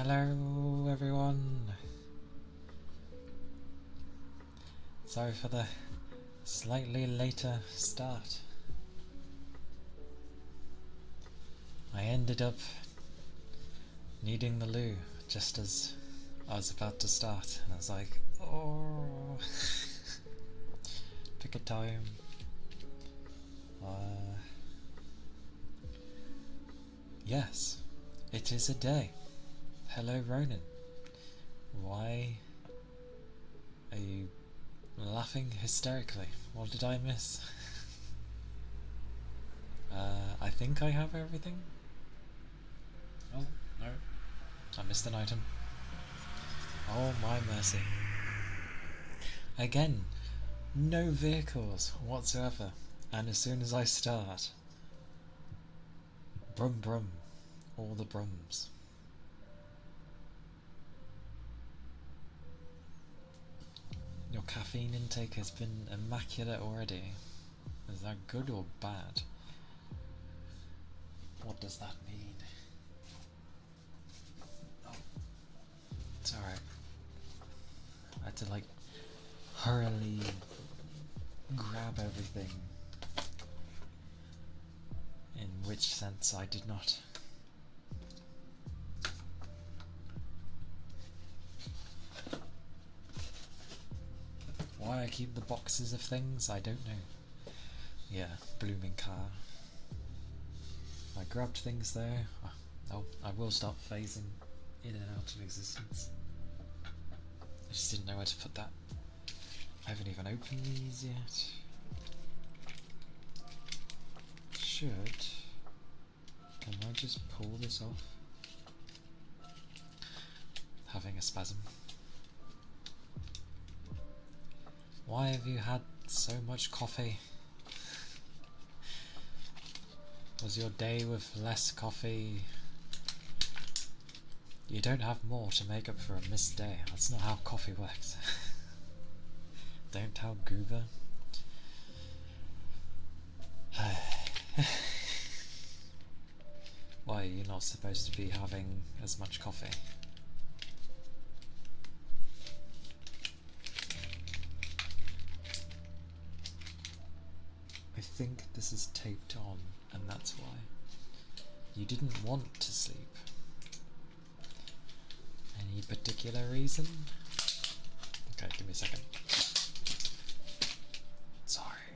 Hello everyone! Sorry for the slightly later start. I ended up needing the loo just as I was about to start, and I was like, oh, pick a time. Yes, it is a day. Hello Ronan. Why are you laughing hysterically? What did I miss? I think I have everything. Oh, no. I missed an item. Oh my mercy. Again, no vehicles whatsoever. And as soon as I start, brum brum. All the brums. Your caffeine intake has been immaculate already. Is that good or bad? What does that mean? Oh, it's alright. I had to hurriedly grab everything. In which sense I did not. Why I keep the boxes of things, I don't know. Yeah, blooming car. I grabbed things there. Oh, I will start phasing in and out of existence. I just didn't know where to put that. I haven't even opened these yet. Can I just pull this off? Having a spasm. Why have you had so much coffee? Was your day with less coffee? You don't have more to make up for a missed day. That's not how coffee works. Don't tell Goober. Why, you're not supposed to be having as much coffee? I think this is taped on, and that's why. You didn't want to sleep. Any particular reason? Okay, give me a second. Sorry.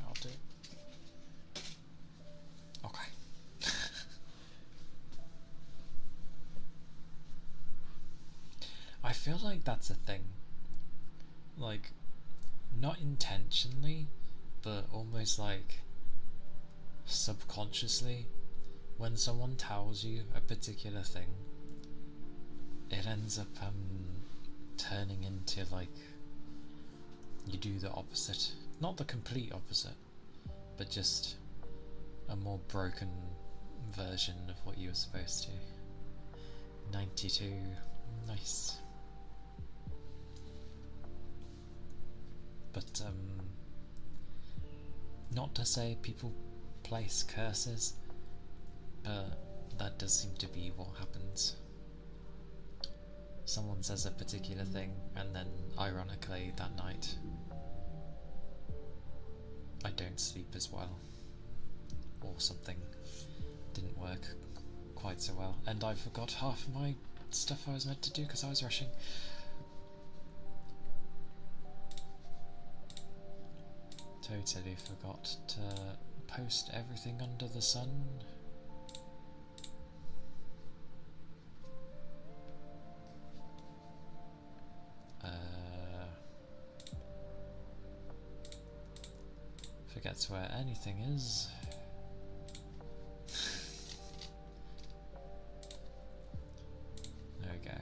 I'll do it. Okay. I feel like that's a thing. Not intentionally, but almost subconsciously, when someone tells you a particular thing, it ends up turning into you do the opposite. Not the complete opposite, but just a more broken version of what you were supposed to. 92. Nice. But not to say people place curses, but that does seem to be what happens. Someone says a particular thing, and then ironically that night I don't sleep as well, or something didn't work quite so well, and I forgot half of my stuff I was meant to do because I was rushing. Totally forgot to post everything under the sun. Forgets where anything is. There we go.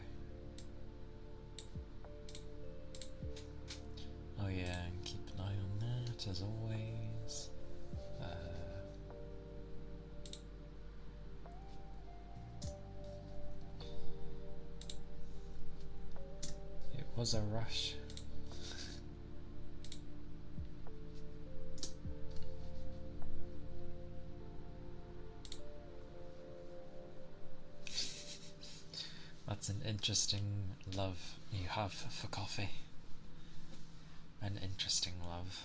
Oh yeah, and keep an eye on that as always. It was a rush. It's an interesting love you have for coffee. An interesting love.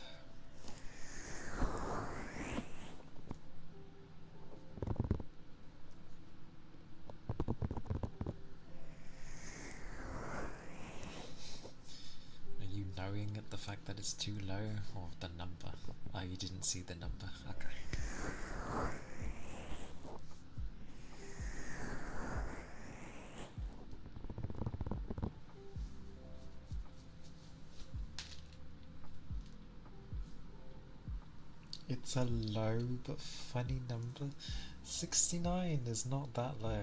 Are you knowing at the fact that it's too low, or the number? Oh, you didn't see the number. Okay. It's a low but funny number. 69 is not that low.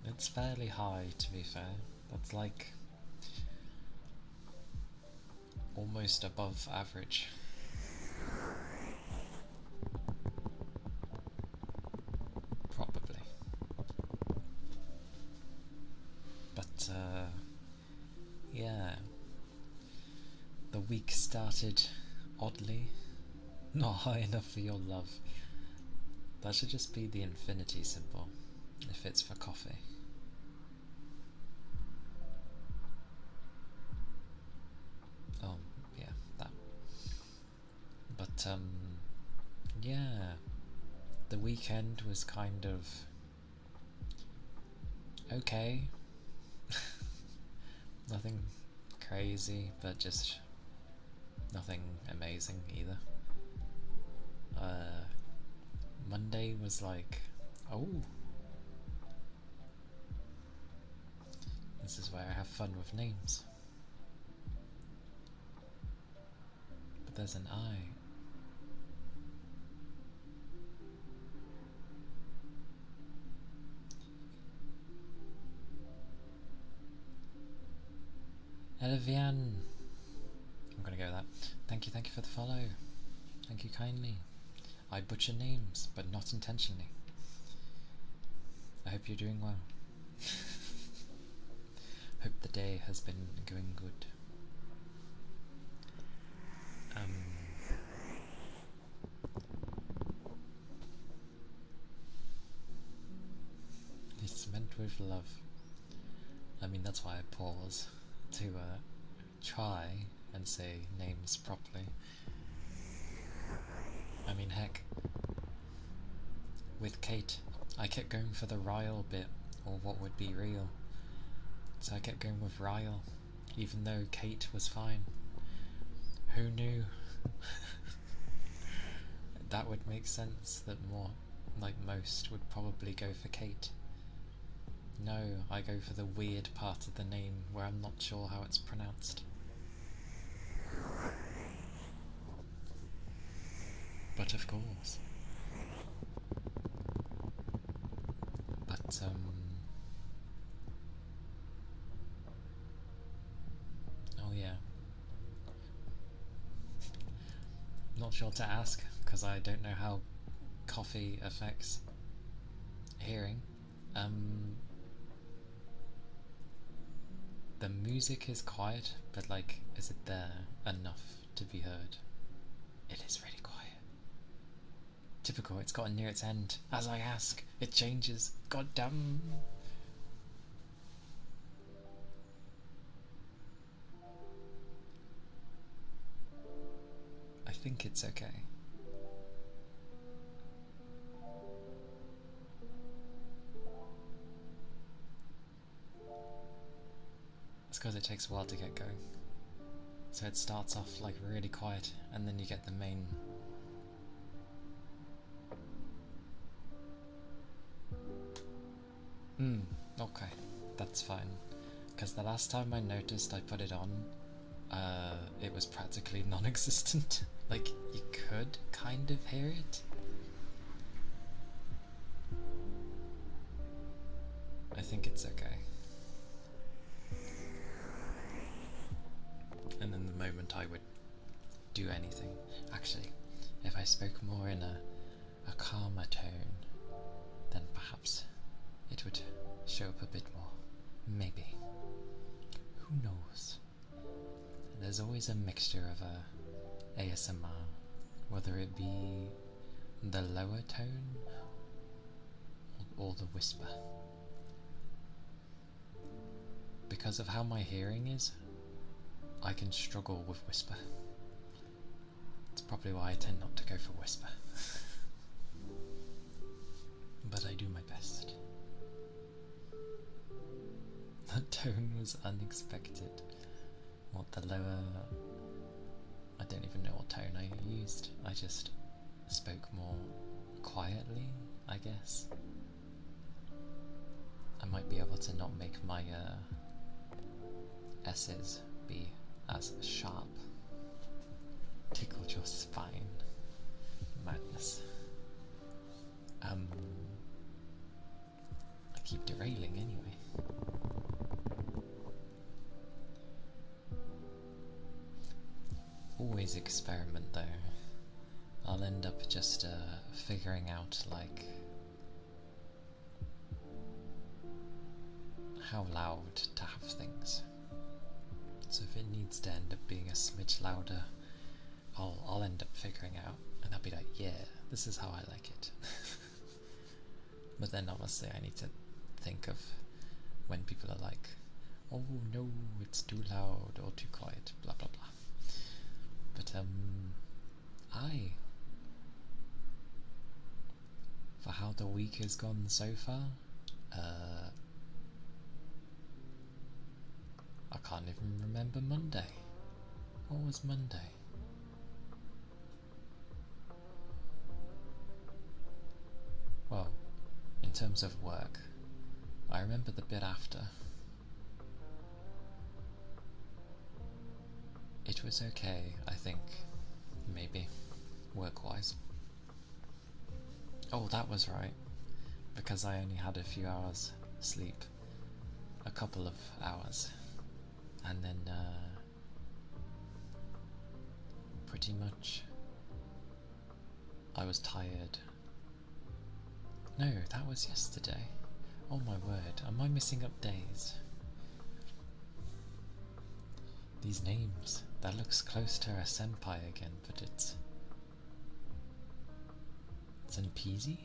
It's fairly high, to be fair. That's like almost above average. Probably. But, yeah. The week started oddly. Not high enough for your love. That should just be the infinity symbol, if it's for coffee. Oh, yeah, that. But, yeah. The weekend was kind of okay. Nothing crazy, but just nothing amazing either. Monday was like, oh, this is where I have fun with names. But there's an I. Elevian. I'm gonna go with that. Thank you for the follow. Thank you kindly. I butcher names, but not intentionally. I hope you're doing well. Hope the day has been going good. It's meant with love. I mean, that's why I pause to try and say names properly. I mean, heck, with Kate, I kept going for the Ryle bit, or what would be real. So I kept going with Ryle, even though Kate was fine. Who knew? That would make sense that more, like most, would probably go for Kate. No, I go for the weird part of the name where I'm not sure how it's pronounced. But of course. But, oh yeah. Not sure to ask, because I don't know how coffee affects hearing. The music is quiet, but like, is it there enough to be heard? It is really quiet. Typical, it's gotten near its end. As I ask, it changes. God damn. I think it's okay. It's because it takes a while to get going. So it starts off like really quiet, and then you get the main. Okay, that's fine. Because the last time I noticed I put it on, it was practically non-existent. Like, you could kind of hear it. I think it's okay. And then the moment I would do anything, actually, if I spoke more in a calmer tone, then perhaps it would show up a bit more. Maybe. Who knows? There's always a mixture of ASMR, whether it be the lower tone or the whisper. because of how my hearing is, I can struggle with whisper. It's probably why I tend not to go for whisper. But I do my best. The tone was unexpected. What, the lower... I don't even know what tone I used. I just spoke more quietly, I guess. I might be able to not make my S's be as sharp. Tickled your spine. Madness. I keep derailing anyway. Always experiment though. I'll end up just figuring out like how loud to have things. So if it needs to end up being a smidge louder, I'll end up figuring out, and I'll be like, yeah, this is how I like it. But then obviously I need to think of when people are like, oh no, it's too loud or too quiet, blah blah blah. But for how the week has gone so far, I can't even remember Monday. What was Monday? Well, in terms of work, I remember the bit after. It was okay, I think, maybe, work-wise. Oh, that was right, because I only had a few hours sleep, a couple of hours, and then pretty much I was tired. No, that was yesterday. Oh my word, am I missing up days? These names, that looks close to a senpai again, but it's Senpezi?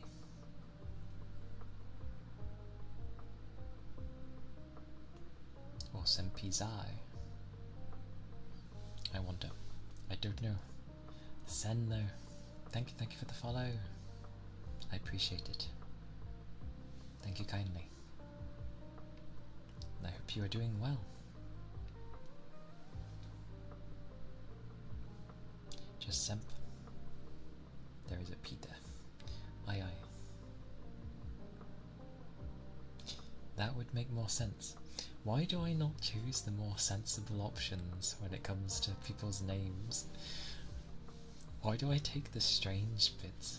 Or Senpizai? I wonder. I don't know. Sen though. Thank you for the follow. I appreciate it. Thank you kindly. I hope you are doing well. Just Semp. There is a Peter. Aye aye. That would make more sense. Why do I not choose the more sensible options when it comes to people's names? Why do I take the strange bits?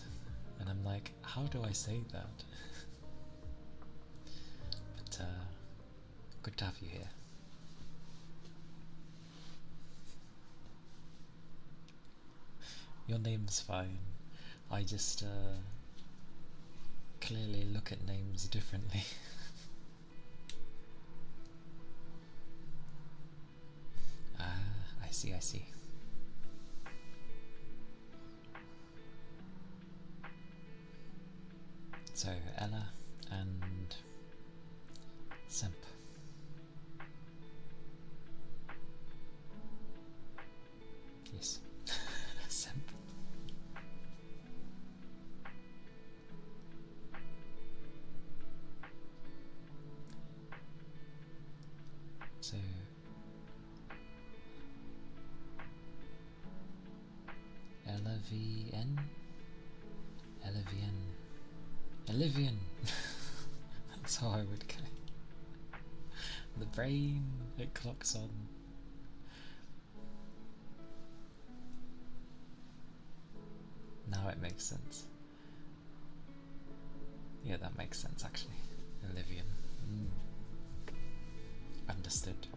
And I'm like, how do I say that? But good to have you here. Your name's fine. I just clearly look at names differently. I see. So, Ella and Semp. Yes. Semp. So LVN? Elivian. That's how I would go. The brain, it clocks on. Now it makes sense. Yeah, that makes sense actually. Elivian. Understood.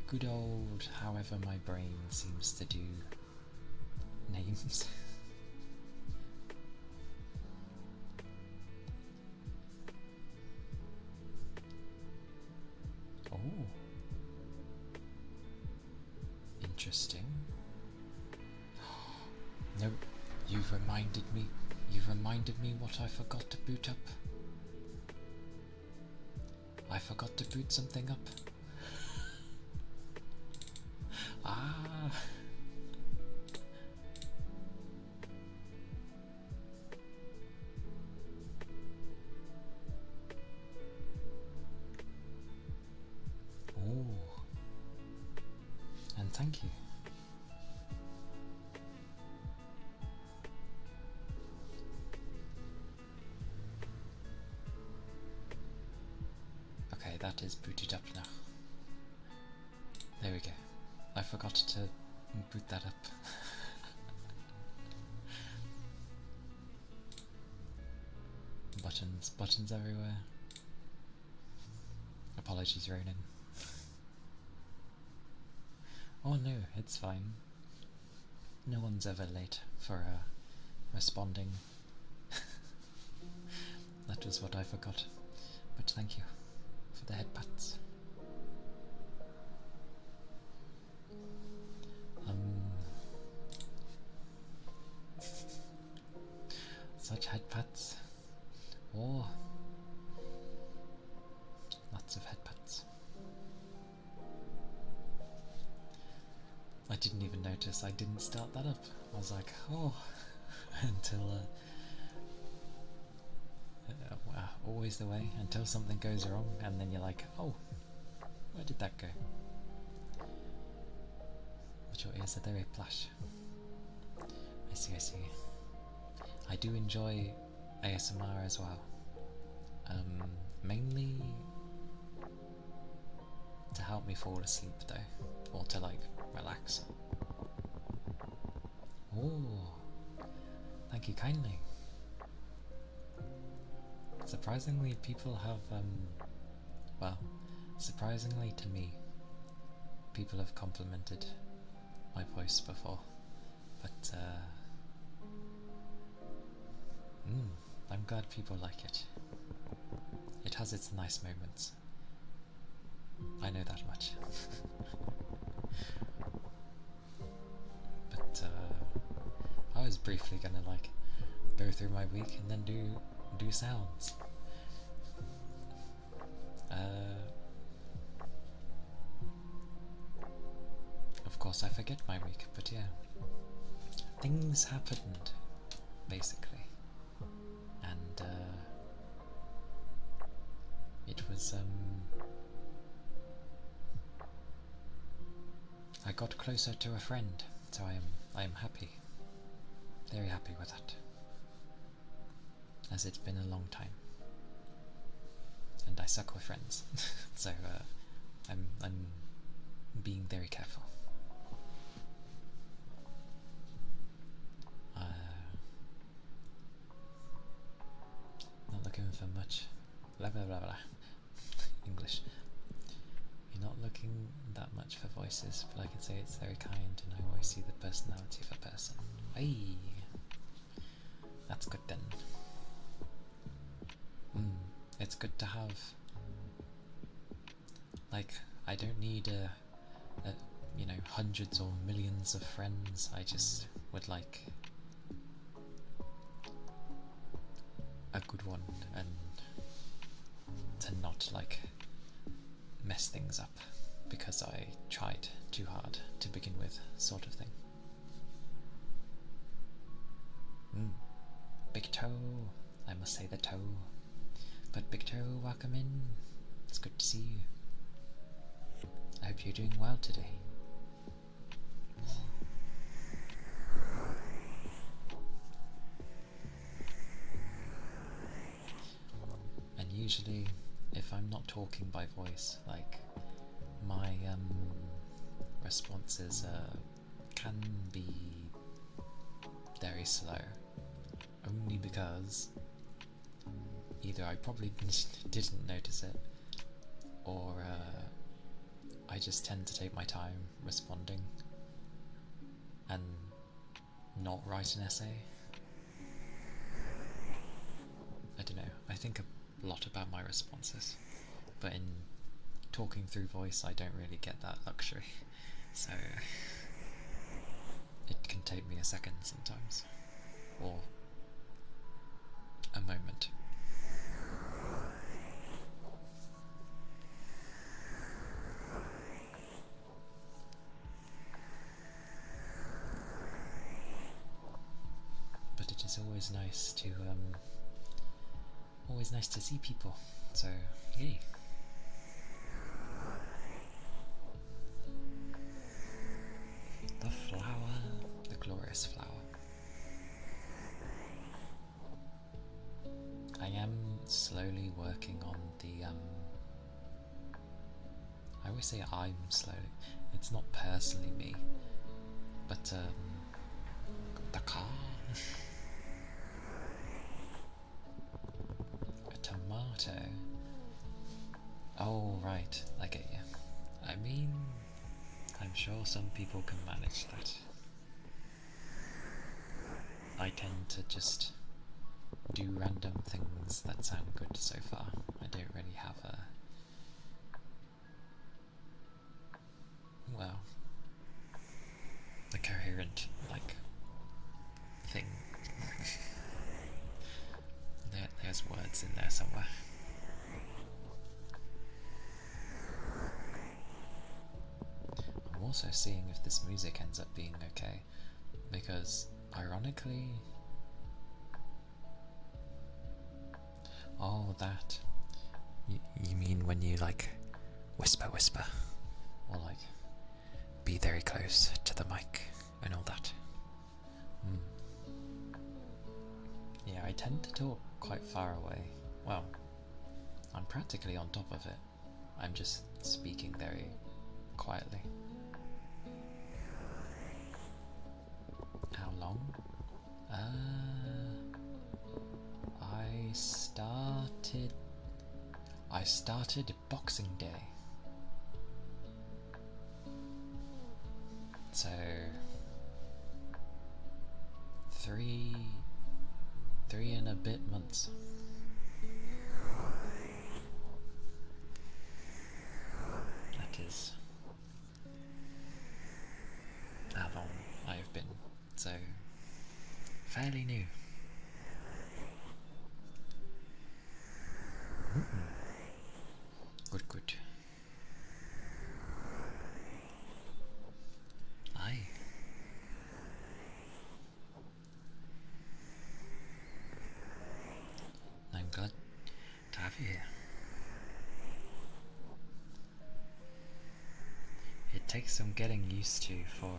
Good old, however my brain seems to do names. Oh. Interesting. No, you've reminded me. You reminded me what I forgot to boot up. I forgot to boot something up. Ah. Oh. And thank you. Okay, that is booted up now. There we go. I forgot to boot that up. Buttons everywhere. Apologies, Ronan. Oh no, it's fine. No one's ever late for responding. That was what I forgot. But thank you for the head pats. Such head pats. Oh, lots of head pats. I didn't even notice I didn't start that up. I was like, oh, until always the way, until something goes wrong, and then you're like, oh, where did that go? But your ears are very plush. I see, I see. I do enjoy ASMR as well. Mainly to help me fall asleep though, or to like relax. Oh, thank you kindly. Surprisingly, people have, well, surprisingly to me, people have complimented my voice before, but I'm glad people like it. It has its nice moments. I know that much. But I was briefly gonna like go through my week and then do sounds. Of course I forget my week, but yeah. Things happened, basically. And it was I got closer to a friend, so I am happy. Very happy with that. As it's been a long time. And I suck with friends. So I'm being very careful. Not looking for much. Blah blah blah blah. English. You're not looking that much for voices, but I can say it's very kind, and I always see the personality of a person. Hey, that's good then. It's good to have. Like, I don't need you know, hundreds or millions of friends. I just would like a good one, and to not like mess things up because I tried too hard to begin with, sort of thing. Big Toe, I must say the toe. But Big Toe, welcome in. It's good to see you. I hope you're doing well today. And usually, if I'm not talking by voice, like, my responses can be very slow, only because either I probably didn't notice it, or I just tend to take my time responding and not write an essay. I don't know, I think a lot about my responses, but in talking through voice I don't really get that luxury, so it can take me a second sometimes, or a moment. But it is always nice to see people. So yay. The flower, the glorious flower. I am slowly working on the I always say I'm slowly. It's not personally me, but the car. A tomato. Oh right, I get you. I mean, I'm sure some people can manage that. I tend to just do random things that sound good so far. I don't really have a coherent, like, thing. There's words in there somewhere. I'm also seeing if this music ends up being okay, because ironically... Oh, that. You mean when you, like, whisper, or like, be very close to the mic and all that? Yeah, I tend to talk quite far away. Well, I'm practically on top of it. I'm just speaking very quietly. How long? I started Boxing Day. So 3 and a bit months. That is how long I've been, so fairly new. Good. Aye. I'm glad to have you here. It takes some getting used to for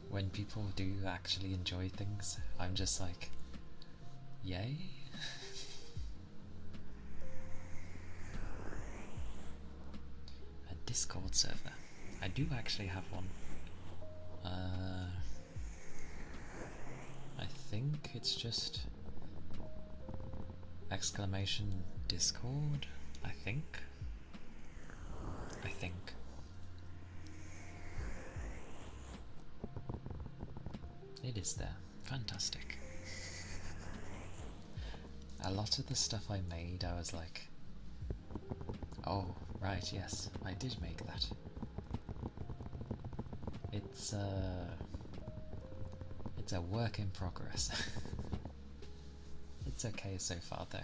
when people do actually enjoy things. I'm just like, yay? A Discord server. I do actually have one. I think it's just exclamation Discord, I think. It is there. Fantastic. A lot of the stuff I made, I was like, oh, right, yes, I did make that. It's a work in progress. It's okay so far though.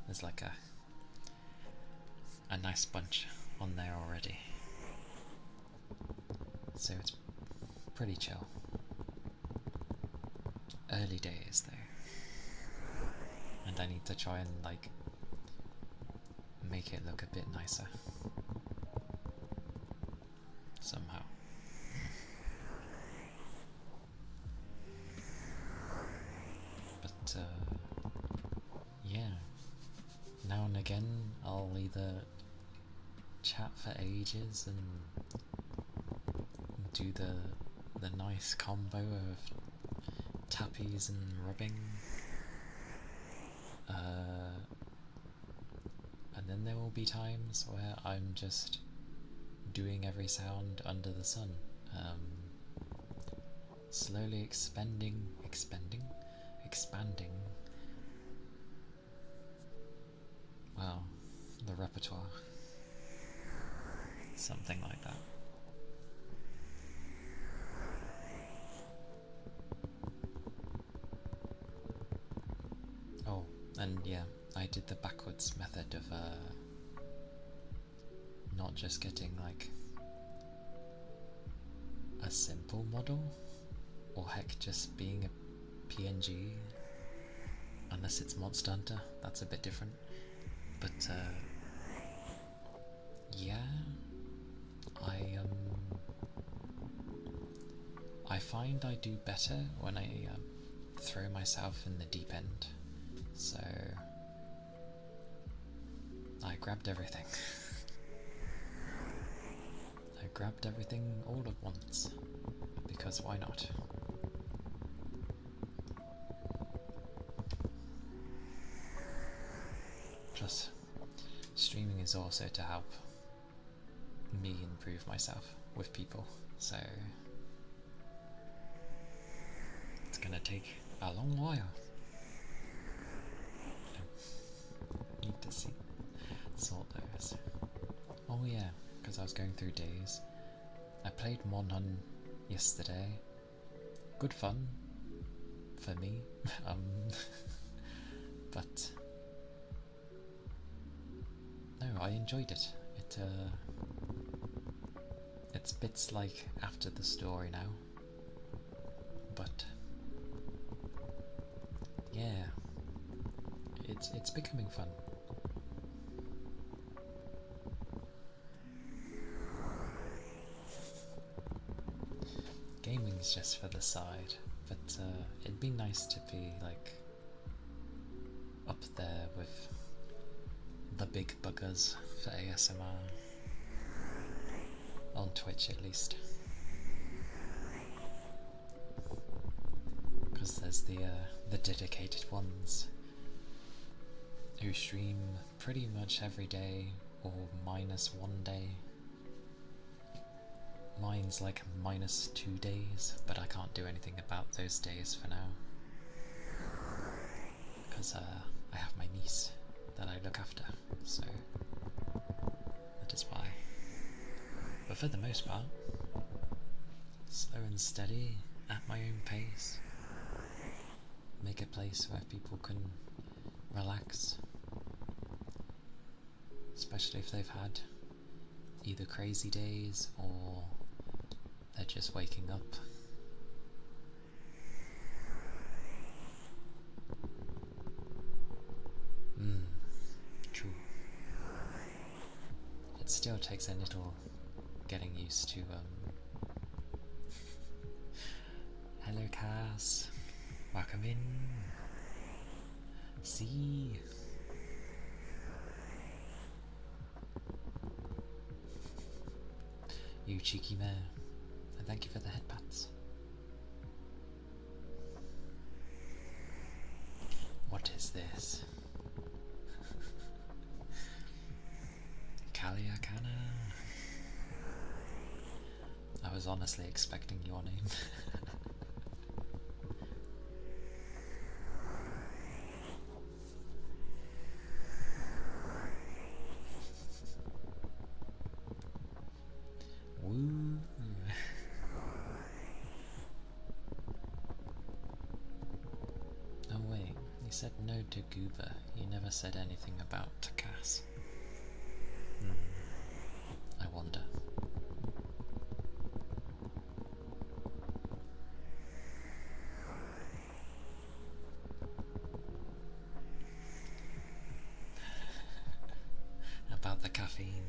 There's like a nice bunch on there already. So it's pretty chill. Early days though. And I need to try and like make it look a bit nicer. Somehow. But yeah. Now and again I'll either chat for ages and do the nice combo of tappies and rubbing, and then there will be times where I'm just doing every sound under the sun, slowly expanding, well, the repertoire, something like that. not just getting like a simple model, or heck, just being a PNG, unless it's Monster Hunter, that's a bit different. But yeah, I find I do better when I throw myself in the deep end. So I grabbed everything. I grabbed everything all at once, because why not? Plus, streaming is also to help me improve myself with people, so it's gonna take a long while. Need to sort those. Oh yeah, because I was going through days. I played Mon Hun yesterday. Good fun for me. But no, I enjoyed it. It's bits like after the story now, but yeah, it's becoming fun. Gaming's just for the side, but it'd be nice to be like up there with the big buggers for ASMR. On Twitch at least. Because there's the dedicated ones who stream pretty much every day or minus one day. Mine's like minus 2 days, but I can't do anything about those days for now. Because I have my niece that I look after, so that is why. But for the most part, slow and steady, at my own pace. Make a place where people can relax, especially if they've had either crazy days or they're just waking up. True. It still takes a little getting used to. Hello Cass, welcome in. See. You cheeky mare, and thank you for the headpats. What is this? Calia, Kana. I was honestly expecting your name. Woo! Oh wait, you said no to Goober. You never said anything about Cass. I wonder. About the caffeine.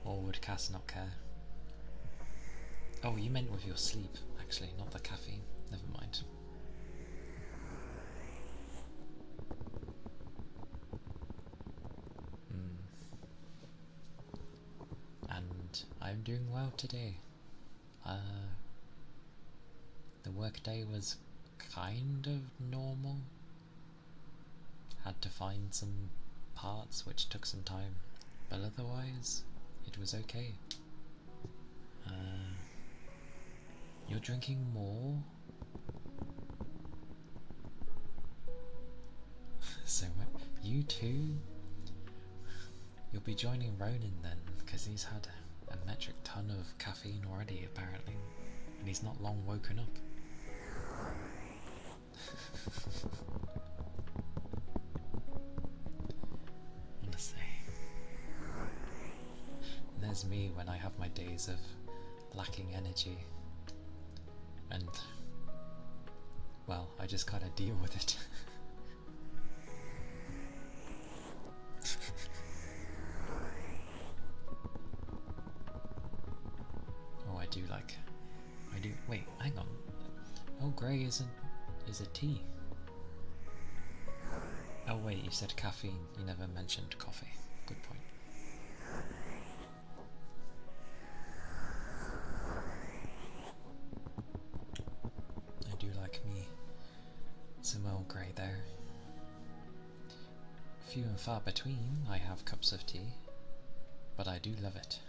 Or would Cass not care? Oh, you meant with your sleep, actually, not the caffeine. Never mind. And I'm doing well today. The workday was kind of normal. Had to find some parts which took some time, but otherwise it was okay. You're drinking more? So you too? You'll be joining Ronan then, because he's had a metric ton of caffeine already apparently, and he's not long woken up. Honestly. is me when I have my days of lacking energy. And, well, I just gotta deal with it. Oh, I do, wait, hang on. Oh, grey is a tea. Oh wait, you said caffeine, you never mentioned coffee. Good point. I do like me some Earl Grey there. Few and far between I have cups of tea, but I do love it.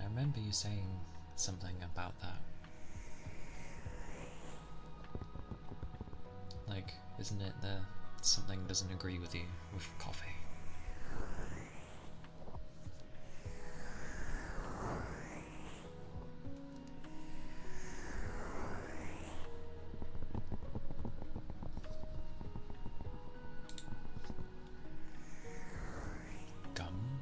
I remember you saying something about that. Like, isn't it that something doesn't agree with you with coffee? Gum?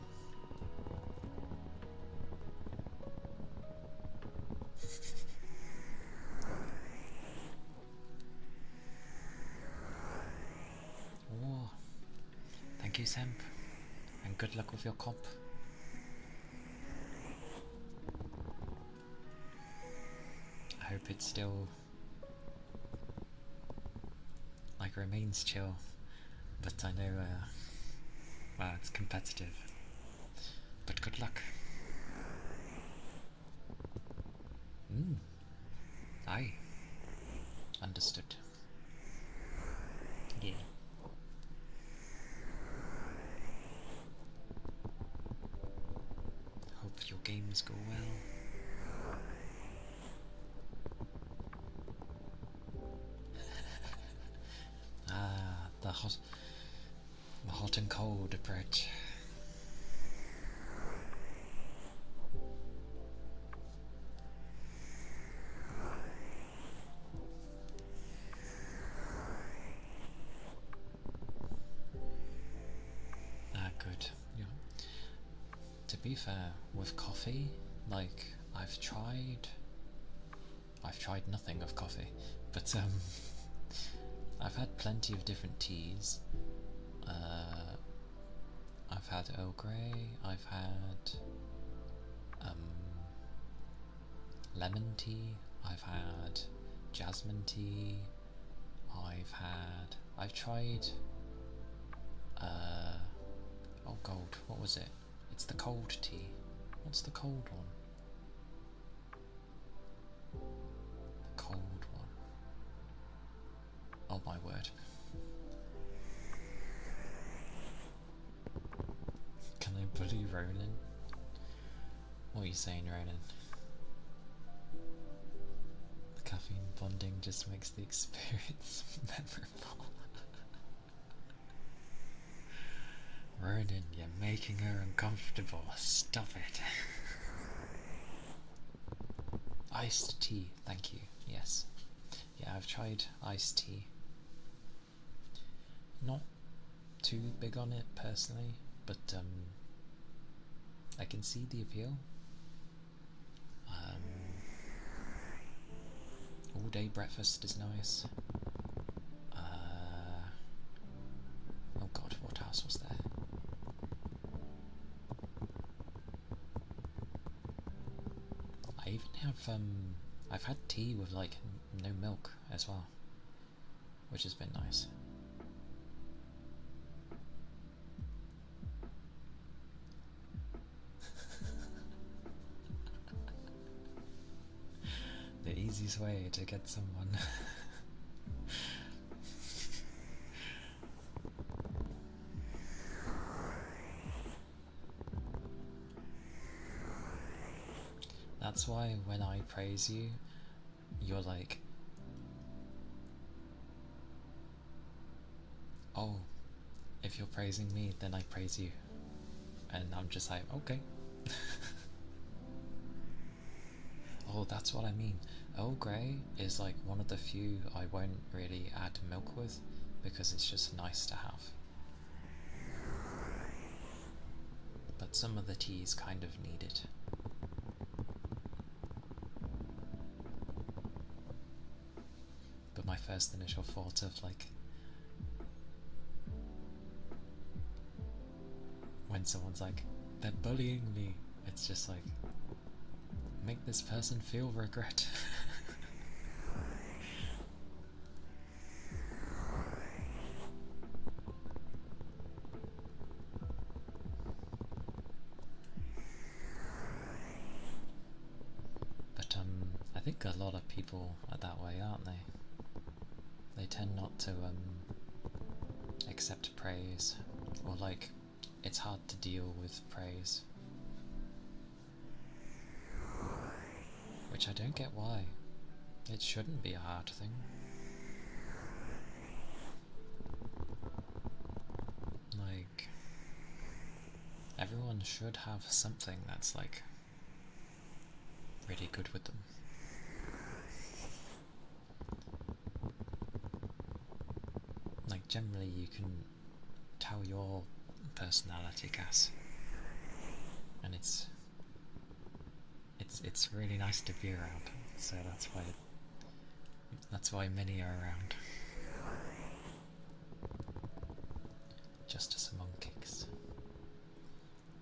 Oh, thank you, Semp, and good luck with your comp. I hope it still remains chill, but I know well, it's competitive, but good luck. Aye, understood. Yeah. Hope your games go well. Ah, the hot and cold approach. Ah, good. Yeah. To be fair, with coffee, like I've tried nothing of coffee, but I've had plenty of different teas. I've had Earl Grey, I've had lemon tea, I've had jasmine tea, I've tried oh god, what was it? It's the cold tea. What's the cold one? The cold one. Oh my word. Can I bully Ronan? What are you saying, Ronan? The caffeine bonding just makes the experience memorable. Ronan, you're making her uncomfortable. Stop it. Iced tea, thank you. Yes. Yeah, I've tried iced tea. Not too big on it personally, but I can see the appeal. All day breakfast is nice. Oh god, what else was there? I even have I've had tea with like no milk as well, which has been nice. The easiest way to get someone. That's why when I praise you, you're like, oh, if you're praising me, then I praise you. And I'm just like, okay. Oh, that's what I mean. Earl Grey is like one of the few I won't really add milk with, because it's just nice to have. But some of the teas kind of need it. But my first initial thought of like when someone's like, they're bullying me, it's just like, make this person feel regret. But I think a lot of people are that way, aren't they? They tend not to accept praise, or like, it's hard to deal with praise. Which I don't get why. It shouldn't be a hard thing. Like, everyone should have something that's like really good with them. Like, generally you can tell your personality, Cass, and it's really nice to be around, so that's why many are around. Justice among cakes.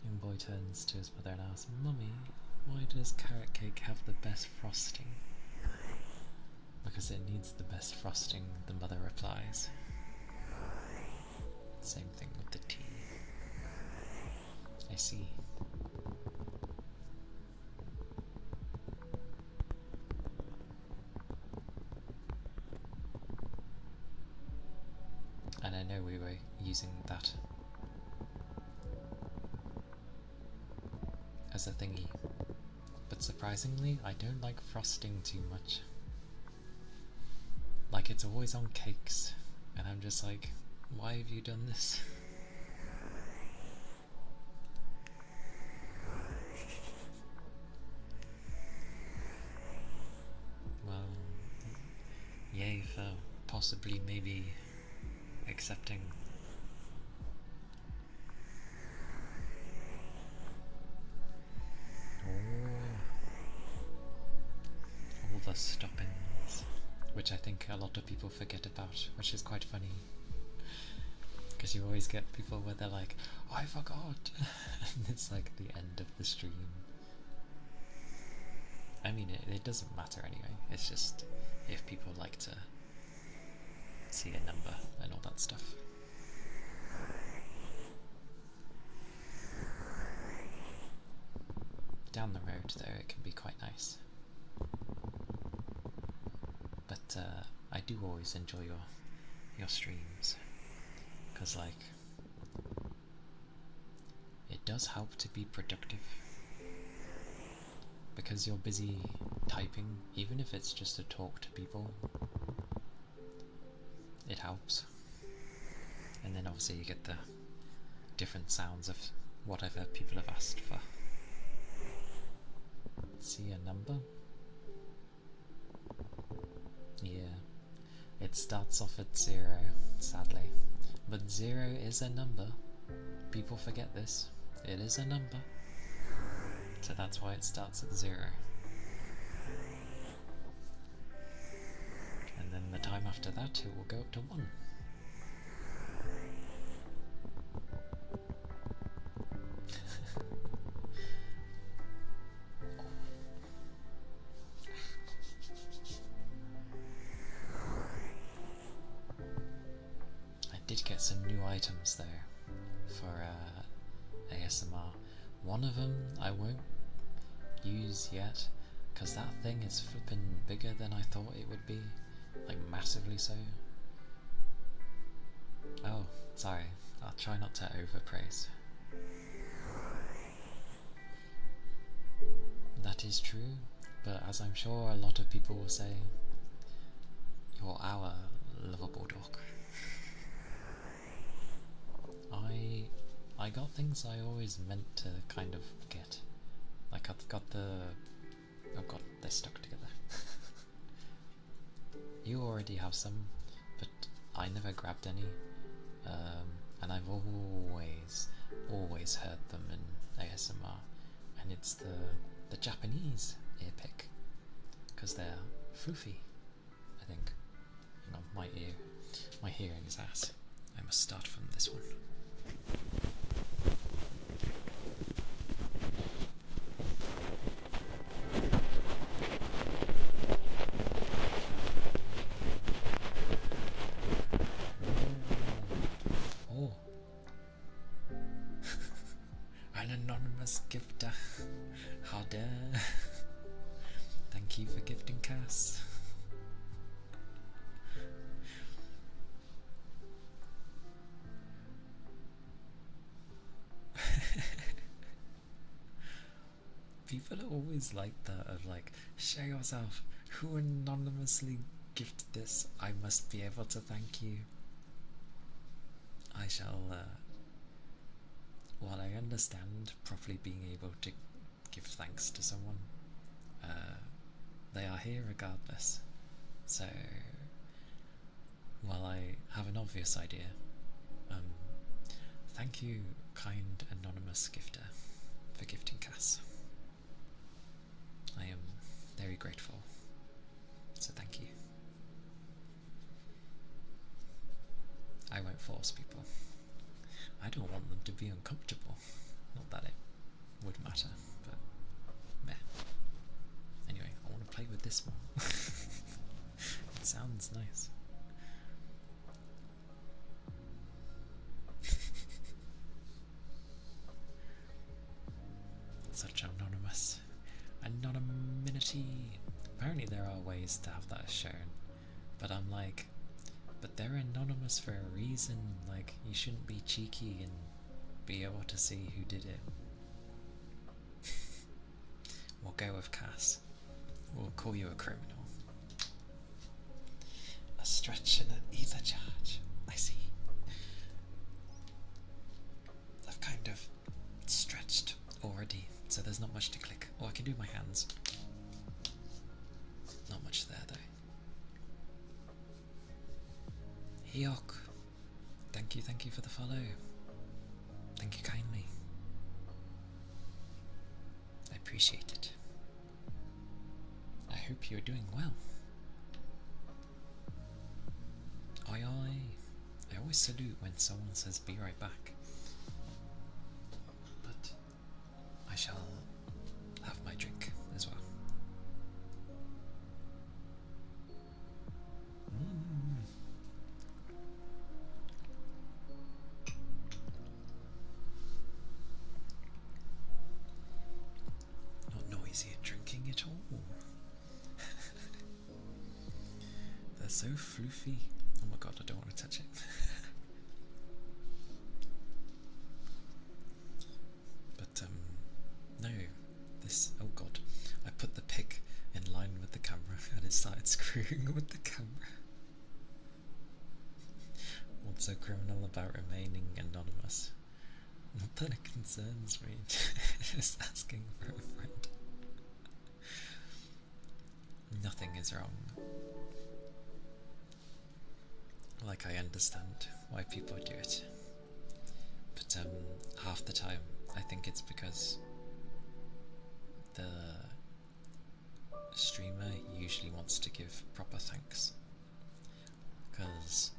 Young boy turns to his mother and asks, "Mummy, why does carrot cake have the best frosting?" "Because it needs the best frosting," the mother replies. Same thing with the tea. I see. And I know we were using that as a thingy, but surprisingly I don't like frosting too much. Like, it's always on cakes, and I'm just like, why have you done this? Well, yay for possibly maybe accepting. All the stoppings, which I think a lot of people forget about, which is quite funny. Because you always get people where they're like, "Oh, I forgot," and it's like the end of the stream. I mean, it doesn't matter anyway, it's just if people like to see a number and all that stuff. Down the road though, it can be quite nice. But I do always enjoy your streams, because like, it does help to be productive. Because you're busy typing, even if it's just to talk to people, it helps. And then obviously you get the different sounds of whatever people have asked for. See a number? Yeah, it starts off at 0, sadly. But 0 is a number. People forget this. It is a number. So that's why it starts at 0. And then the time after that, it will go up to 1. I did get some new items though for ASMR. One of them I won't use yet, because that thing is flipping bigger than I thought it would be, like massively so. Oh, sorry, I'll try not to overpraise. That is true, but as I'm sure a lot of people will say, you're our lovable dog. I got things I always meant to kind of get. Like I've got oh god, they're stuck together. You already have some, but I never grabbed any, and I've always heard them in ASMR, and it's the Japanese ear pick, because they're floofy, I think. Hang on, my hearing is ass. I must start from this one. Oh. An anonymous gifter. How dare. Thank you for gifting Cass. People are always like that, of like, show yourself, who anonymously gifted this? I must be able to thank you. I shall, while I understand properly being able to give thanks to someone, they are here regardless. So, while I have an obvious idea, thank you, kind anonymous gifter, for gifting Cass. I am very grateful, so thank you. I won't force people. I don't want them to be uncomfortable. Not that it would matter, but meh. Anyway, I want to play with this more. It sounds nice. Such anonymity. Apparently there are ways to have that shown, but I'm like, but they're anonymous for a reason. Like, you shouldn't be cheeky and be able to see who did it. We'll go with Cass. We'll call you a criminal. A stretch and an ether charge. I see. I've kind of stretched already, so there's not much to click. Oh, I can do my hands. Not much there though. Hyok, thank you for the follow. Thank you kindly. I appreciate it. I hope you're doing well. I always salute when someone says be right back. But I shall have my drink as well. Not noisy and drinking at all. They're so floofy. Oh my god, I don't want to touch it. But no, this, oh god, I put the pick in line with the camera and it started screwing with the camera. What's so criminal about remaining anonymous? Not that it concerns me, just asking for a friend. Nothing is wrong. Like, I understand why people do it, but half the time I think it's because the streamer usually wants to give proper thanks, because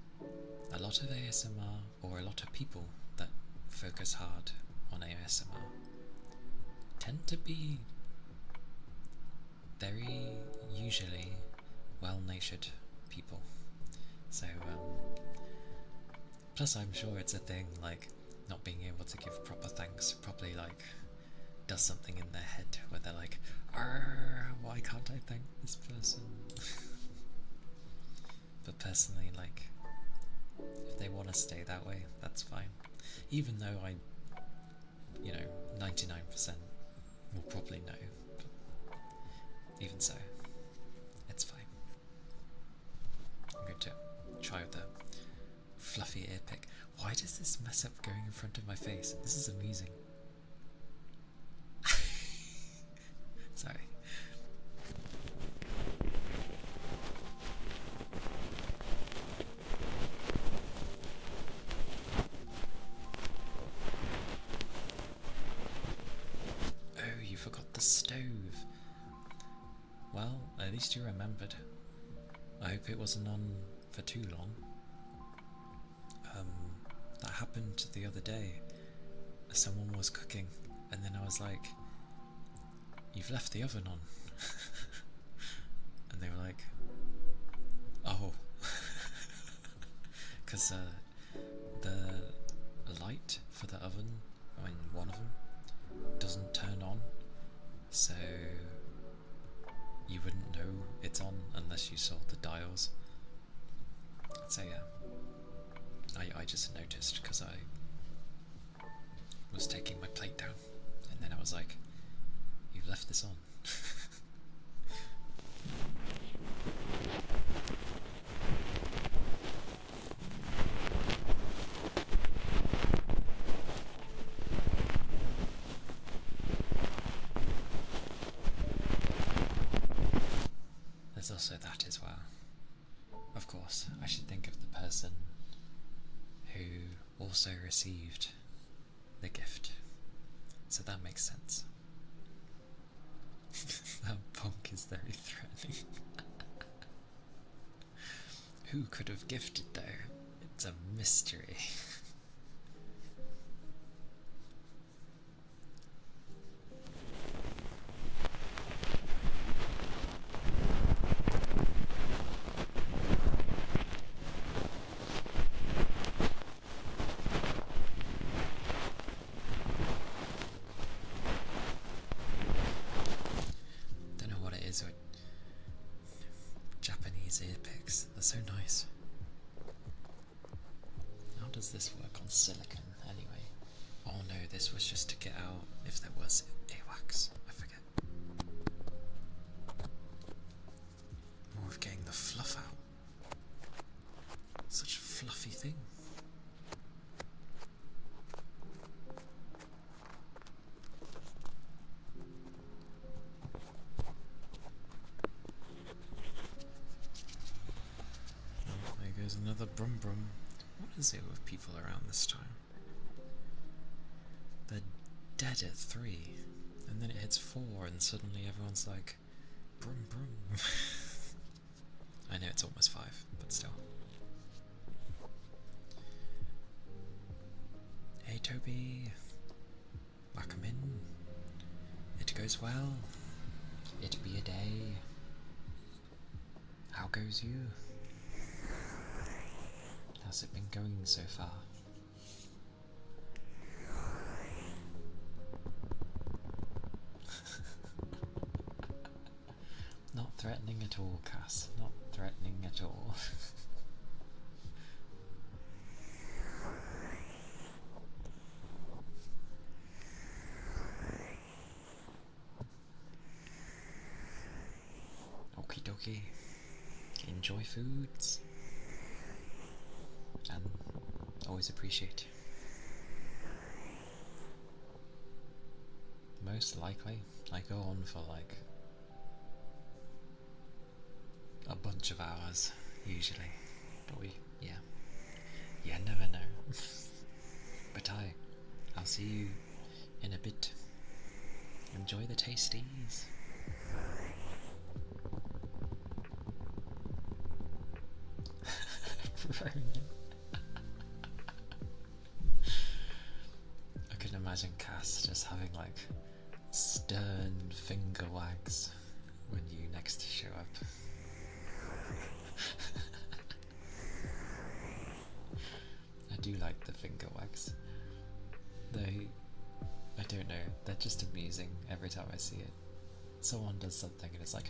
a lot of ASMR, or a lot of people that focus hard on ASMR, tend to be very usually well-natured people. So, plus I'm sure it's a thing, like, not being able to give proper thanks probably, like, does something in their head where they're like, why can't I thank this person? But personally, like, if they want to stay that way, that's fine. Even though 99% will probably know, but even so, it's fine. I'm going to try with the fluffy ear pick. Why does this mess up going in front of my face? This is amusing. Sorry. the stove. Well, at least you remembered. I hope it wasn't on for too long. That happened the other day. Someone was cooking, and then I was like, "You've left the oven on." And they were like, "Oh." Because the light for the oven, I mean one of them, doesn't turn on, so you wouldn't know it's on unless you saw the dials. So yeah, I just noticed because I was taking my plate down, and then I was like, "You've left this on." There's also that as well. Of course, I should think of the person who also received the gift. So that makes sense. That bonk is very threatening. Who could have gifted though? It's a mystery. Japanese ear picks, they're so nice. How does this work on silicon anyway? Oh no, this was just to get out if there was earwax, I forget. More of getting the fluff out. Such a fluffy thing. There's another brum brum. What is it with people around this time? They're dead at 3, and then it hits 4, and suddenly everyone's like, brum brum. I know it's almost 5, but still. Hey Toby, welcome in. It goes well. It be a day. How goes you? How's it been going so far? Not threatening at all, Cass. Not threatening at all. Okie dokie. Enjoy foods. And always appreciate. Most likely, I go on for like a bunch of hours, usually. But yeah. You never know. But I'll see you in a bit. Enjoy the tasties. Ronan. I can imagine Cass just having like stern finger wags when you next show up. I do like the finger wags. I don't know, they're just amusing every time I see it. Someone does something and it's like,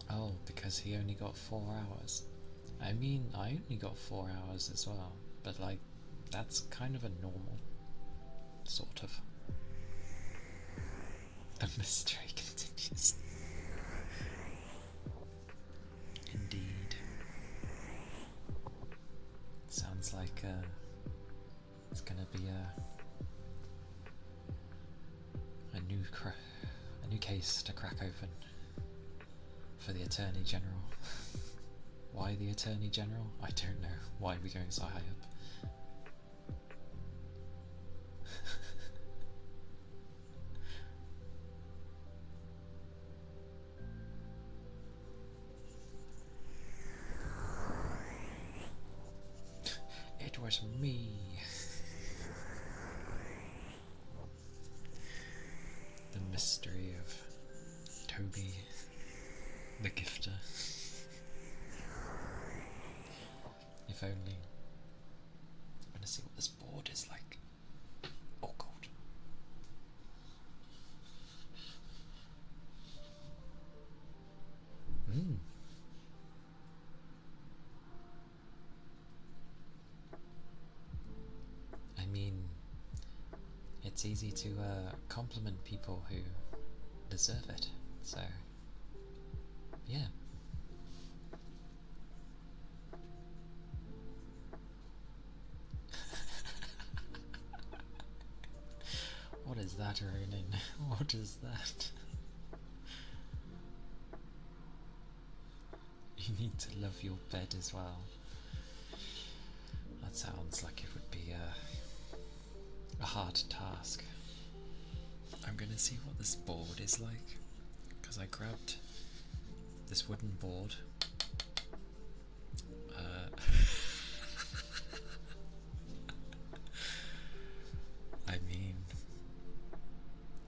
Oh, because he only got 4 hours. I mean, I only got 4 hours as well, but like, that's kind of a normal, sort of. The mystery continues. Indeed. Sounds like it's gonna be a new case to crack open. for the Attorney General. Why the Attorney General? I don't know. Why are we going so high up? It was me. The mystery of Toby the Gifter. If only. I'm gonna see what this board is like. Oh god. I mean, it's easy to compliment people who deserve it, so yeah. What is that, Ronan? What is that? You need to love your bed as well. That sounds like it would be a hard task. I'm gonna see what this board is like, because I grabbed this wooden board. I mean,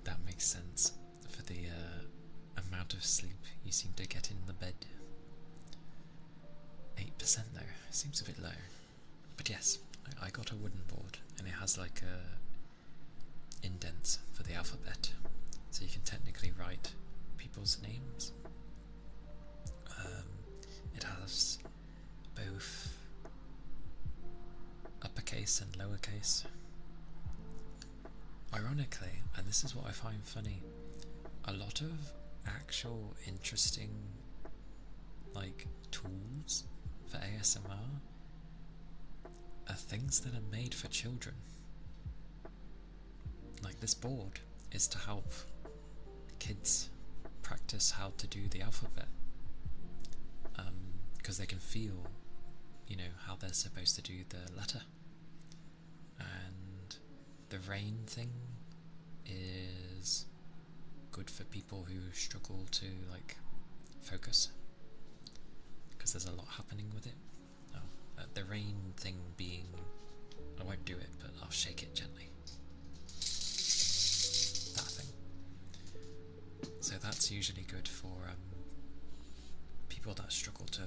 that makes sense for the amount of sleep you seem to get in the bed. 8% though, seems a bit low. But yes, I got a wooden board, and it has like indents for the alphabet, so you can technically write people's names. It has both uppercase and lowercase. Ironically, and this is what I find funny, a lot of actual interesting like tools for ASMR are things that are made for children. Like this board is to help kids practice how to do the alphabet, because they can feel, you know, how they're supposed to do the letter. And the rain thing is good for people who struggle to like focus, because there's a lot happening with it. The rain thing being, I won't do it, but I'll shake it gently. That thing. So that's usually good for people that struggle to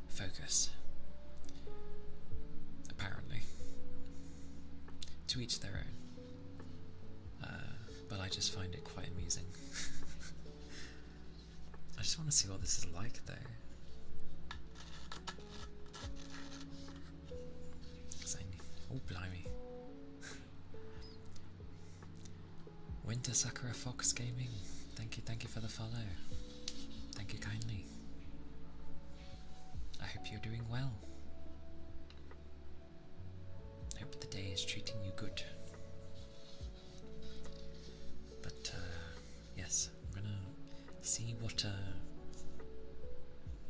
focus. Apparently. To each their own. But I just find it quite amusing. I just want to see what this is like though. Oh blimey. Winter Sakura Fox Gaming, thank you for the follow. Thank you kindly. I hope you're doing well. I hope the day is treating you good. But yes, I'm gonna see what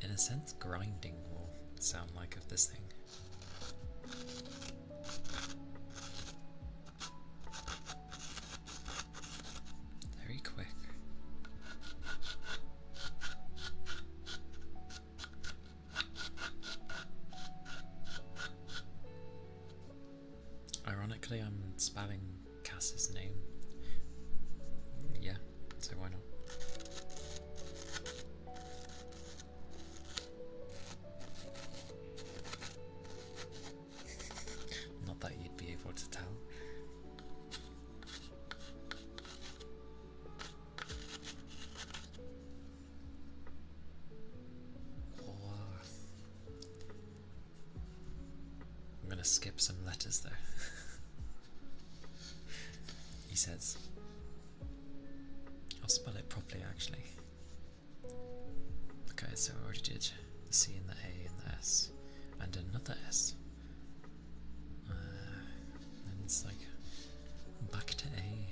in a sense grinding will sound like of this thing. Very quick. Ironically, I'm spelling Cass's name. Yeah, so why not? Not that you'd be able to tell. I'm gonna skip some letters though. He says, I'll spell it properly actually. Okay, so I already did the C and the A and the S and another S. And it's like back to A.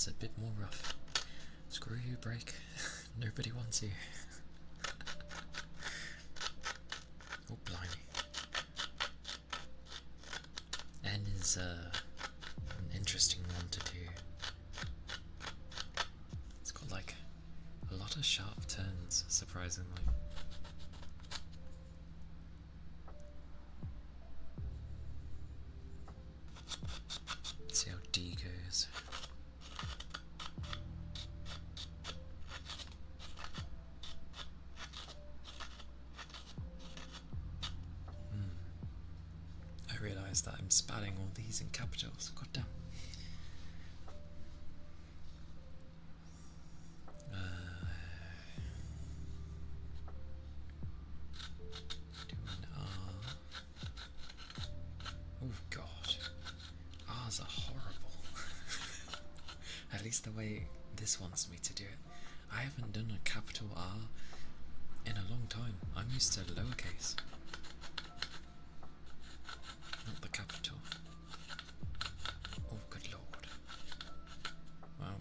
that's a bit more rough. Screw you, break. Nobody wants you. Oh, blimey. N is an interesting one to do. It's got like a lot of sharp turns, surprisingly. Let's see how D goes. I realise that I'm spelling all these in capitals. God damn. Do an R. Oh god. R's are horrible. At least the way this wants me to do it. I haven't done a capital R in a long time. I'm used to lowercase. Not the capital. Oh, good lord. Wow.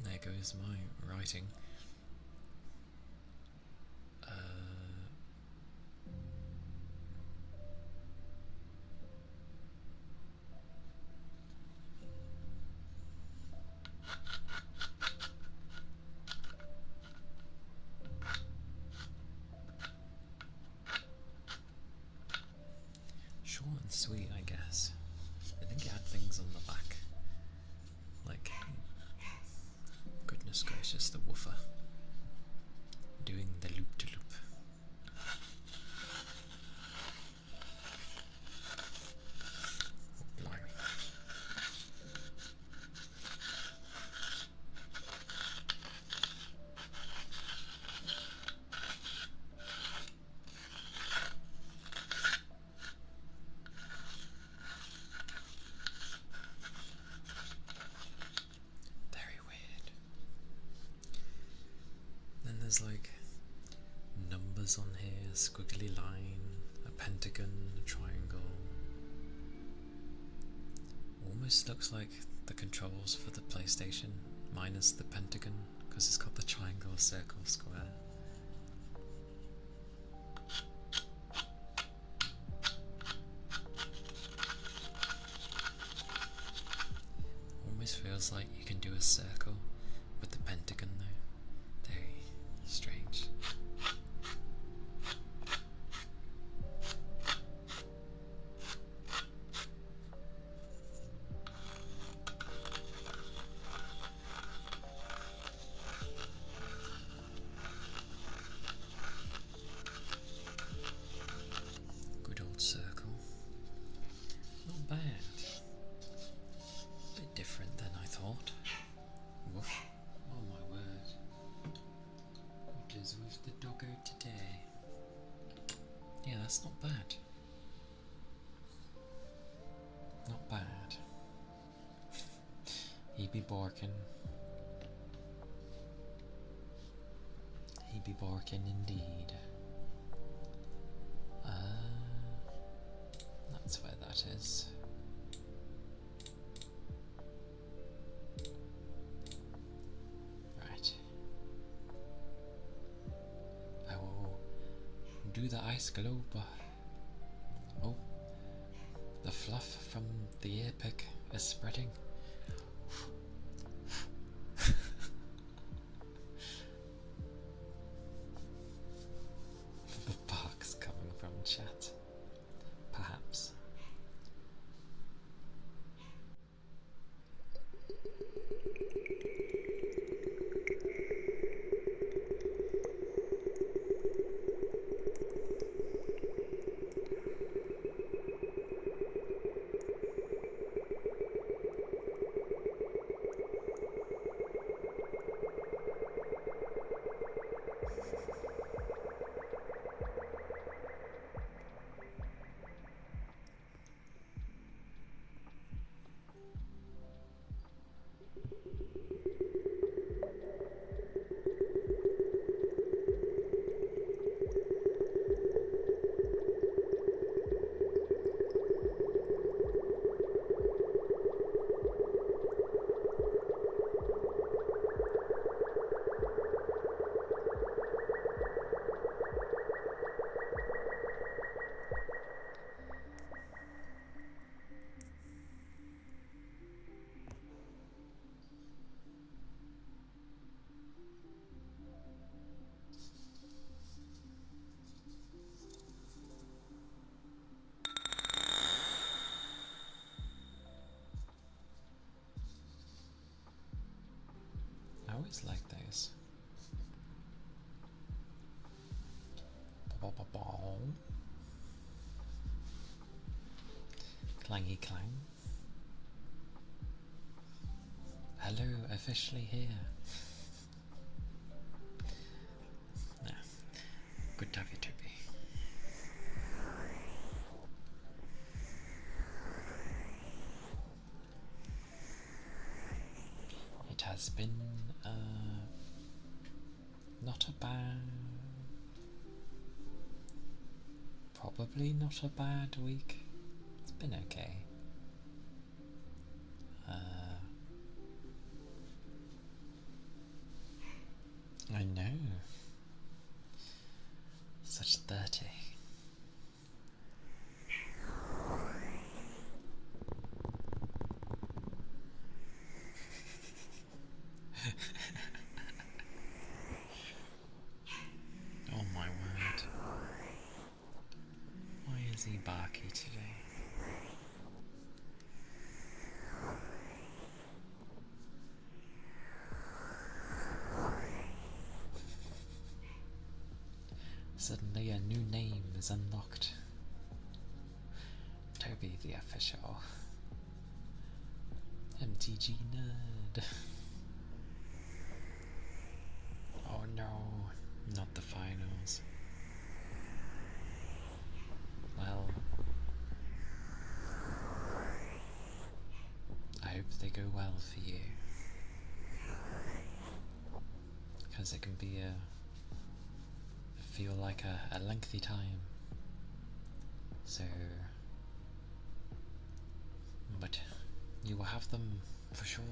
There goes my writing. Short and sweet, I guess. I think it had things on the back. Like, goodness gracious, the woofer. Doing the loop-to-loop. Oh, blimey. Very weird. Then there's like numbers on here, a squiggly line, a pentagon, a triangle. Almost looks like the controls for the PlayStation, minus the pentagon, because it's got the triangle, circle, square. Almost feels like you can do a circle with the pentagon though. Very strange. Good old circle. Not bad. A bit different than I thought. Woof. Oh my word. What is with the doggo today? Yeah, that's not bad. Not bad. He be barking. He be barking indeed. That's where that is. Right. I will do the ice globe. Oh, the fluff from the ear pick is spreading. The bark's coming from chat. Perhaps. always like those. Clangy clang. Hello, officially here. Yeah. Good to have you, Toby. It has been not a bad, probably not a bad week. It's been okay. I know. Such 30. Oh my word. Why is he barky today? Suddenly a new name is unlocked. Toby the official. MTG nerd. Oh no, not the finals. Well, I hope they go well for you. Because it can be feel like a lengthy time. So, but you will have them for sure.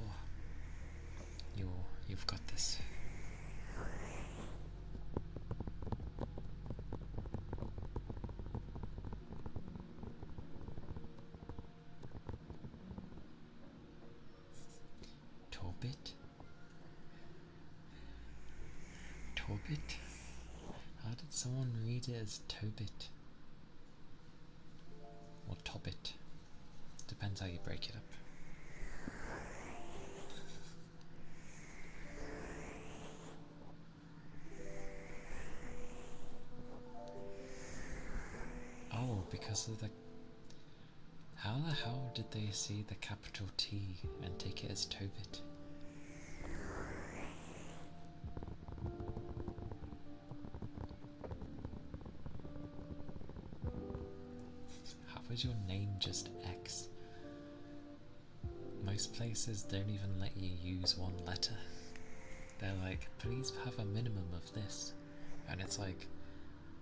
You've got this. Torbit? Torbit? How did someone read it as Tobit? Or Tobbit? Depends how you break it up. Oh, because of the... How the hell did they see the capital T and take it as Tobit? How is your name just X? Most places don't even let you use one letter. They're like, please have a minimum of this. And it's like,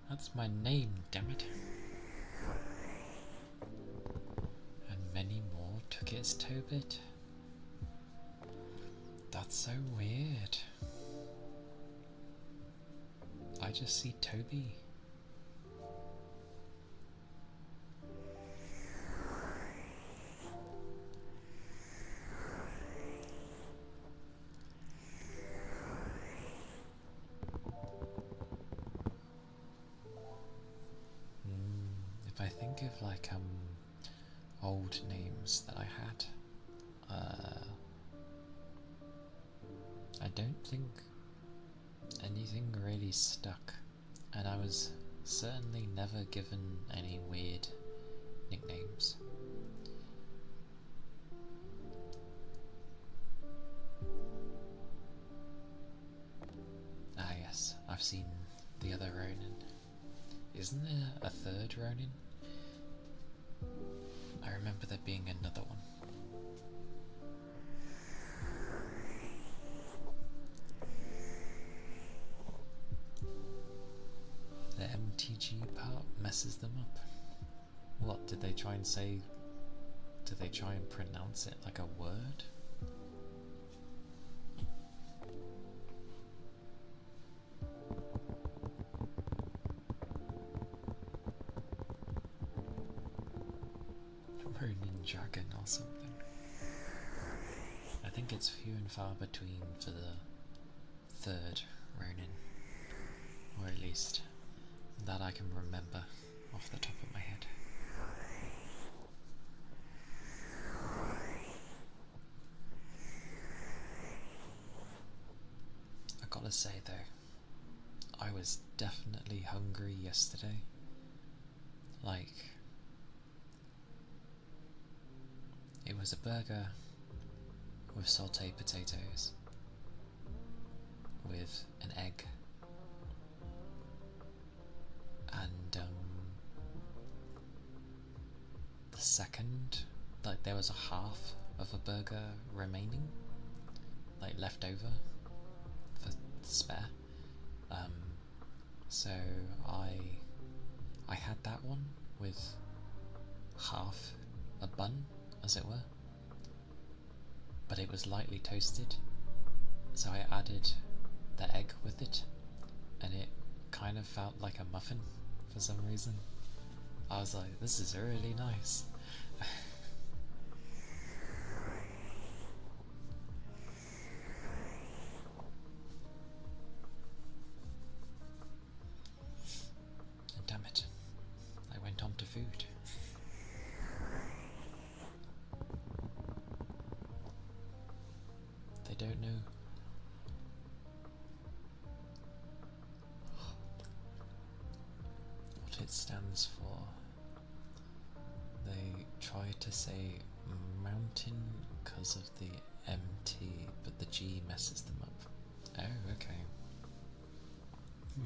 that's my name, damn it. And many more took it as Tobit. That's so weird. I just see Toby. If I think of like old names that I had, I don't think anything really stuck, and I was certainly never given any weird nicknames. Ah yes, I've seen the other Ronin. Isn't there a third Ronin? I remember there being another one. The MTG part messes them up. What, did they try and say? Did they try and pronounce it like a word? Ronin Dragon or something. I think it's few and far between for the third Ronin. Or at least that I can remember off the top of my head. say though, I was definitely hungry yesterday. Like, it was a burger with sauteed potatoes, with an egg, and the second, like there was a half of a burger remaining, like left over for spare. So I had that one with half a bun, as it were, but it was lightly toasted, so I added the egg with it, and it kind of felt like a muffin for some reason. I was like, this is really nice. Damn it, I went on to food. They don't know. What it stands for. They try to say mountain because of the MT, but the G messes them up. Oh, okay.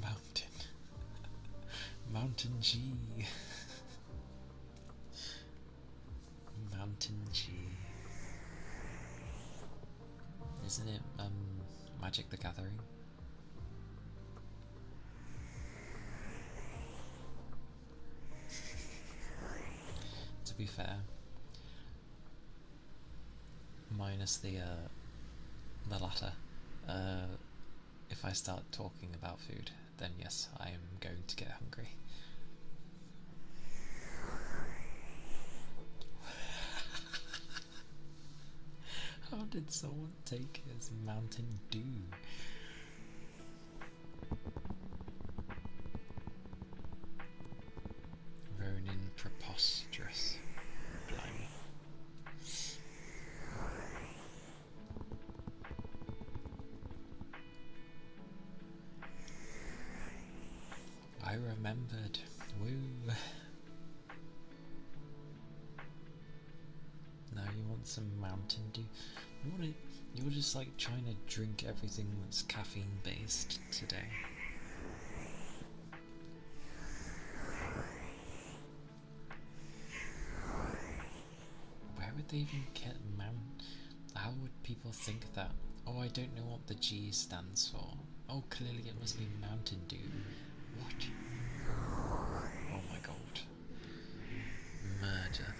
Mountain. Mountain G. Mountain G. Isn't it Magic the Gathering? To be fair, minus the latter. If I start talking about food, then yes, I am going to get hungry. How did someone take it as Mountain Dew? Ronin preposterous. Blimey. I remembered. Woo. Now you want some Mountain Dew? You're just like trying to drink everything that's caffeine based today. Where would they even get How would people think that? Oh, I don't know what the G stands for. Oh, clearly it must be Mountain Dew. What? Oh my god. Murder.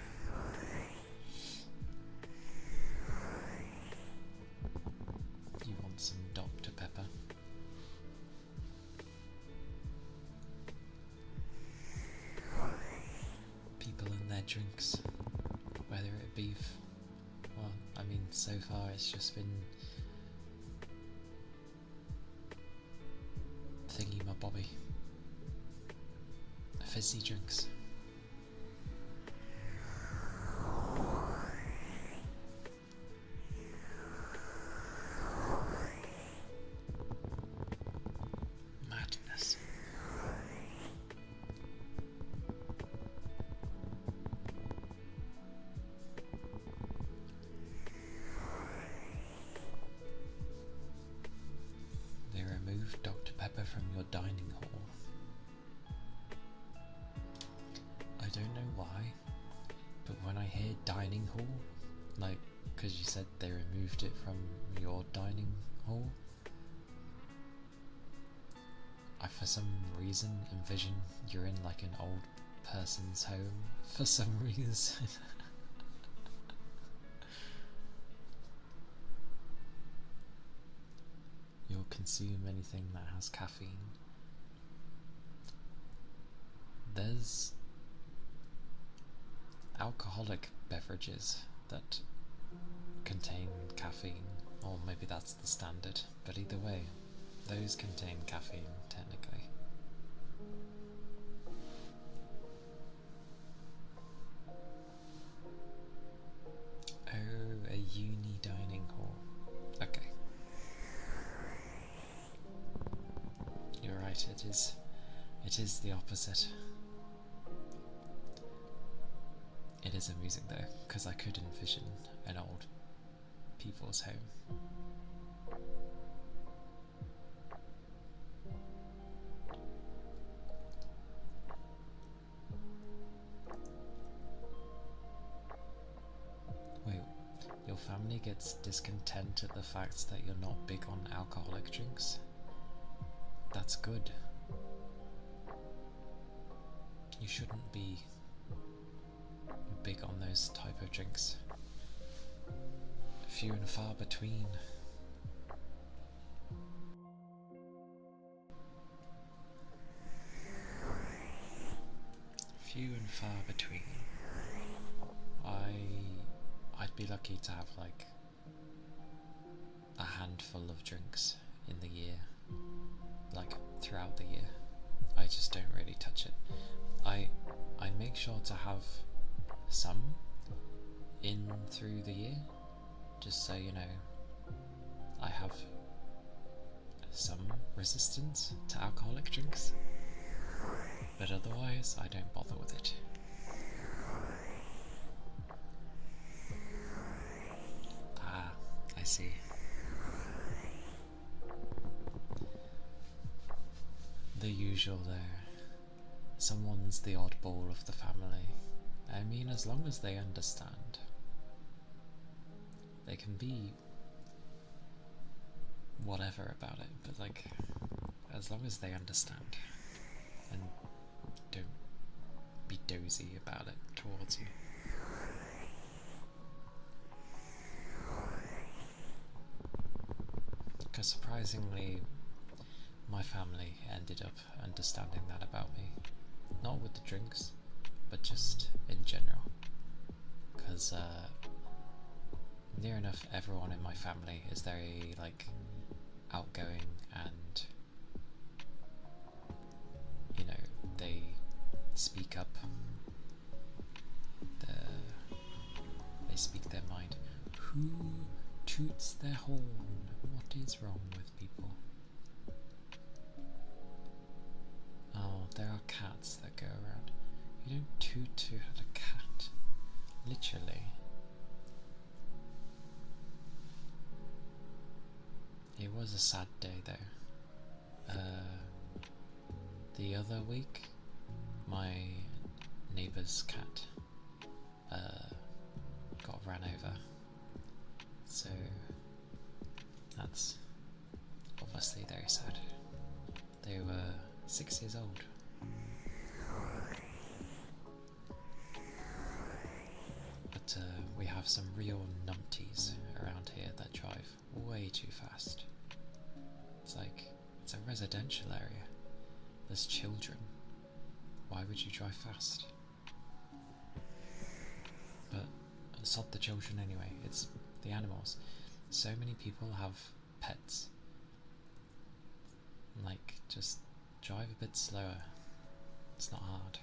You want some Dr. Pepper? People and their drinks, whether it be well, I mean, so far it's just been thingy my bobby. Fizzy drinks. Madness. They removed Dr. Pepper from your dining hall. I don't know why, but when I hear dining hall, like, because you said they removed it from your dining hall, I for some reason envision you're in like an old person's home for some reason. You'll consume anything that has caffeine. There's alcoholic beverages that contain caffeine, or maybe that's the standard, but either way, those contain caffeine technically. Oh, a uni dining hall. Okay. It is the opposite. It is amusing though, because I could envision an old people's home. Wait, your family gets discontent at the fact that you're not big on alcoholic drinks? That's good. You shouldn't be big on those type of drinks. Few and far between. Few and far between. I'd be lucky to have like a handful of drinks in the year, like throughout the year. I just don't really touch it. I make sure to have some in through the year, just so you know I have some resistance to alcoholic drinks, but otherwise I don't bother with it. Ah, I see. The usual there. Someone's the oddball of the family. I mean, as long as they understand. They can be whatever about it, but like, as long as they understand and don't be dozy about it towards you. Because surprisingly, my family ended up understanding that about me. Not with the drinks, but just in general. Because near enough everyone in my family is very like outgoing, and you know, they speak up. They speak their mind. Who toots their horn? What is wrong with people? Oh, there are cats that go around. You don't toot at a cat. Literally. It was a sad day though. The other week, my neighbour's cat got ran over. So that's obviously very sad. They were 6 years old. But we have some real numpties around here that drive way too fast. It's a residential area. There's children. Why would you drive fast? But sod the children anyway, it's the animals. So many people have pets. Like, just drive a bit slower. It's not hard.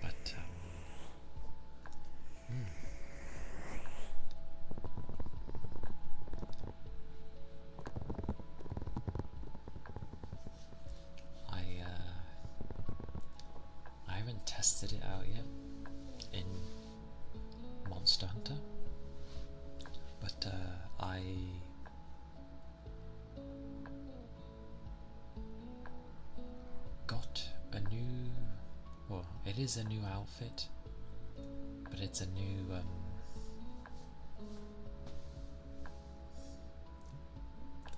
But, I haven't tested it out yet in Monster Hunter, but I got a new, well, it is a new outfit, but it's a new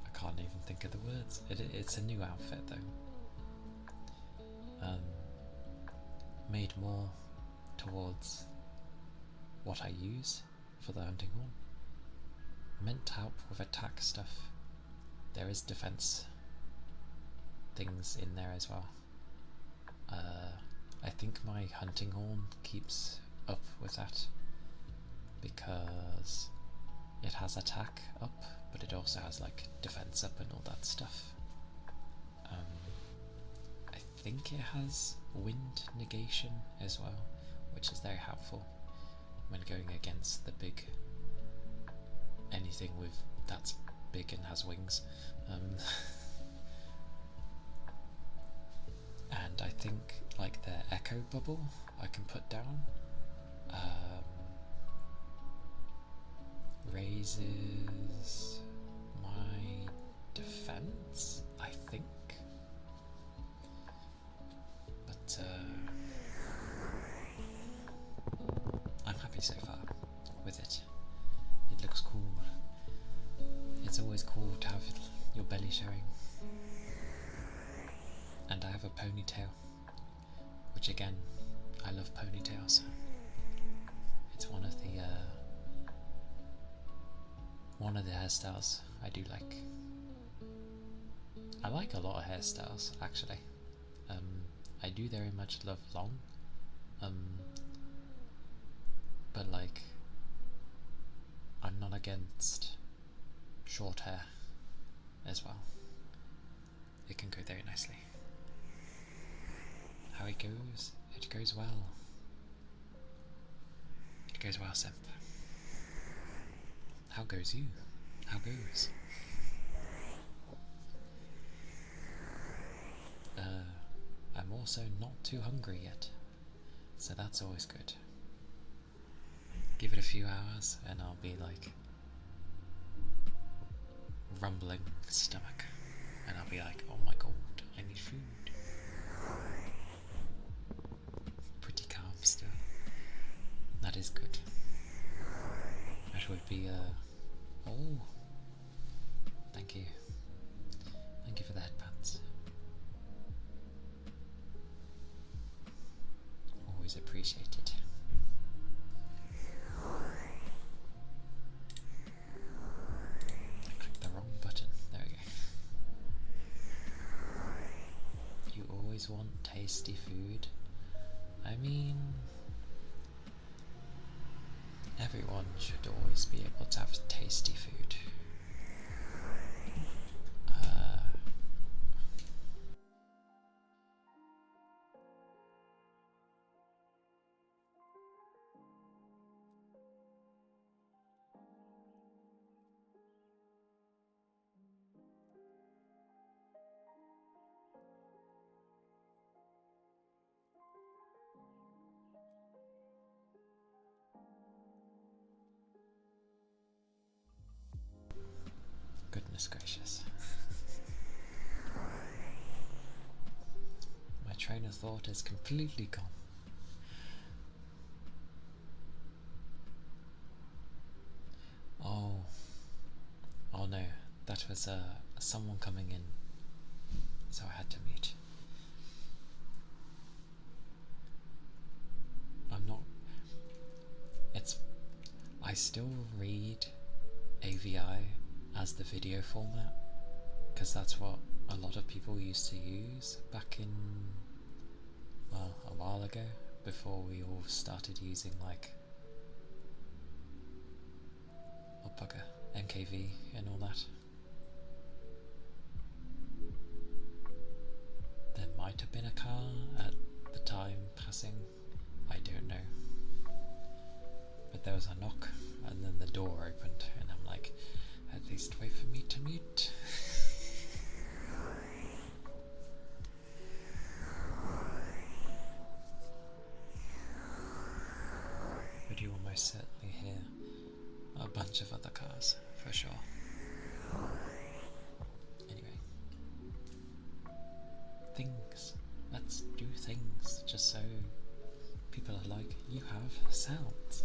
I can't even think of the words. It's a new outfit though, made more towards what I use for the hunting horn. Meant to help with attack stuff. There is defense things in there as well. I think my hunting horn keeps up with that because it has attack up, but it also has like defense up and all that stuff. I think it has wind negation as well, which is very helpful when going against the big anything with that's big and has wings. And I think like the echo bubble I can put down raises my defense, I think. But I'm happy so far with it. It looks cool. It's always cool to have your belly showing. And I have a ponytail, which again, I love ponytails. It's one of the hairstyles I do like. I like a lot of hairstyles actually. I do very much love long, but like I'm not against short hair as well. It can go very nicely. How it goes? It goes well. It goes well, Simp. How goes you? How goes? I'm also not too hungry yet, so that's always good. Give it a few hours and I'll be like rumbling stomach, and I'll be like, oh my god, I need food. Pretty calm still. That is good. That would be oh, thank you. Thank you for the headpats. Always appreciated. I clicked the wrong button. There we go. You always want tasty food. I mean, everyone should always be able to have tasty food. Goodness gracious. My train of thought is completely gone. Oh no, that was someone coming in, so I had to mute. I still read AVI as the video format, because that's what a lot of people used to use back in, well, a while ago, before we all started using like, oh bugger, MKV and all that. There might have been a car at the time passing, I don't know. But there was a knock and then the door opened and I'm like, at least wait for me to mute. But you will most certainly hear a bunch of other cars, for sure. Anyway. Things. Let's do things, just so people are like, you have sounds.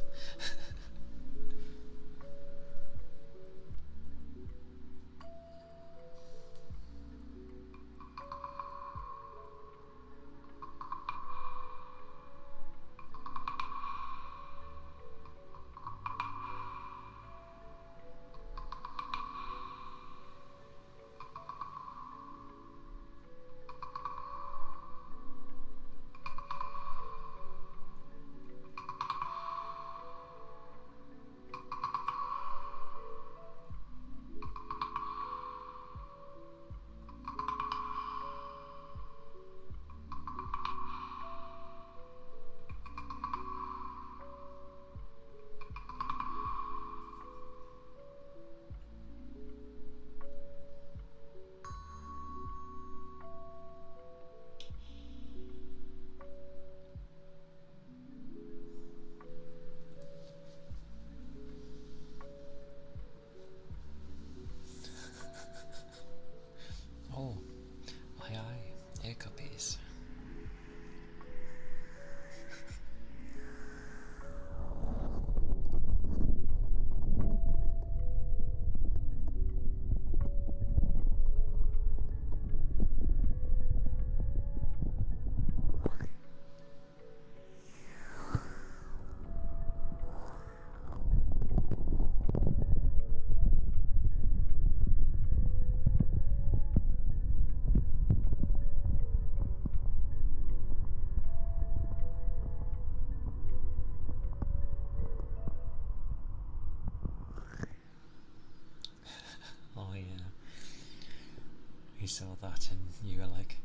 he saw that and you were like,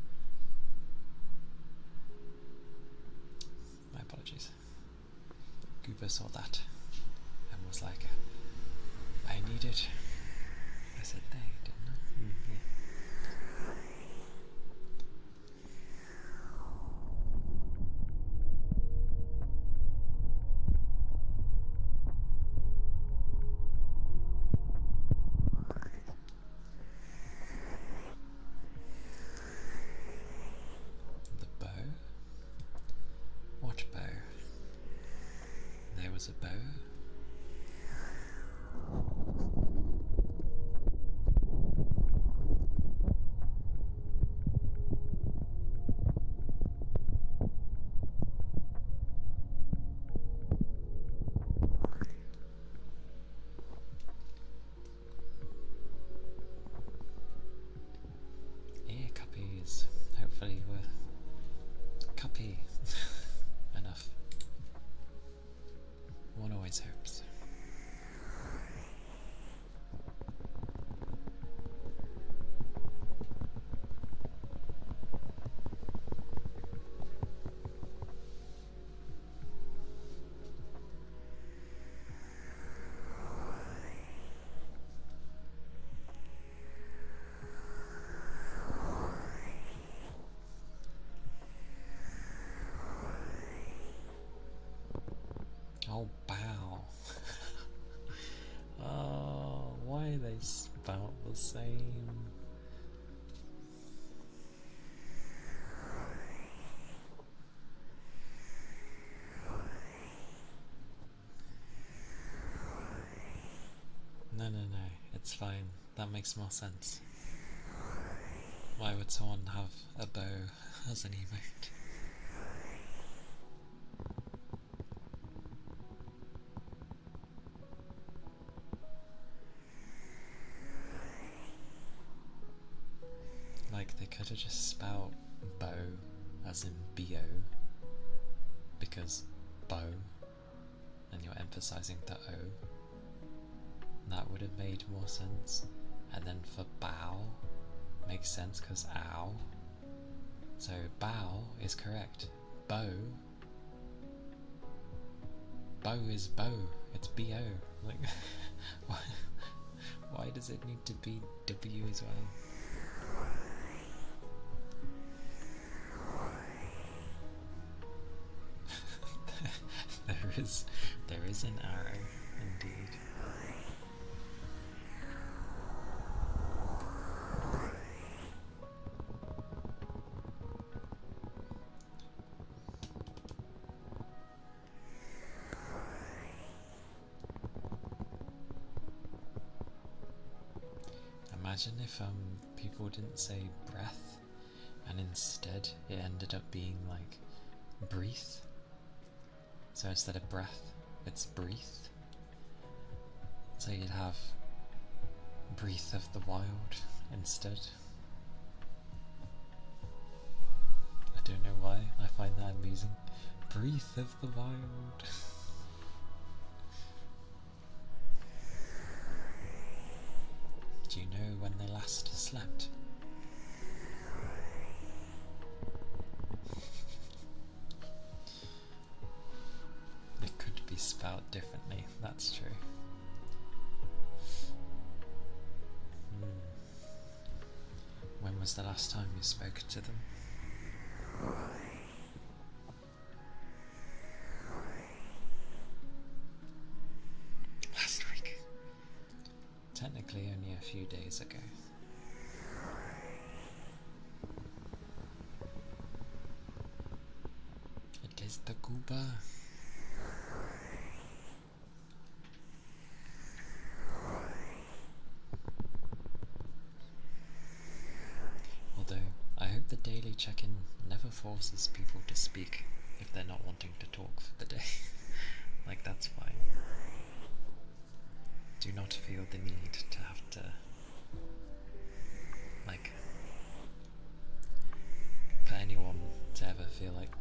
my apologies. Goober saw that and was like, I need it. I said they, didn't I? Yeah. The bow? What bow? There was a bow? Yeah, cuppies. Hopefully we're cuppy enough. One always hopes. Oh, bow. Oh, why they spout the same? No, it's fine. That makes more sense. Why would someone have a bow as an emote? Like, they could have just spelled bow as in B-O, because bow, and you're emphasizing the O. That would have made more sense. And then for bow, makes sense because ow. So bow is correct. Bow. Bow is bow. It's B-O. Like, why does it need to be W as well? there is an arrow, indeed. Imagine if people didn't say breath and instead it ended up being like breathe. So instead of breath, it's breathe. So you'd have Breath of the Wild instead. I don't know why, I find that amusing. Breath of the Wild. Do you know when they last slept? It could be spelled differently, that's true. When was the last time you spoke to them? Last week. Technically only a few days ago. It is the goober. Although, I hope the daily check-in never forces people to speak if they're not wanting to talk for the day. Like, that's fine. Do not feel the need to have to, like, for anyone to ever feel like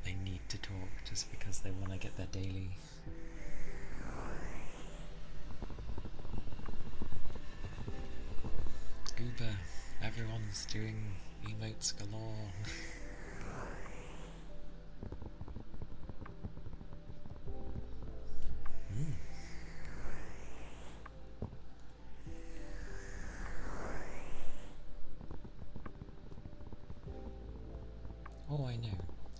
they need to talk just because they want to get their daily. Goober, everyone's He's doing emotes galore. Oh, I know.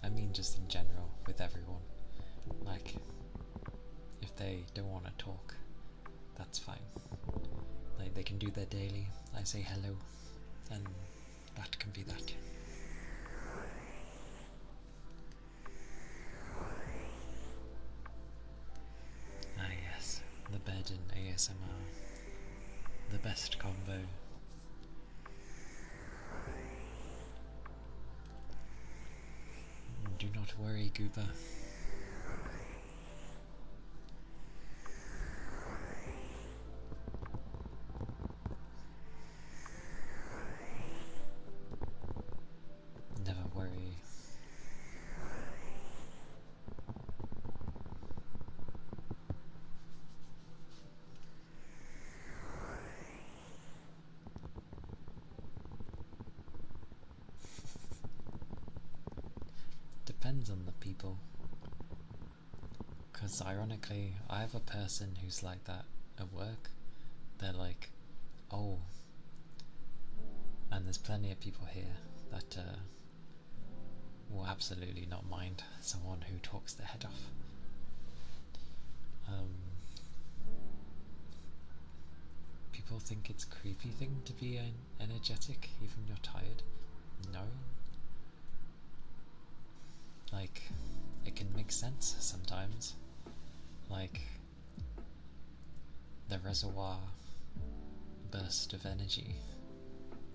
I mean, just in general, with everyone. Like, if they don't want to talk, that's fine. Like, they can do their daily. I say hello, and that can be that. Ah, yes, the bed and ASMR. The best combo. Do not worry, Goober. Never worry. Depends on the people. Because ironically, I have a person who's like that at work. They're like, oh, and there's plenty of people here that will absolutely not mind someone who talks their head off. People think it's a creepy thing to be energetic even when you're tired. No. Like, it can make sense sometimes. Like, the reservoir burst of energy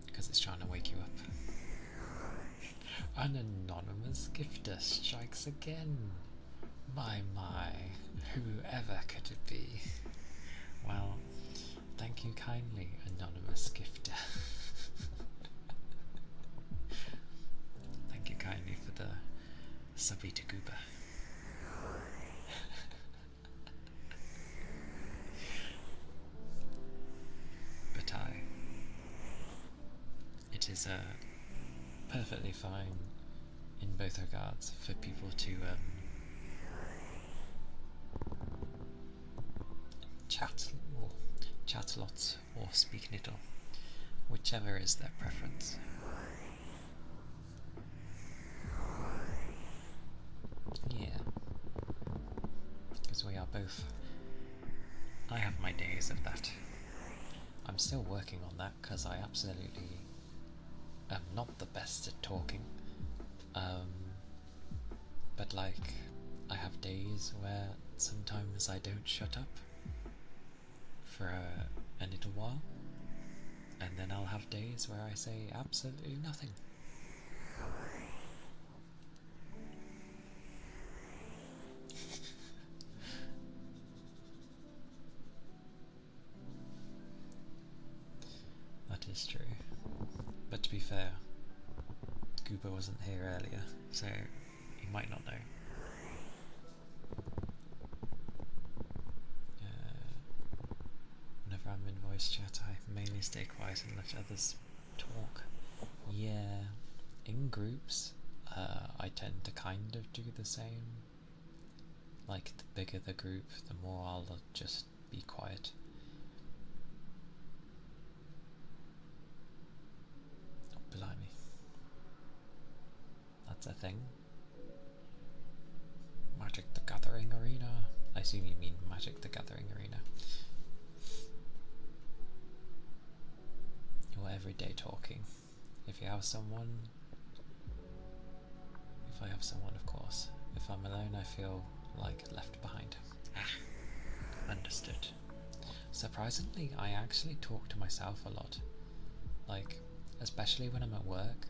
because it's trying to wake you up. An anonymous gifter strikes again. My, whoever could it be? Well, thank you kindly, anonymous gifter. Thank you kindly for the subby to Goober. But it is perfectly fine in both regards for people to chat lots or speak little, whichever is their preference. Yeah, because we are both. I have my days of that. I'm still working on that because I absolutely am not the best at talking. But like, I have days where sometimes I don't shut up for a little while, and then I'll have days where I say absolutely nothing. That is true. But to be fair, Goober wasn't here earlier, so he might not know. Whenever I'm in voice chat, I mainly stay quiet and let others talk. Yeah, in groups, I tend to kind of do the same. Like, the bigger the group, the more I'll just be quiet. Oh, blimey. That's a thing. Magic the Gathering Arena. I assume you mean Magic the Gathering Arena. You're everyday talking. If you have someone, if I have someone, of course. If I'm alone, I feel like left behind. Understood. Surprisingly, I actually talk to myself a lot. Like, especially when I'm at work.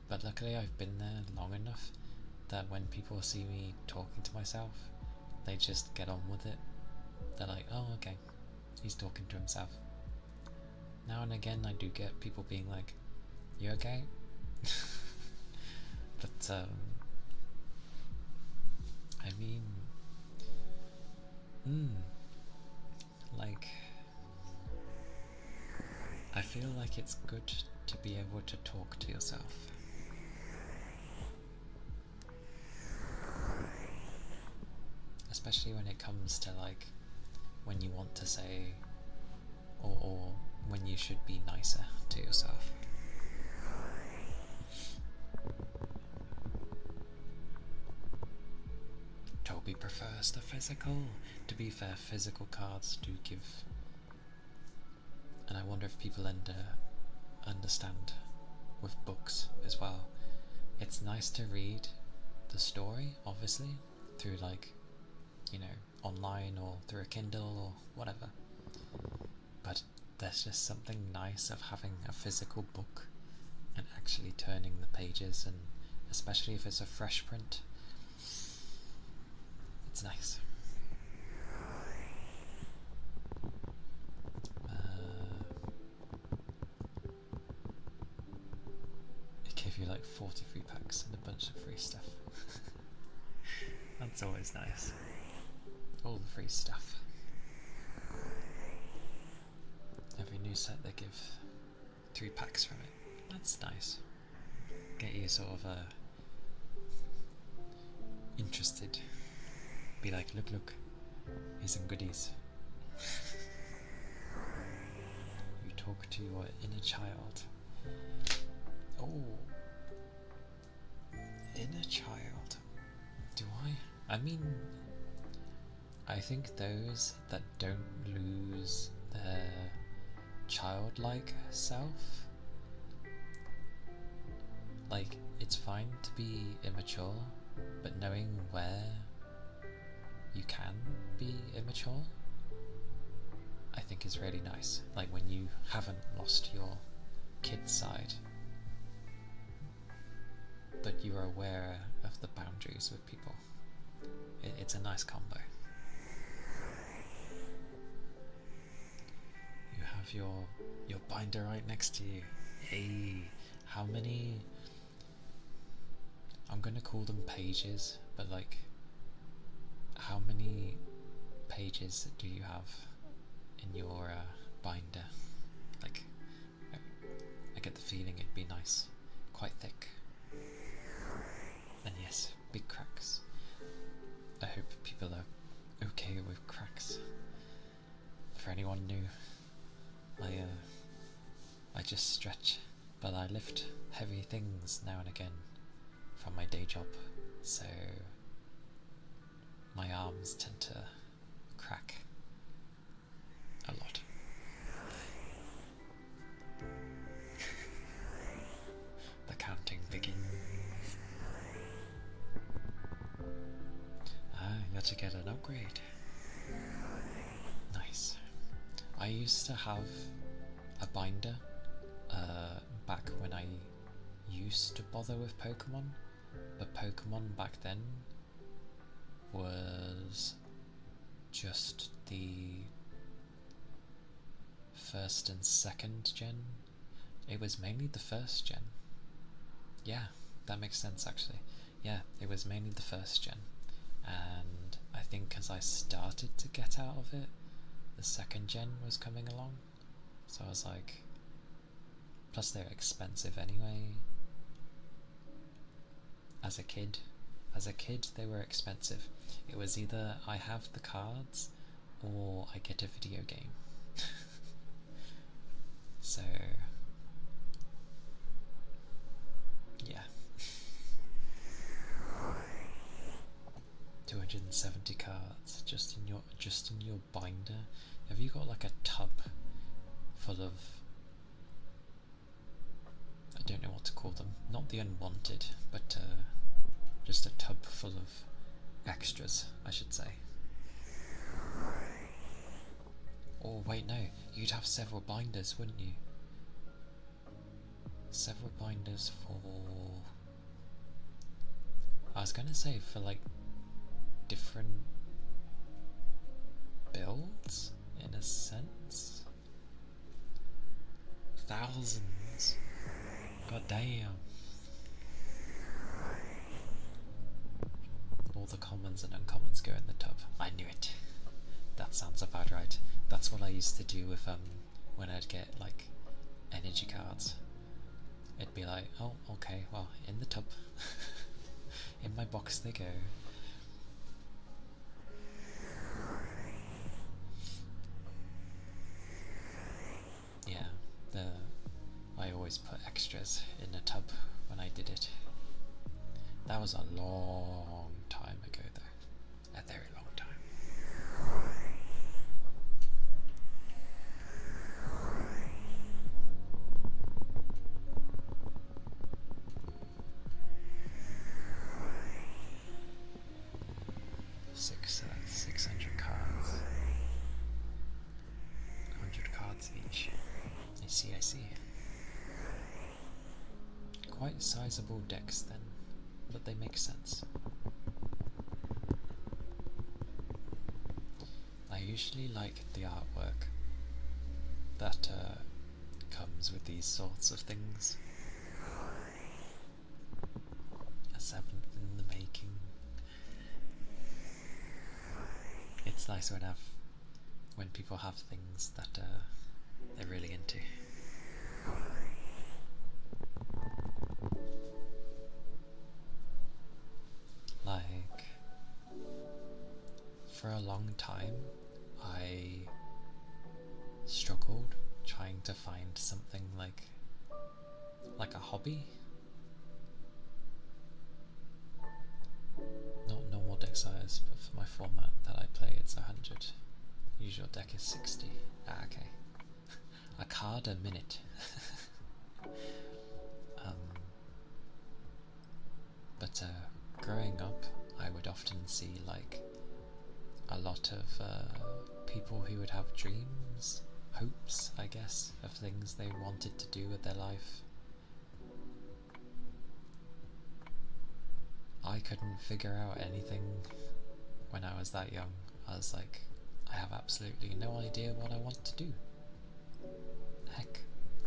But luckily I've been there long enough that when people see me talking to myself, they just get on with it. They're like, oh, okay, he's talking to himself. Now and again I do get people being like, you okay? But I mean, like, I feel like it's good to be able to talk to yourself. Especially when it comes to like when you want to say or when you should be nicer to yourself. Toby prefers the physical. To be fair, physical cards do give, and I wonder if people understand with books as well. It's nice to read the story, obviously, through like, you know, online or through a Kindle or whatever. But there's just something nice of having a physical book and actually turning the pages, and especially if it's a fresh print, it's nice. It gave you like 43 packs and a bunch of free stuff. That's always nice. All the free stuff. Every new set they give 3 packs from it. That's nice. Get you sort of interested. Be like, look, here's some goodies. You talk to your inner child. Oh, inner child. Do I? I mean, I think those that don't lose their childlike self, like, it's fine to be immature, but knowing where you can be immature, I think is really nice. Like when you haven't lost your kid side, but you are aware of the boundaries with people. It's a nice combo. You have your binder right next to you. Hey, how many? I'm gonna call them pages, but like, how many pages do you have in your binder? Like, I get the feeling it'd be nice, quite thick. And yes, big cracks. I hope people are okay with cracks. For anyone new, I just stretch, but I lift heavy things now and again from my day job, so my arms tend to crack a lot. The counting begins. You had to get an upgrade. Nice. I used to have a binder back when I used to bother with Pokemon, but Pokemon back then was just the first and second gen. It was mainly the first gen. Yeah, that makes sense actually. Yeah, it was mainly the first gen, and I think as I started to get out of it, the second gen was coming along, so I was like, plus they're expensive anyway. As a kid they were expensive. It was either I have the cards or I get a video game. So yeah. 270 cards just in your binder. Have you got like a tub full of, I don't know what to call them, not the unwanted, but just a tub full of extras, I should say. Oh wait, no, you'd have several binders, wouldn't you? Several binders for, I was gonna say for like different builds, in a sense. Thousands. God damn. All the commons and uncommons go in the tub. I knew it. That sounds about right. That's what I used to do with when I'd get like energy cards. it'd be like, oh, okay, well, in the tub. In my box they go. Yeah, I always put extras in a tub when I did it. That was a long time ago though. A very long time. So that's 600 cards. 100 cards each. I see. Quite sizable decks then, but they make sense. I usually like the artwork that comes with these sorts of things. A seventh in the making. It's nice when people have things that they're really into. Like, for a long time, I struggled trying to find something like a hobby. Not normal deck size, but for my format that I play, it's 100. Usual deck is 60. Ah, okay. A card a minute. But growing up, I would often see like a lot of people who would have dreams, hopes, I guess, of things they wanted to do with their life. I couldn't figure out anything when I was that young. I was like, I have absolutely no idea what I want to do. Heck,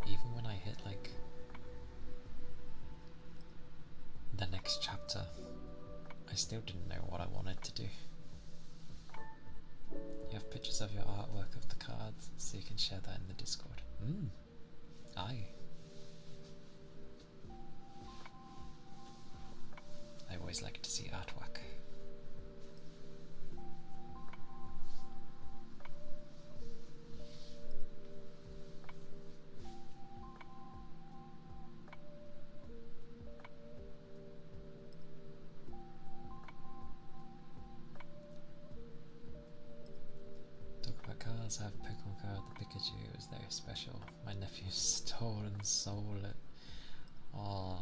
even when I hit like the next chapter, I still didn't know what I wanted to do. You have pictures of your artwork of the cards, so you can share that in the Discord. Aye. I always like to see artwork. I have Pokemon card, the Pikachu is very special. My nephew stole and sold it. Oh.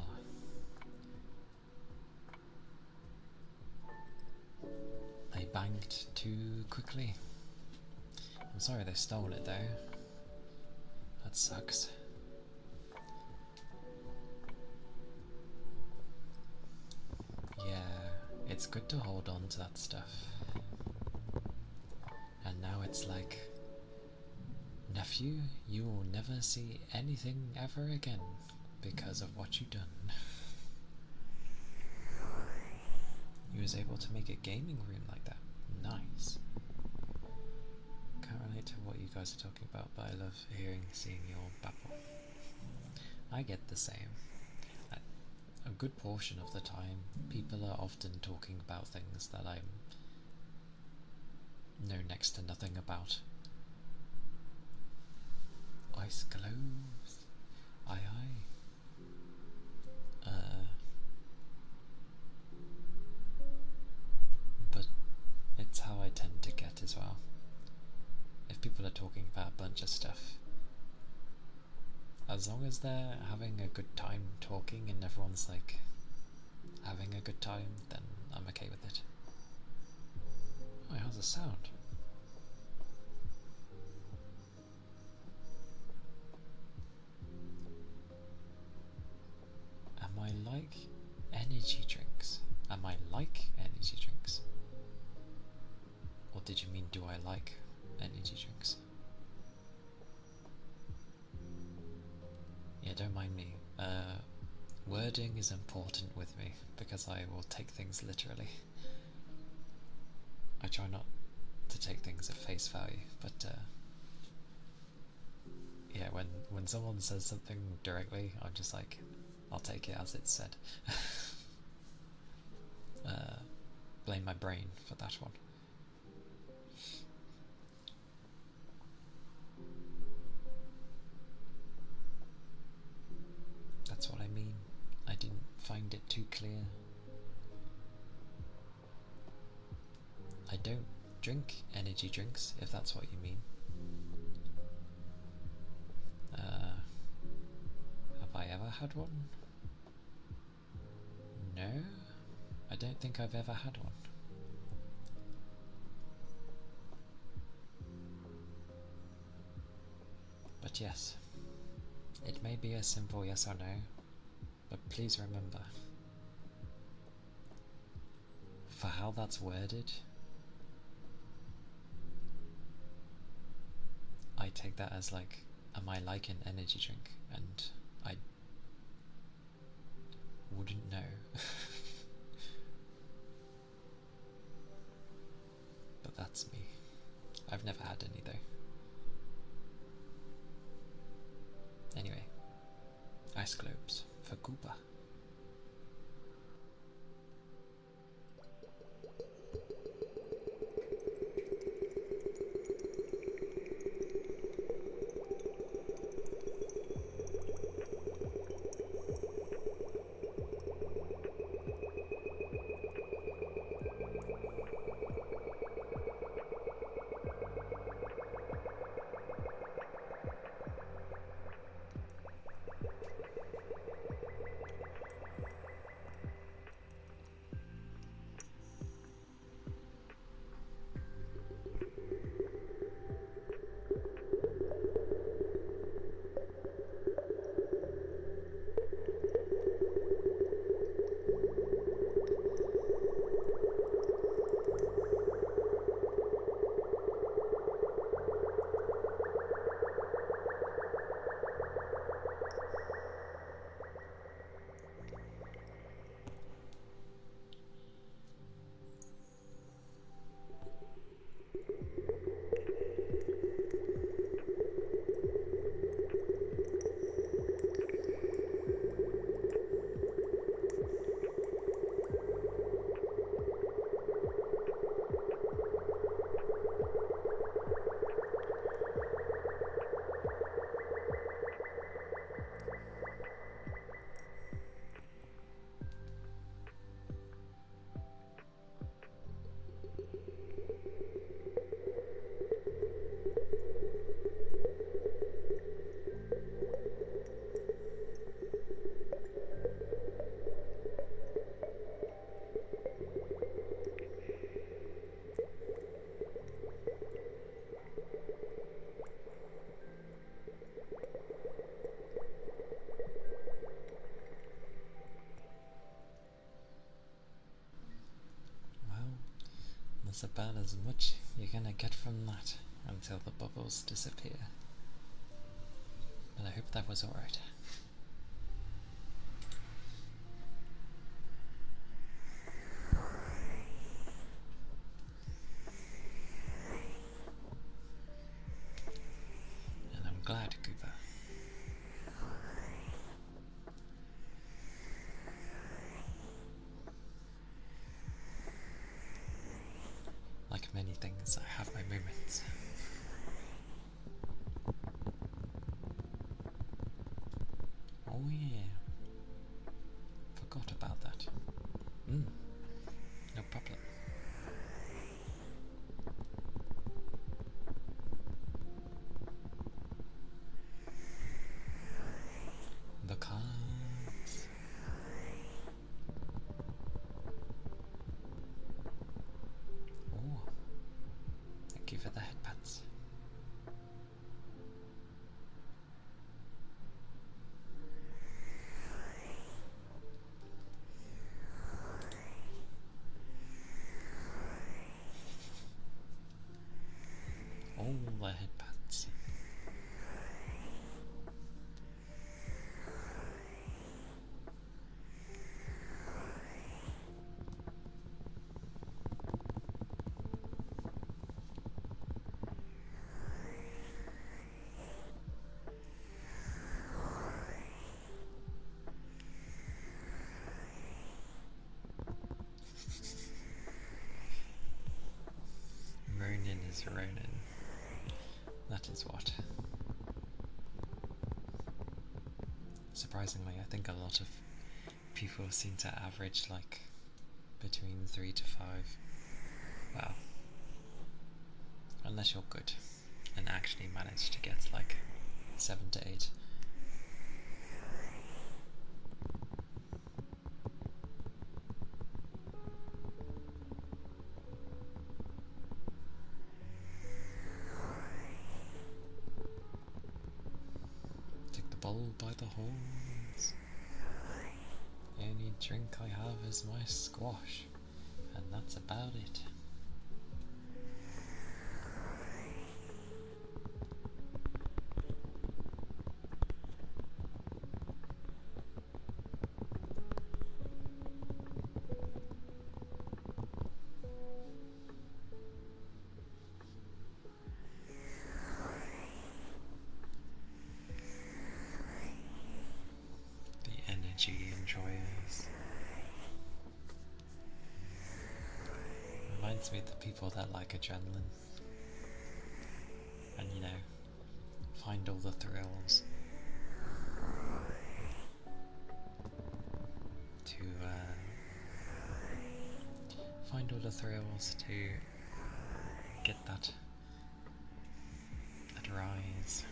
They banked too quickly. I'm sorry they stole it though. That sucks. Yeah, it's good to hold on to that stuff. And now it's like, nephew, you will never see anything ever again because of what you've done. You was able to make a gaming room like that. Nice. Can't relate to what you guys are talking about, but I love seeing your babble. I get the same. A good portion of the time, people are often talking about things that I know next to nothing about. Ice globes. Aye. But it's how I tend to get as well. If people are talking about a bunch of stuff, as long as they're having a good time talking and everyone's like having a good time, then I'm okay with it. Oh, how's the sound? Am I like energy drinks? Am I like energy drinks? Or did you mean do I like energy drinks? Yeah, don't mind me. Wording is important with me because I will take things literally. I try not to take things at face value, but yeah, when someone says something directly, I'm just like, I'll take it as it's said. Blame my brain for that one. That's what I mean. I didn't find it too clear. I don't drink energy drinks, if that's what you mean. Have I ever had one? No, I don't think I've ever had one. But yes, it may be a simple yes or no, but please remember, for how that's worded, I take that as like, am I like an energy drink? And I wouldn't know. But that's me. I've never had any though. Anyway, ice globes for Koopa. That's about as much you're gonna get from that until the bubbles disappear. But I hope that was alright. And I'm glad, Cooper. Like many things, I have my moments. Oh yeah, forgot about that. No problem. The cards. Oh, thank you for the headpats. All the headpats. is Ronin. That is what. Surprisingly, I think a lot of people seem to average like between 3 to 5. Well, unless you're good and actually manage to get like 7 to 8. Take the bull by the horns. The only drink I have is my squash, and that's about it. The energy enjoyers. Reminds me of the people that like adrenaline. And you know, find all the thrills. To find all the thrills to get that rise.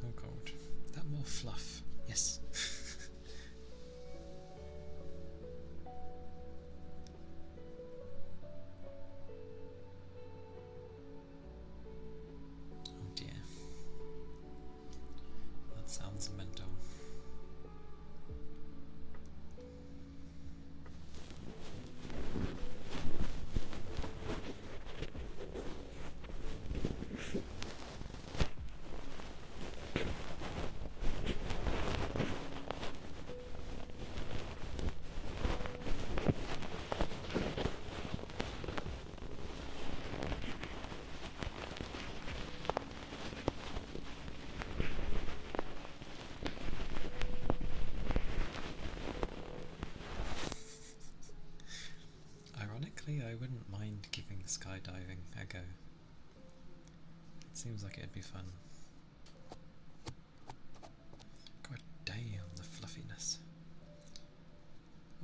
Oh god, that more fluff, yes. Oh dear, that sounds mental. Ironically, I wouldn't mind giving skydiving a go. It seems like it'd be fun. God damn the fluffiness.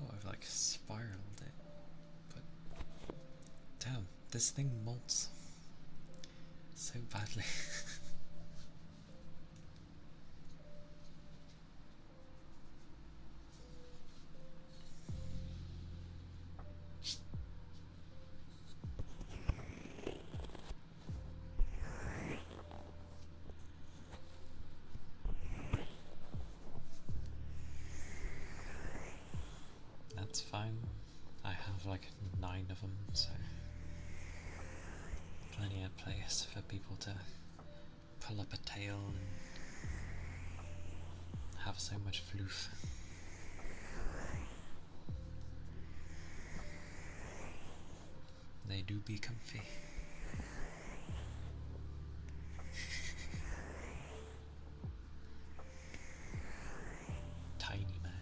Oh, I've like spiraled it. But damn, this thing molts so badly. That's fine. I have like 9 of them, so plenty of place for people to pull up a tail and have so much floof. They do be comfy. Tiny man.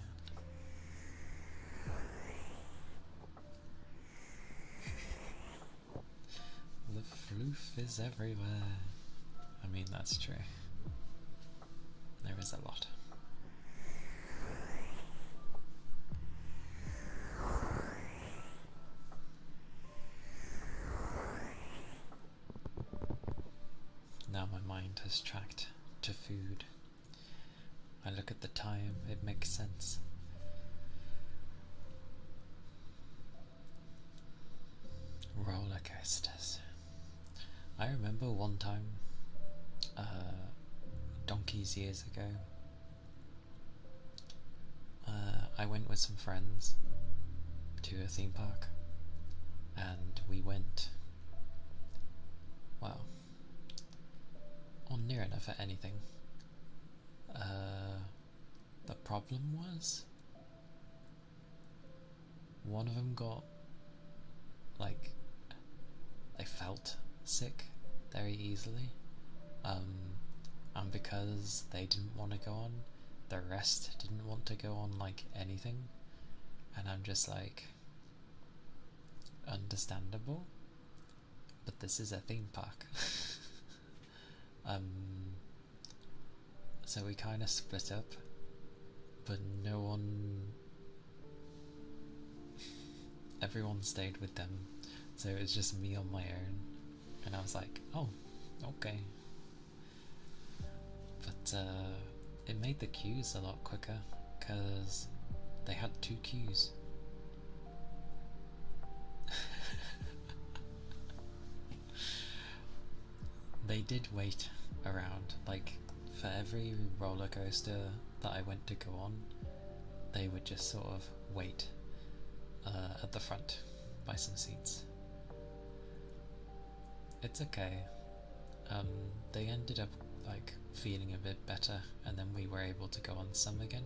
The floof is everywhere. I mean, that's true. There is a lot. Now my mind has tracked to food. I look at the time, it makes sense. Roller coasters. I remember one time, donkeys years ago, I went with some friends to a theme park, and we went, well, or near enough at anything. The problem was, one of them got, like, they felt sick very easily. and because they didn't want to go on, the rest didn't want to go on like anything, and I'm just like, understandable, but this is a theme park. So we kind of split up, but no one, everyone stayed with them, so it was just me on my own, and I was like, oh, okay. But it made the queues a lot quicker, because they had 2 queues. They did wait around, like, for every roller coaster that I went to go on, they would just sort of wait at the front by some seats. It's okay. They ended up like feeling a bit better, and then we were able to go on some again.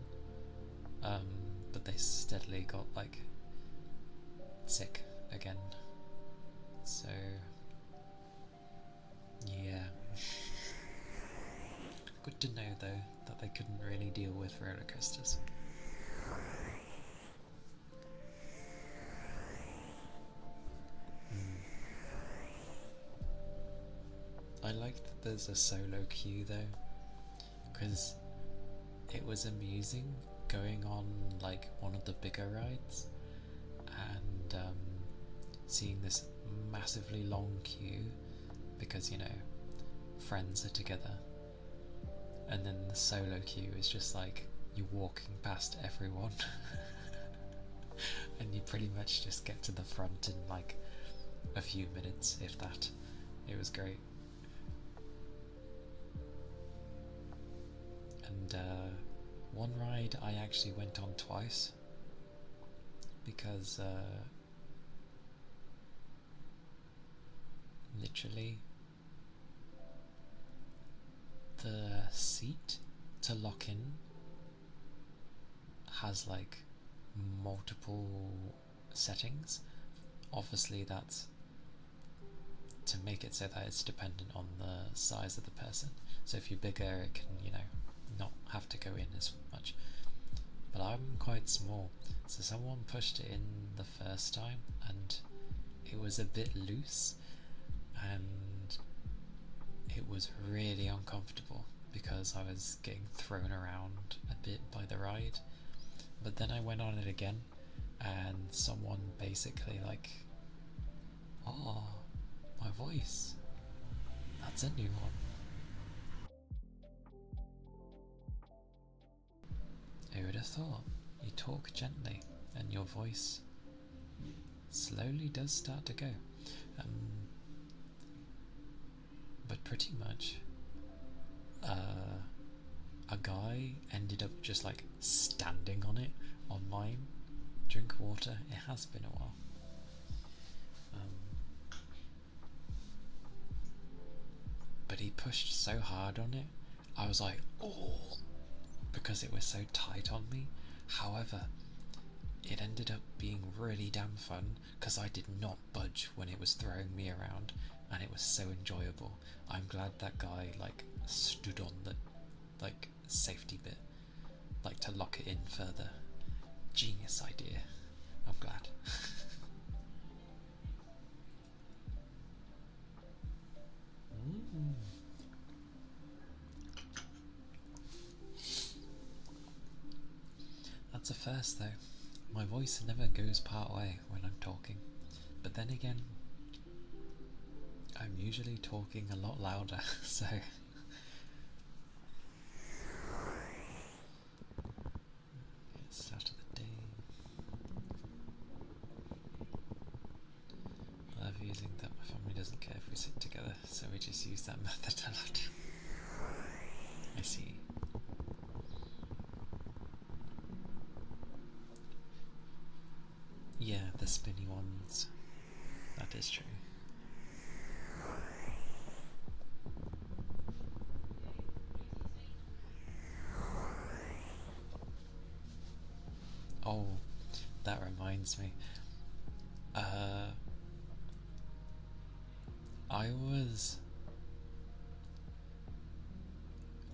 But they steadily got like sick again. So yeah. Good to know though that they couldn't really deal with roller coasters. I like that there's a solo queue though, because it was amusing going on like one of the bigger rides and seeing this massively long queue because, you know, friends are together, and then the solo queue is just like you're walking past everyone and you pretty much just get to the front in like a few minutes, if that. It was great. And one ride I actually went on twice because literally the seat to lock in has like multiple settings. Obviously that's to make it so that it's dependent on the size of the person. So if you're bigger, it can, you know, not have to go in as much. But I'm quite small, so someone pushed it in the first time and it was a bit loose, and it was really uncomfortable because I was getting thrown around a bit by the ride. But then I went on it again and someone basically like, oh, my voice, that's a new one. Who would have thought? You talk gently and your voice slowly does start to go. But pretty much a guy ended up just like standing on it on mine. Drink water, it has been a while. But he pushed so hard on it, I was like, oh, because it was so tight on me. However, it ended up being really damn fun because I did not budge when it was throwing me around, and it was so enjoyable. I'm glad that guy like stood on the like safety bit, like to lock it in further. Genius idea. I'm glad. That's a first though. My voice never goes part way when I'm talking. But then again, I'm usually talking a lot louder, so start of the day. I love using that. My family doesn't care if we sit together, so we just use that method a lot. I see. Yeah, the spinny ones. That is true. Oh, that reminds me. I was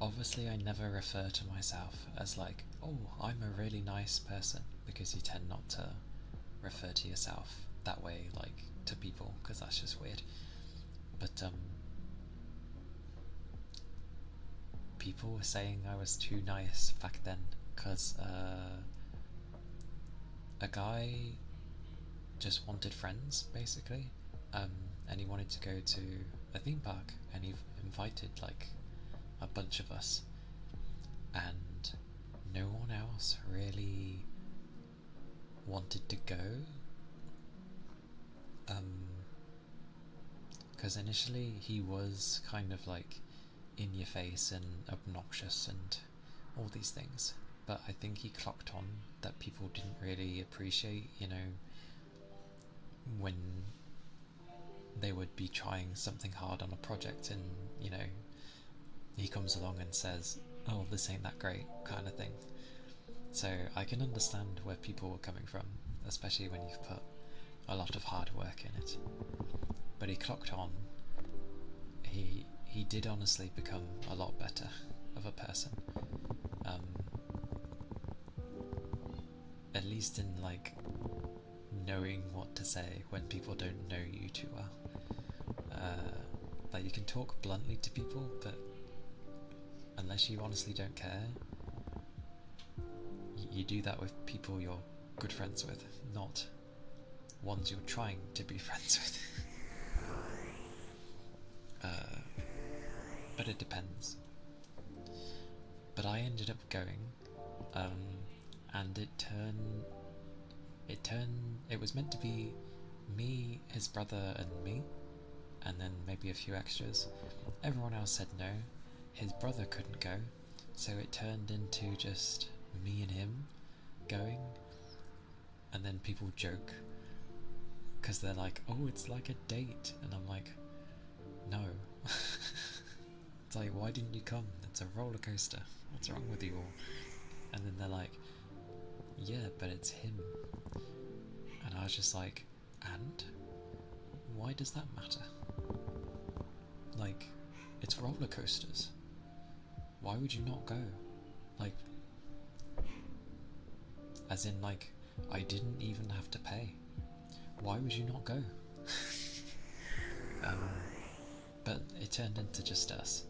obviously I never refer to myself as like, oh, I'm a really nice person, because you tend not to refer to yourself that way, like, to people, because that's just weird. But people were saying I was too nice back then, because a guy just wanted friends, basically, and he wanted to go to a theme park, and he invited like a bunch of us, and no one else really wanted to go, because initially he was kind of like in your face and obnoxious and all these things, but I think he clocked on that people didn't really appreciate, when they would be trying something hard on a project, and he comes along and says, oh, this ain't that great, kind of thing. So I can understand where people were coming from, especially when you've put a lot of hard work in it. But he clocked on. He did honestly become a lot better of a person. At least in like knowing what to say when people don't know you too well. Like, you can talk bluntly to people, but unless you honestly don't care, you do that with people you're good friends with, not ones you're trying to be friends with. But it depends. But I ended up going, and it was meant to be me, his brother, and me, and then maybe a few extras. Everyone else said no. His brother couldn't go, so it turned into just me and him going. And then people joke, because they're like, oh, it's like a date, and I'm like, no. It's like, why didn't you come? It's a roller coaster. What's wrong with you all? And then they're like, yeah, but it's him. And I was just like, and? Why does that matter? Like, it's roller coasters. Why would you not go? Like, as in, like, I didn't even have to pay. Why would you not go? But it turned into just us,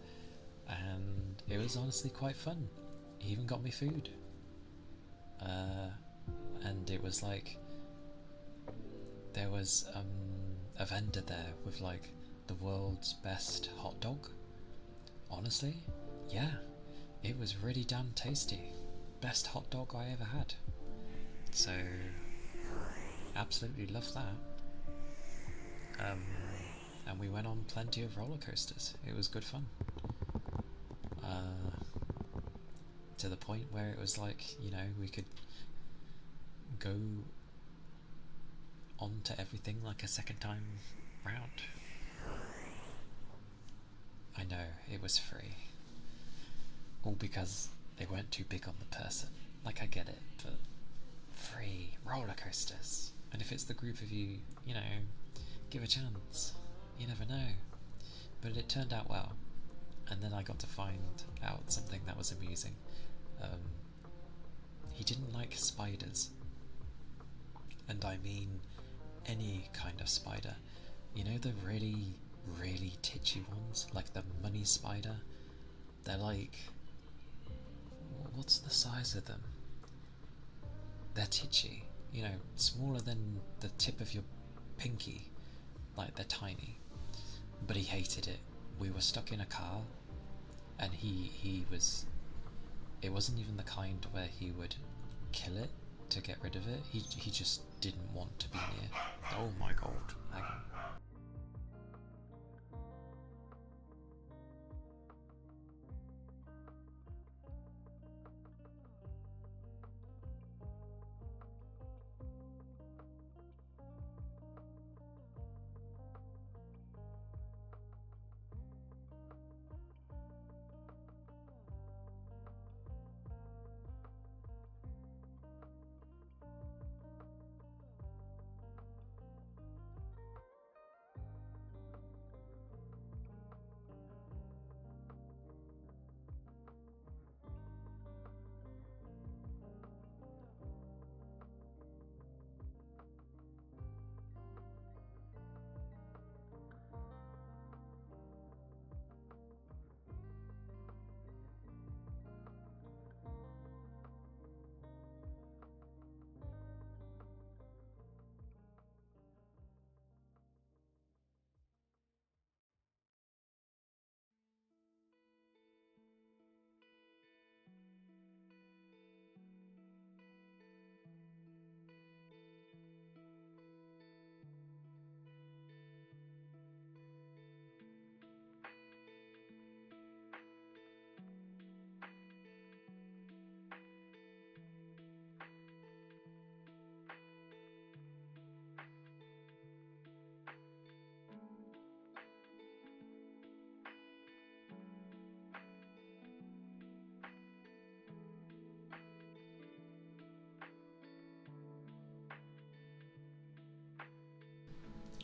and it was honestly quite fun. He even got me food, and it was like there was a vendor there with like the world's best hot dog. Honestly, yeah, it was really damn tasty. Best hot dog I ever had. So absolutely love that. And we went on plenty of roller coasters. It was good fun. To the point where it was like, we could go on to everything like a second time round. I know, it was free. All because they weren't too big on the person. Like, I get it, but free roller coasters. And if it's the group of you, give a chance. You never know. But it turned out well. And then I got to find out something that was amusing. He didn't like spiders. And I mean any kind of spider. The really, really titchy ones, like the money spider? They're like... what's the size of them? They're titchy. Smaller than the tip of your pinky. Like, they're tiny. But he hated it. We were stuck in a car, and he was... it wasn't even the kind where he would kill it to get rid of it. He just didn't want to be near. Oh my god, hang on.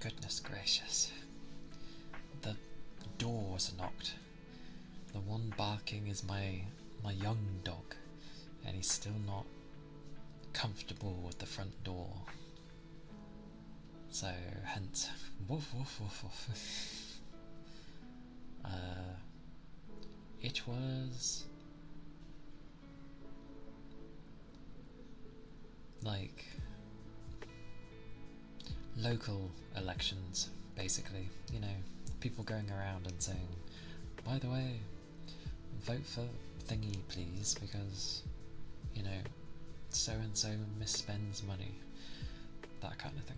Goodness gracious. The door was knocked. The one barking is my young dog, and he's still not comfortable with the front door. So, hence, woof woof woof woof. It was like local elections, basically. You know, people going around and saying, by the way, vote for thingy please, because, you know, so and so misspends money. That kind of thing.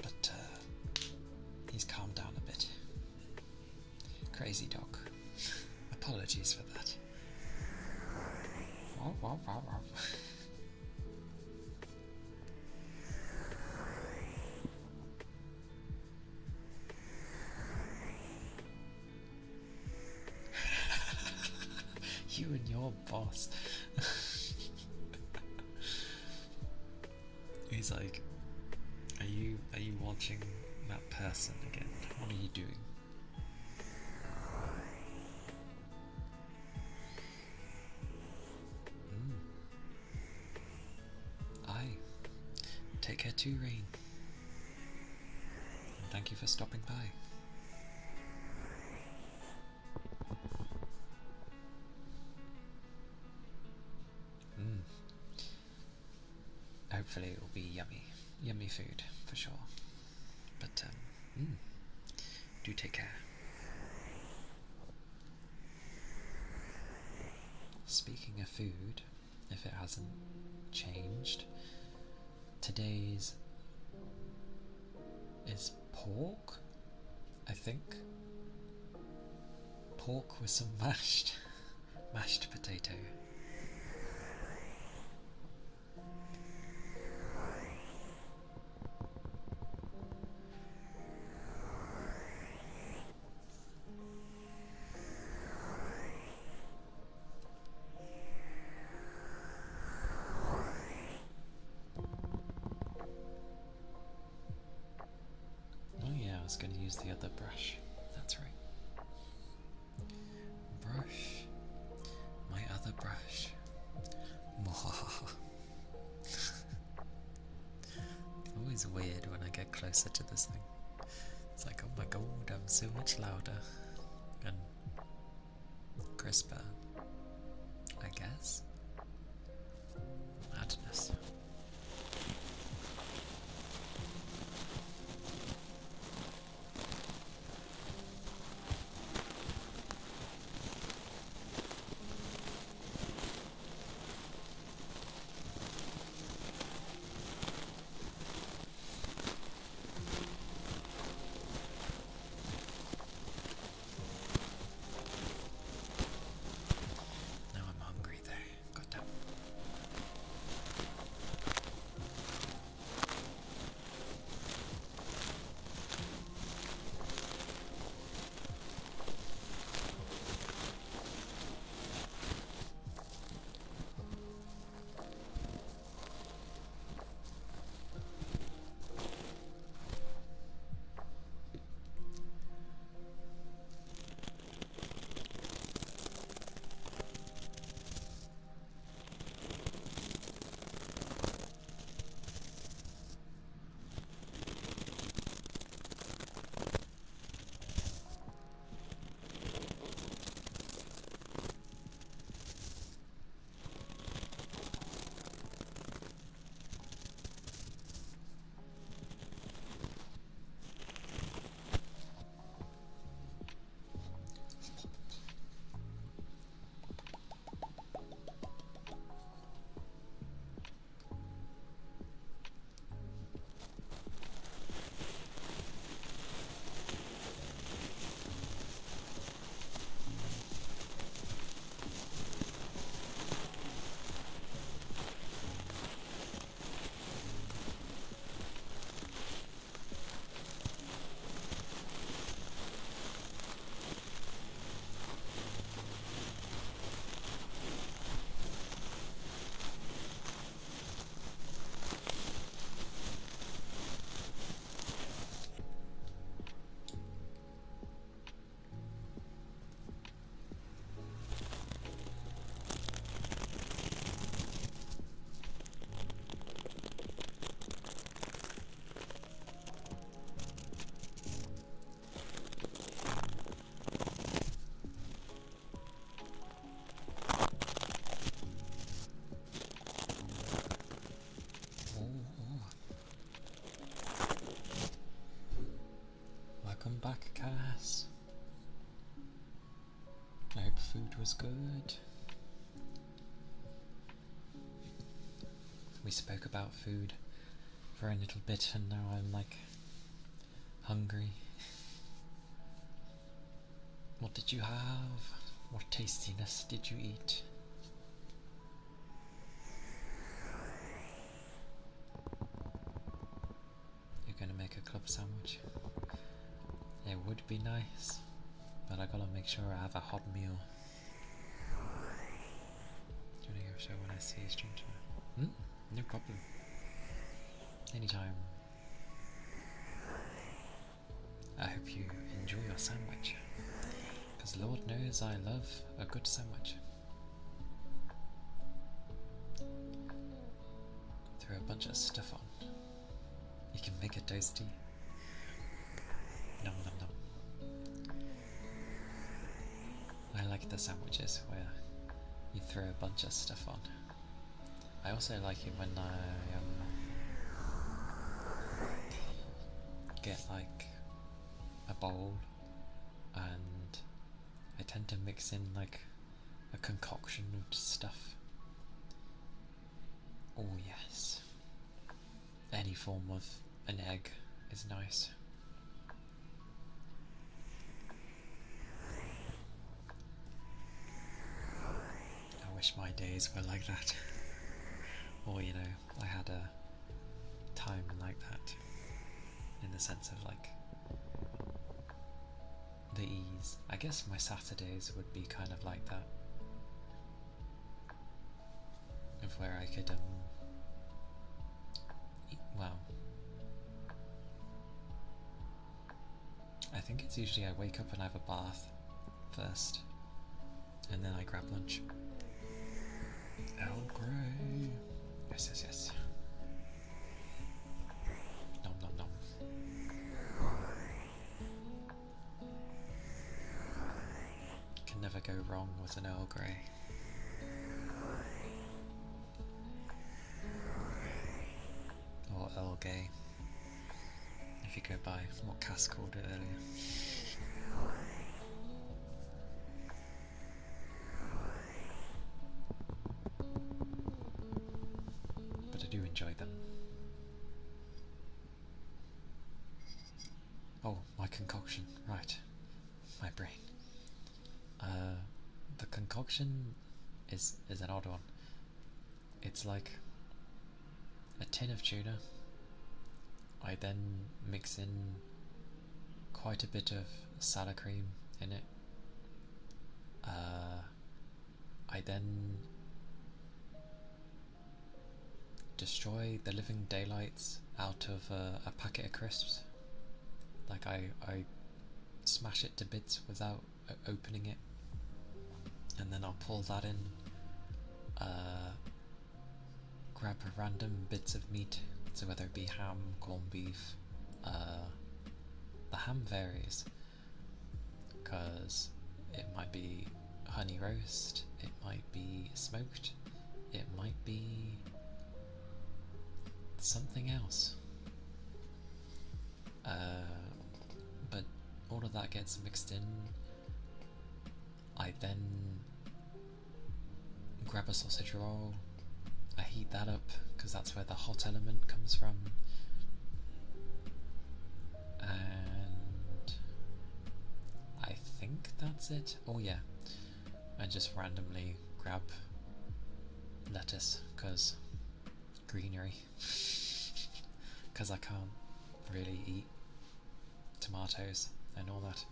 But he's calmed down a bit. Crazy dog. Apologies for that. Wow, wow, wow, wow. You and your boss. He's like, are you watching that person again? What are you doing? Aye. Take care too, Rain. And thank you for stopping by. Hopefully it will be yummy. Yummy food, for sure. But, do take care. Speaking of food, if it hasn't changed, today's is pork, I think. Pork with some mashed potato. Oh yeah, I was going to use the other brush. That's right. Brush. My other brush. Always weird when I get closer to this thing. It's like, oh my god, I'm so much louder and crisper, I guess. Madness. I hope food was good. We spoke about food for a little bit and now I'm like hungry. What did you have? What tastiness did you eat? You're gonna make a club sandwich? It would be nice, but I gotta make sure I have a hot meal. Do you wanna go show when I see you stream tomorrow? No problem. Anytime. I hope you enjoy your sandwich, because Lord knows I love a good sandwich. Throw a bunch of stuff on. You can make it toasty. Nom nom nom. I like the sandwiches where you throw a bunch of stuff on. I also like it when I get like a bowl and I tend to mix in like a concoction of stuff. Oh yes. Any form of an egg is nice. I wish my days were like that. Or you know, I had a time like that. In the sense of like the ease. I guess my Saturdays would be kind of like that. Of where I could well, I think it's usually I wake up and have a bath first and then I grab lunch. Earl Grey. Yes, yes, yes. Nom nom nom. Can never go wrong with an Earl Grey. Or Earl Gay, if you go by what Cass called it earlier. But I do enjoy them. Oh, my concoction, right. My brain. The concoction is an odd one. It's like a tin of tuna. I then mix in quite a bit of sour cream in it. I then destroy the living daylights out of a packet of crisps. Like I smash it to bits without opening it, and then I'll pull that in, grab random bits of meat, so whether it be ham, corned beef, the ham varies, because it might be honey roast, it might be smoked, it might be something else. But all of that gets mixed in. I then grab a sausage roll, I heat that up because that's where the hot element comes from, and I think that's it. Oh yeah, I just randomly grab lettuce because greenery, because I can't really eat tomatoes and all that.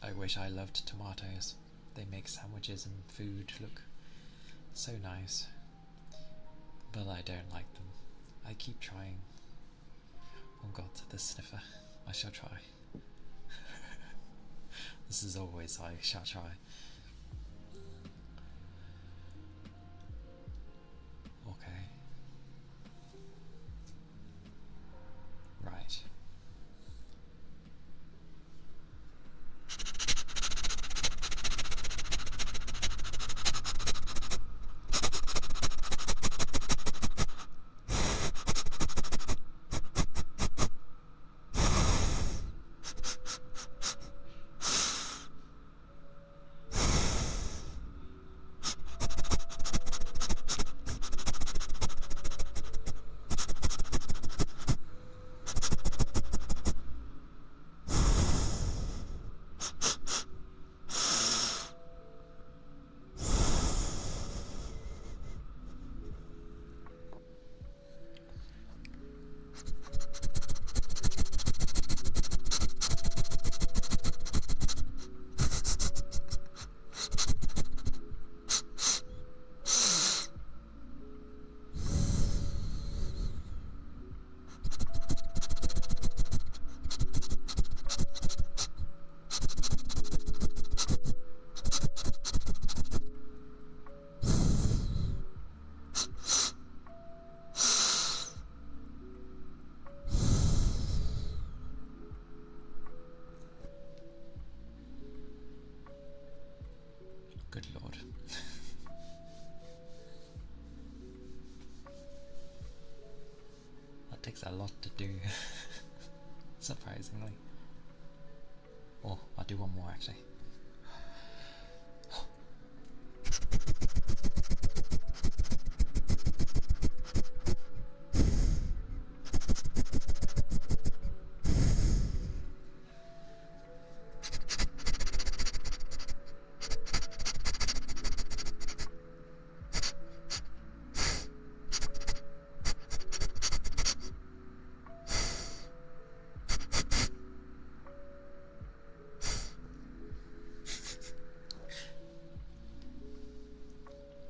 I wish I loved tomatoes. They make sandwiches and food look so nice, but I don't like them. I keep trying. Oh god, the sniffer. I shall try. This is always I shall try. Okay. Right. Good lord. That takes a lot to do, surprisingly. Oh, I'll do one more actually.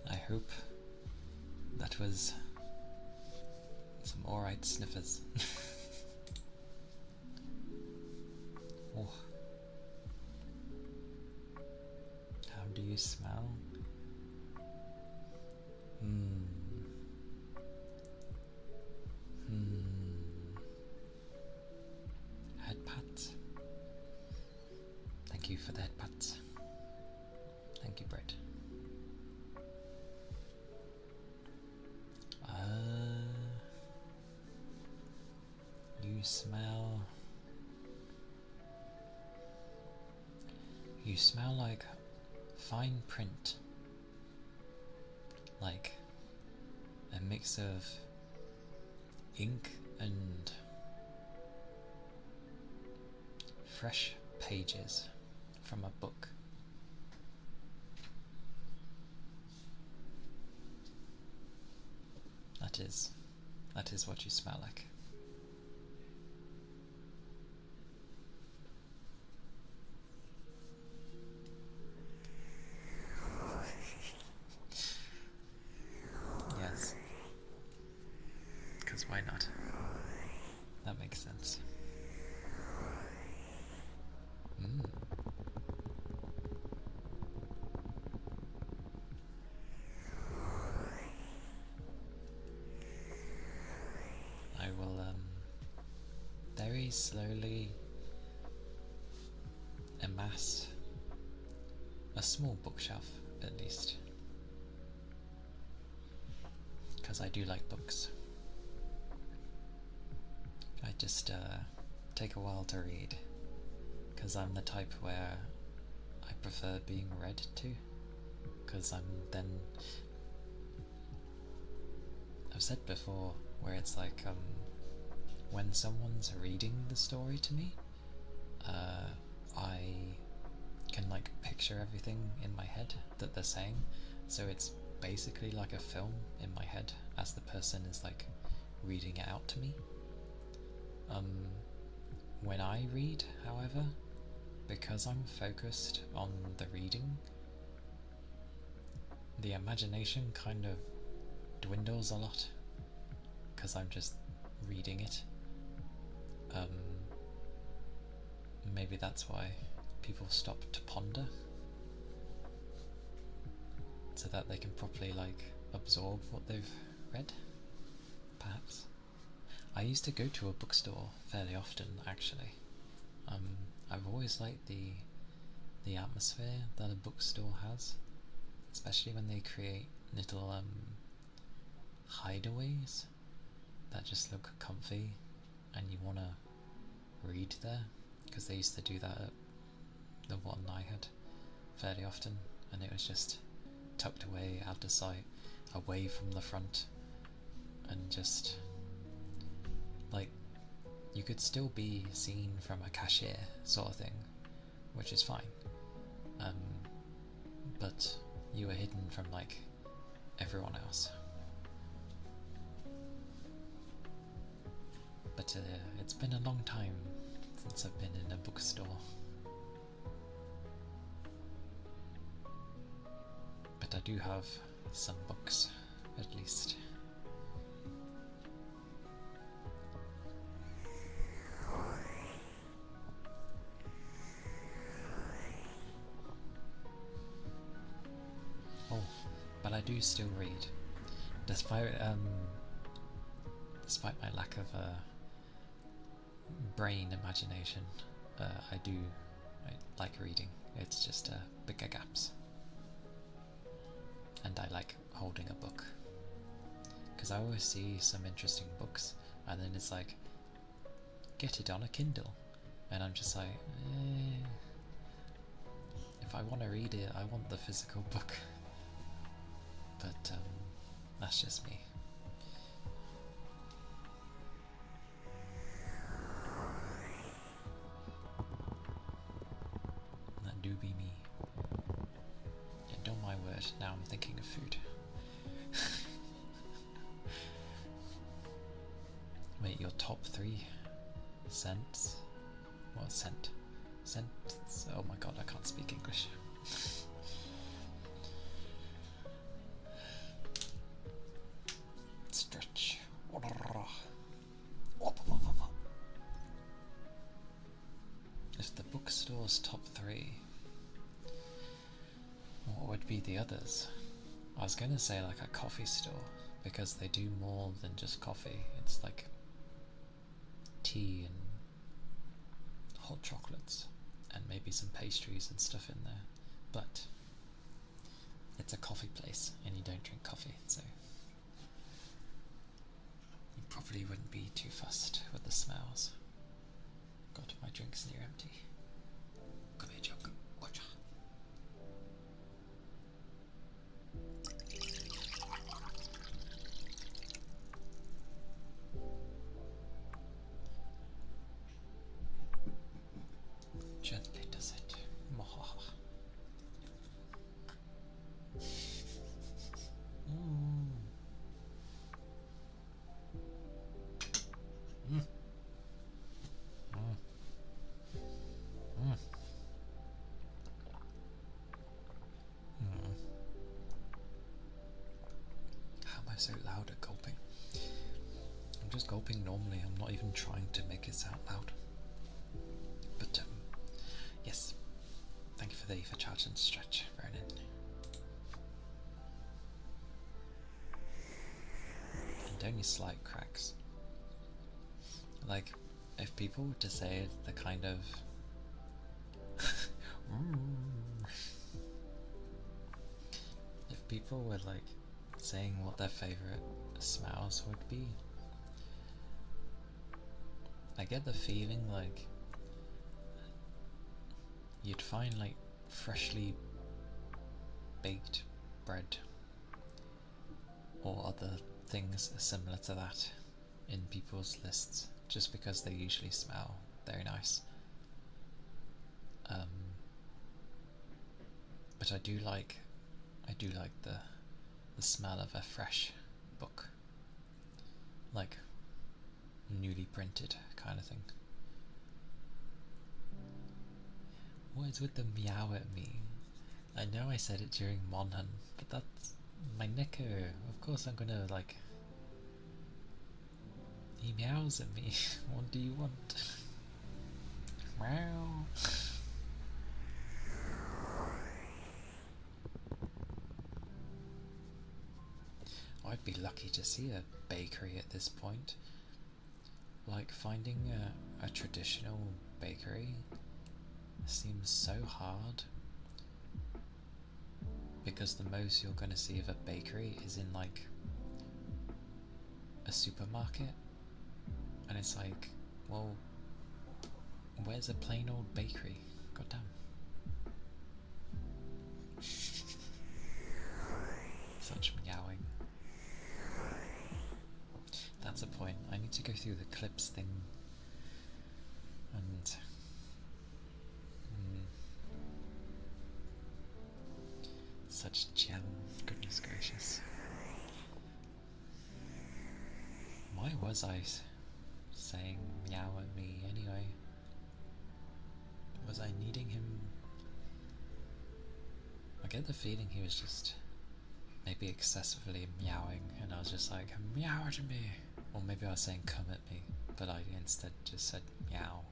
I hope that was some alright sniffers. Oh. How do you smell? Head pats. Thank you for the head pats. Thank you, Brett. You smell like fine print, like a mix of ink and fresh pages from a book. That is what you smell like. Yes. Because why not? That makes sense. I will very slowly amass a small bookshelf, at least, because I do like books. I just take a while to read, because I'm the type where I prefer being read to, because I'm then, I've said before, where it's like when someone's reading the story to me, I can like picture everything in my head that they're saying, so it's basically like a film in my head as the person is like reading it out to me. When I read, however, because I'm focused on the reading, the imagination kind of dwindles a lot, because I'm just reading it. Maybe that's why people stop to ponder, so that they can properly like absorb what they've read, perhaps. I used to go to a bookstore fairly often, actually. I've always liked the atmosphere that a bookstore has, especially when they create little hideaways that just look comfy and you want to read there, because they used to do that at the one I had fairly often, and it was just tucked away out of sight, away from the front, and just like you could still be seen from a cashier sort of thing, which is fine, but you were hidden from like everyone else. But it's been a long time since I've been in a bookstore. But I do have some books, at least. Oh, but I do still read, despite my lack of brain imagination. I like reading. It's just bigger gaps. and I like holding a book. Because I always see some interesting books, and then it's like, get it on a Kindle. And I'm just like, if I want to read it, I want the physical book. But that's just me. That do be me. And don't my word, now I'm thinking of food. Wait, your top 3 scents? What scent? Scents? Oh my god, I can't speak English. Stretch. If the bookstore's top 3, what would be the others? I was gonna say like a coffee store, because they do more than just coffee. It's like tea and hot chocolates and maybe some pastries and stuff in there, but it's a coffee place and you don't drink coffee, so you probably wouldn't be too fussed with the smells. God, my drink's near empty. Come here, Joke. Watch out. Gently does it. Mohaha. How am I so loud at gulping? I'm just gulping normally, I'm not even trying to make it sound loud. But yes, thank you for the charge and stretch, Vernon. And only slight cracks. Like, if people were to say the kind of if people were like saying what their favourite smells would be, I get the feeling like you'd find like freshly baked bread or other things similar to that in people's lists, just because they usually smell very nice. But I do like the smell of a fresh book, like newly printed kind of thing. What is with the meow at me? I know I said it during Monhan, but that's my Nico. Of course I'm gonna like... He meows at me. What do you want? Meow. I'd be lucky to see a bakery at this point. Like, finding a traditional bakery seems so hard, because the most you're going to see of a bakery is in like a supermarket, and it's like, well, where's a plain old bakery? Goddamn. Such meowing. That's a point. I need to go through the clips thing and such gem. Goodness gracious. Why was I saying meow at me anyway? Was I needing him? I get the feeling he was just maybe excessively meowing, and I was just like, meow at me. Or maybe I was saying come at me, but I instead just said meow.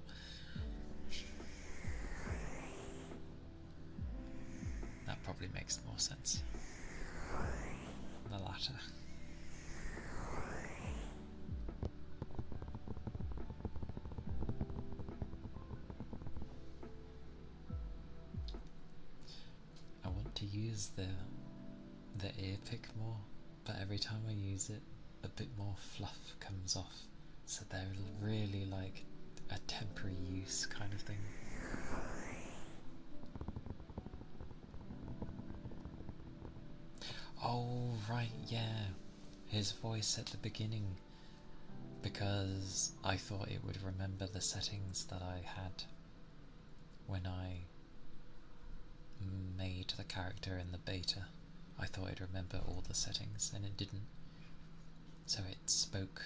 That probably makes more sense. The latter. I want to use the the ear pick more, but every time I use it, a bit more fluff comes off. So they're really like a temporary use kind of thing. Oh, right, yeah. His voice at the beginning, because I thought it would remember the settings that I had when I made the character in the beta. I thought it'd remember all the settings, and it didn't. So it spoke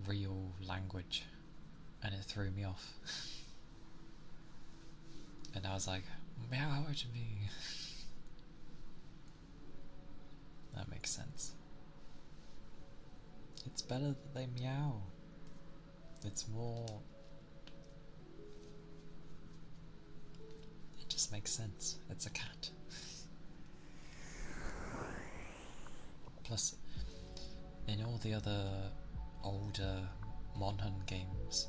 real language, and it threw me off. And I was like, meow to me. That makes sense. It's better that they meow. It's more... It just makes sense. It's a cat. Plus, in all the other older Monhun games,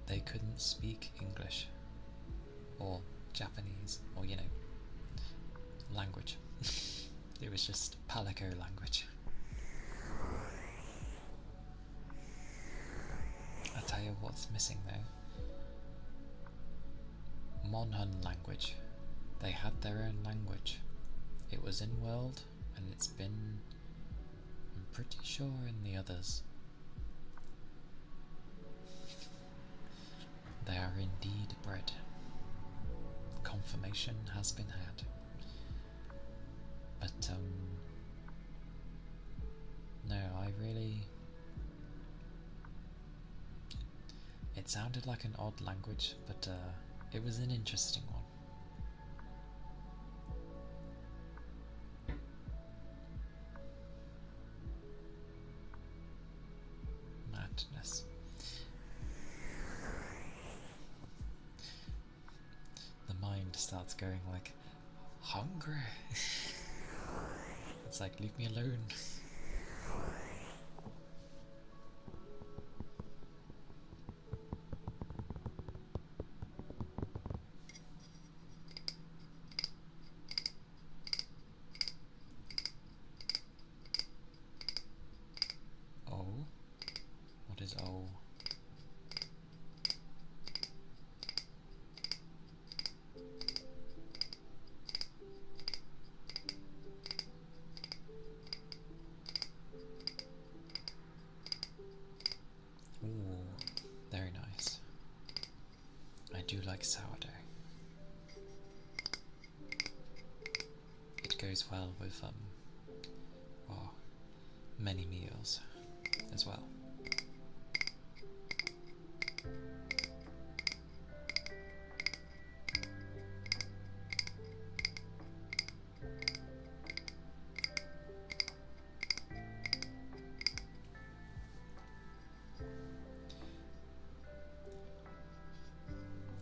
they couldn't speak English or Japanese or, you know, language. It was just Palico language. I'll tell you what's missing though. Monhun language. They had their own language. It was in world, and it's been, I'm pretty sure, in the others. They are indeed bred. Confirmation has been had. But, no, I really... It sounded like an odd language, but it was an interesting one. Madness. The mind starts going like, hungry. It's like, leave me alone. Oh? What is oh? Ooh, very nice. I do like sourdough. It goes well with well, many meals as well.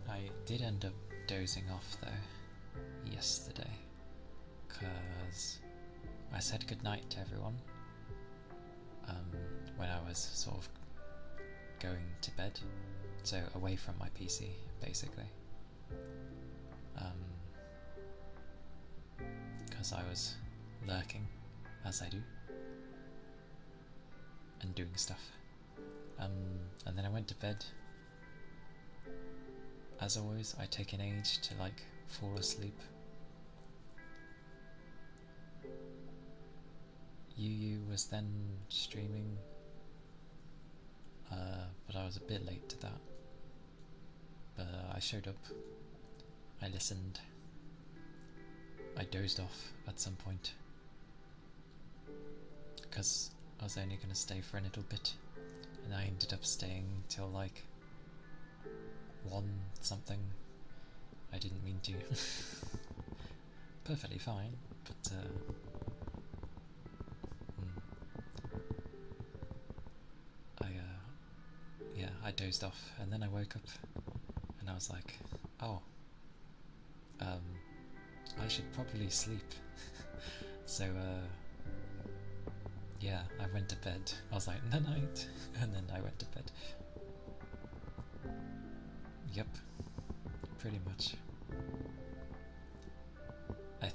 I did end up dozing off though yesterday, because I said goodnight to everyone when I was sort of going to bed, so away from my PC basically, because I was lurking, as I do, and doing stuff, and then I went to bed. As always, I take an age to like fall asleep. Yu was then streaming, but I was a bit late to that. But I showed up, I listened, I dozed off at some point, because I was only going to stay for a little bit, and I ended up staying till like 1 something. I didn't mean to. Perfectly fine, but yeah, I dozed off, and then I woke up, and I was like, oh, I should probably sleep. So yeah, I went to bed. I was like, night night, and then I went to bed. Yep, pretty much.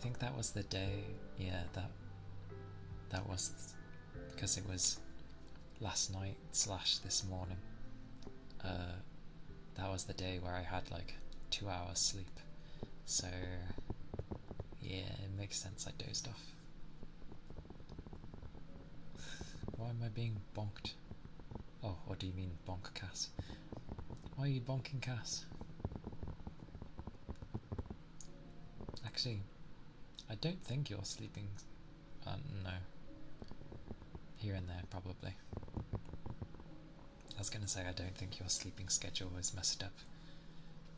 think that was the day, yeah, that was, because it was last night / this morning. That was the day where I had like 2 hours sleep. So yeah, it makes sense I dozed off. Why am I being bonked? Oh, what do you mean bonk, Cass? Why are you bonking, Cass? Actually, I don't think you're sleeping. No. Here and there, probably. I was gonna say I don't think your sleeping schedule is messed up,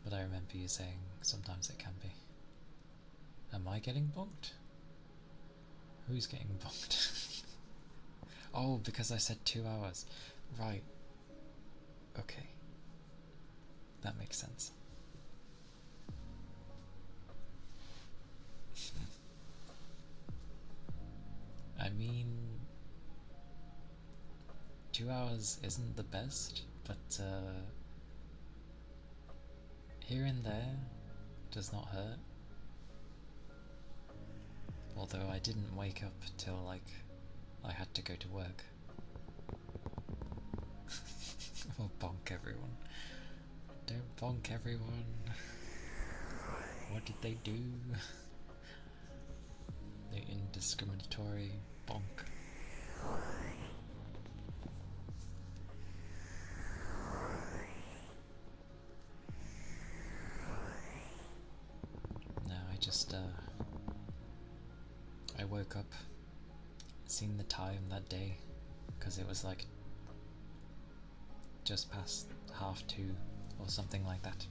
but I remember you saying sometimes it can be. Am I getting bonked? Who's getting bonked? Oh, because I said 2 hours. Right. Okay. That makes sense. I mean, 2 hours isn't the best, but here and there does not hurt. Although I didn't wake up till like I had to go to work. Or bonk everyone. Don't bonk everyone. What did they do? The indiscriminatory bonk. No, I just I woke up, seen the time that day, because it was like just past 2:30 or something like that.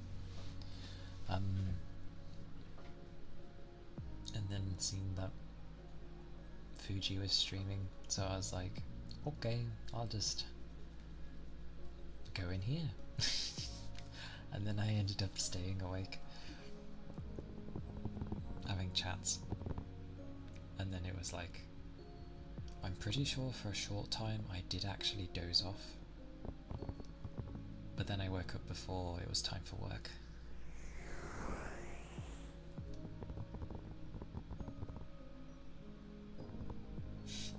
And then seen that Fuji was streaming, so I was like, okay, I'll just go in here. And then I ended up staying awake, having chats. And then it was like, I'm pretty sure for a short time I did actually doze off. But then I woke up before it was time for work.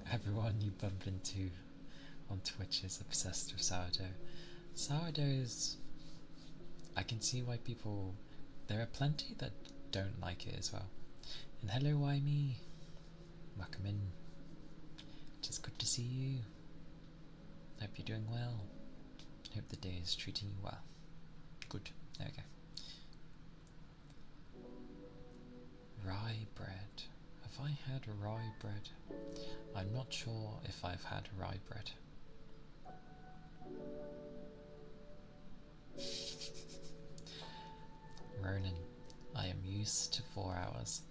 Everyone you bump into on Twitch is obsessed with sourdough. Sourdough is... I can see why people... There are plenty that don't like it as well. And hello, why me? Welcome in. Just good to see you. Hope you're doing well. Hope the day is treating you well. Good. There we go. Rye bread. Have I had rye bread? I'm not sure if I've had rye bread. Ronan, I am used to 4 hours,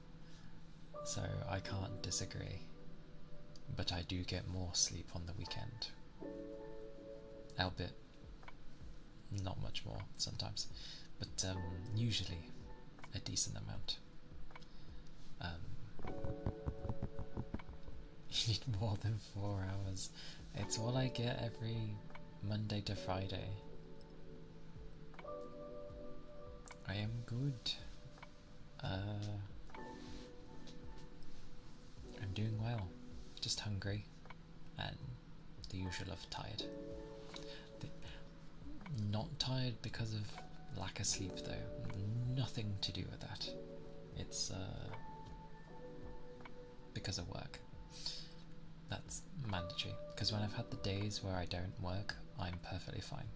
so I can't disagree. But I do get more sleep on the weekend. Albeit not much more sometimes, but usually a decent amount. You need more than 4 hours. It's all I get every Monday to Friday. I am good. I'm doing well. Just hungry and the usual of tired. Not tired because of lack of sleep though. Nothing to do with that. It's because of work. That's mandatory, because when I've had the days where I don't work, I'm perfectly fine.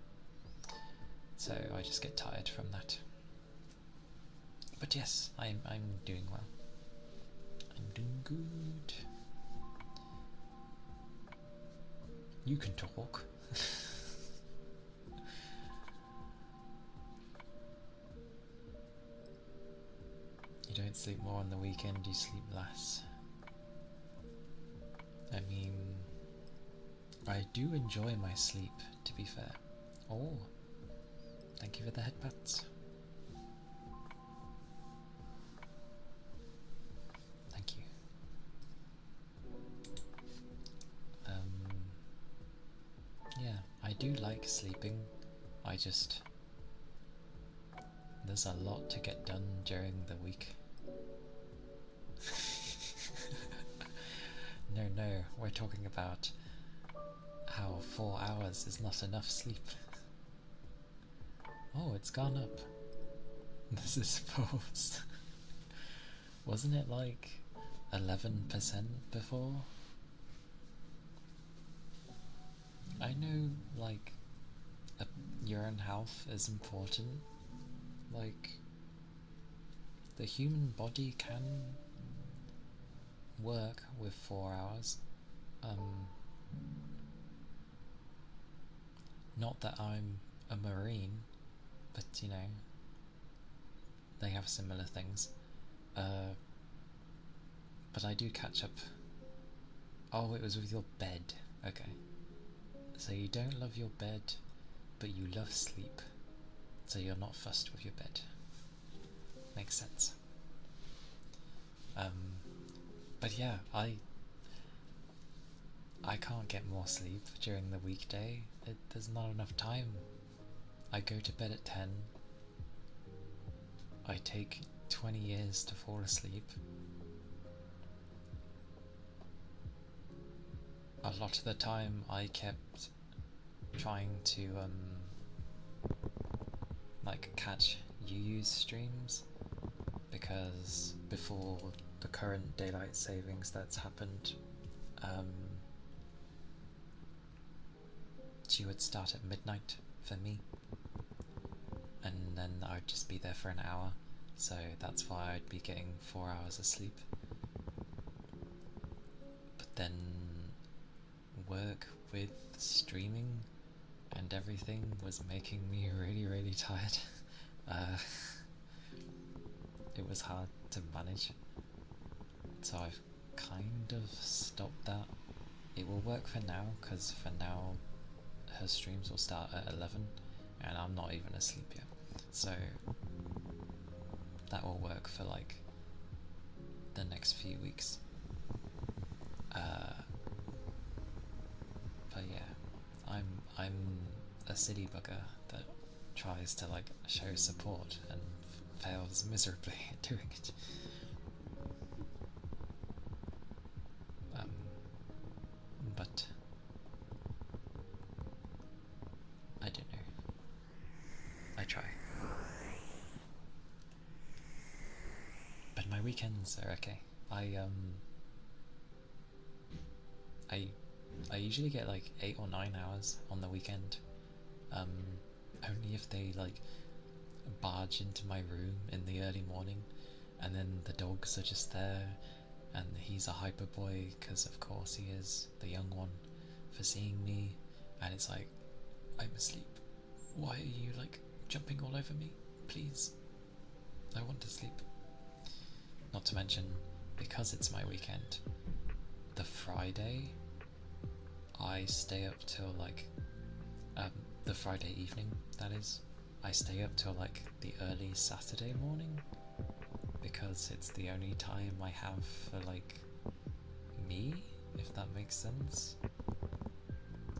So I just get tired from that. But yes, I'm doing well. I'm doing good. You can talk. You don't sleep more on the weekend, you sleep less. I mean, I do enjoy my sleep, to be fair. Oh, thank you for the headpats. Thank you. Yeah, I do like sleeping. There's a lot to get done during the week. No, no, we're talking about how 4 hours is not enough sleep. Oh, it's gone up. This is false. Wasn't it like 11% before? I know, like, your own health is important. Like, the human body can work with 4 hours. Not that I'm a marine, but you know, they have similar things. But I do catch up. Oh, it was with your bed. Okay. So you don't love your bed, but you love sleep. So you're not fussed with your bed. Makes sense. But yeah, I can't get more sleep during the weekday. There's not enough time. I go to bed at 10. I take 20 years to fall asleep. A lot of the time I kept trying to like catch UU's streams, because before the current daylight savings that's happened, she would start at midnight for me, and then I'd just be there for an hour, so that's why I'd be getting 4 hours of sleep. But then work with streaming and everything was making me really, really tired. It was hard to manage, so I've kind of stopped that. It will work for now, because for now her streams will start at 11 and I'm not even asleep yet, so that will work for like the next few weeks. But yeah, I'm a city bugger that tries to like show support and fails miserably at doing it. But I don't know. I try. But my weekends are okay. I usually get like 8 or 9 hours on the weekend. Only if they like barge into my room in the early morning, and then the dogs are just there, and he's a hyper boy because of course he is the young one, for seeing me, and it's like, I'm asleep. Why are you like jumping all over me? Please, I want to sleep. Not to mention, because it's my weekend, the Friday I stay up till like the Friday evening, that is, I stay up till like the early Saturday morning, because it's the only time I have for like me, if that makes sense.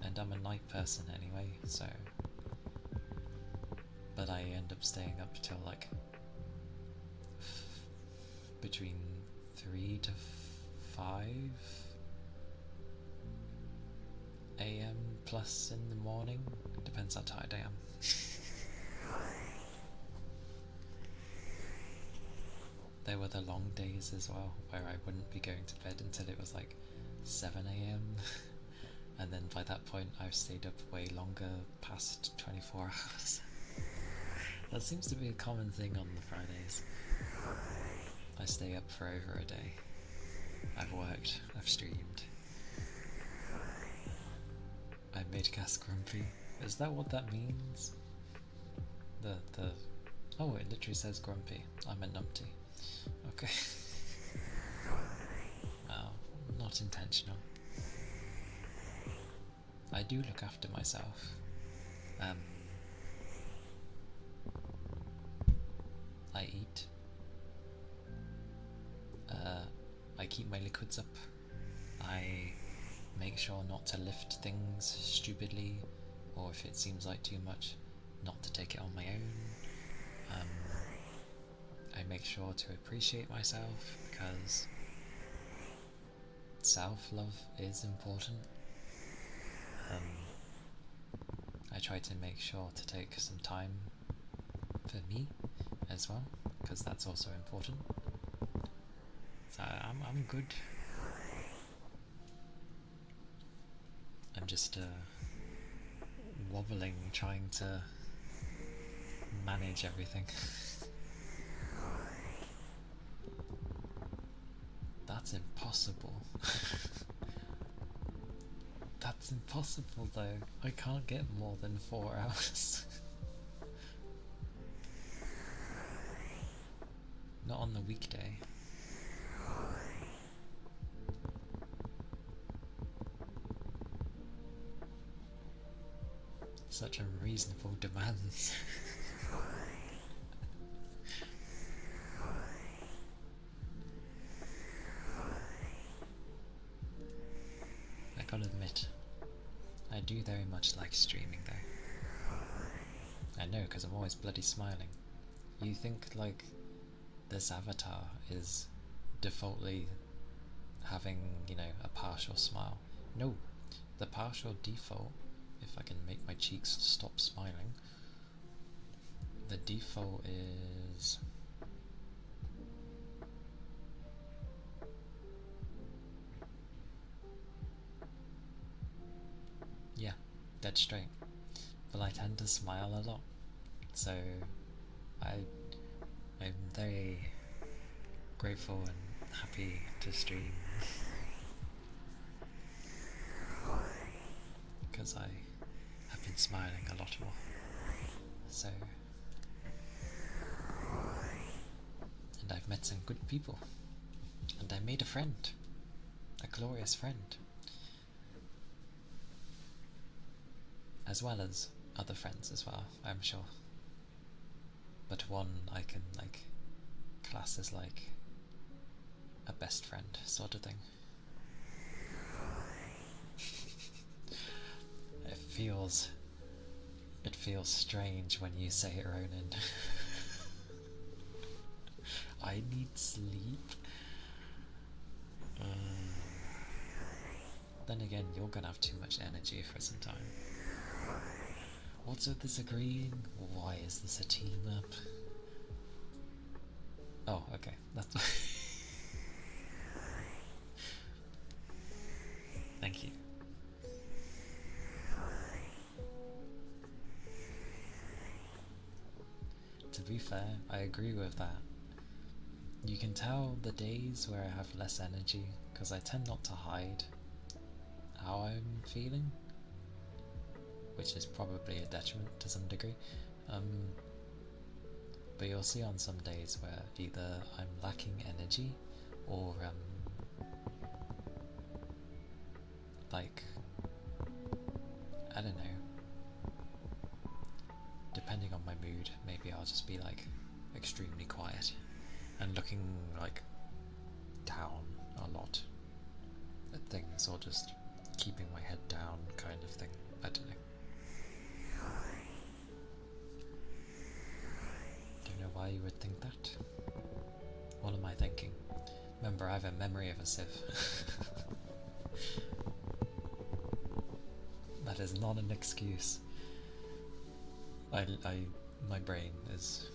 And I'm a night person anyway, so. But I end up staying up till like between 3 to 5 AM plus in the morning. It depends how tired I am. There were the long days as well, where I wouldn't be going to bed until it was like 7 AM. And then by that point I've stayed up way longer, past 24 hours. That seems to be a common thing on the Fridays. I stay up for over a day. I've worked, I've streamed. I made Cass grumpy. Is that what that means? Oh, it literally says grumpy. I'm a numpty. Okay. Oh, not intentional. I do look after myself. I eat. I keep my liquids up. I make sure not to lift things stupidly, or if it seems like too much, not to take it on my own. I make sure to appreciate myself, because self-love is important. I try to make sure to take some time for me as well, because that's also important. So I'm good. I'm just wobbling, trying to manage everything. That's impossible. That's impossible though. I can't get more than 4 hours. Not on the weekday. Such unreasonable demands. I gotta admit, I do very much like streaming though. I know, because I'm always bloody smiling. You think like this avatar is defaultly having, you know, a partial smile. No, the partial default, if I can make my cheeks stop smiling, the default is yeah, dead straight. But I tend to smile a lot, so I'm very grateful and happy to stream, because I have been smiling a lot more. So, and I've met some good people, and I made a friend, a glorious friend, as well as other friends as well, I'm sure. But one I can like class as like a best friend sort of thing. It feels strange when you say it, Ronan. I need sleep. Then again, you're gonna have too much energy for some time. What's with this agreeing? Why is this a team up? Oh, okay, that's thank you. To be fair, I agree with that. You can tell the days where I have less energy, because I tend not to hide how I'm feeling, which is probably a detriment to some degree. But you'll see on some days where either I'm lacking energy, or like, I don't know, depending on my mood, maybe I'll just be like extremely quiet and looking like down a lot at things, or just keeping my head down kind of thing. I don't know. Don't know why you would think that. What am I thinking? Remember, I have a memory of a sieve. That is not an excuse. My brain is...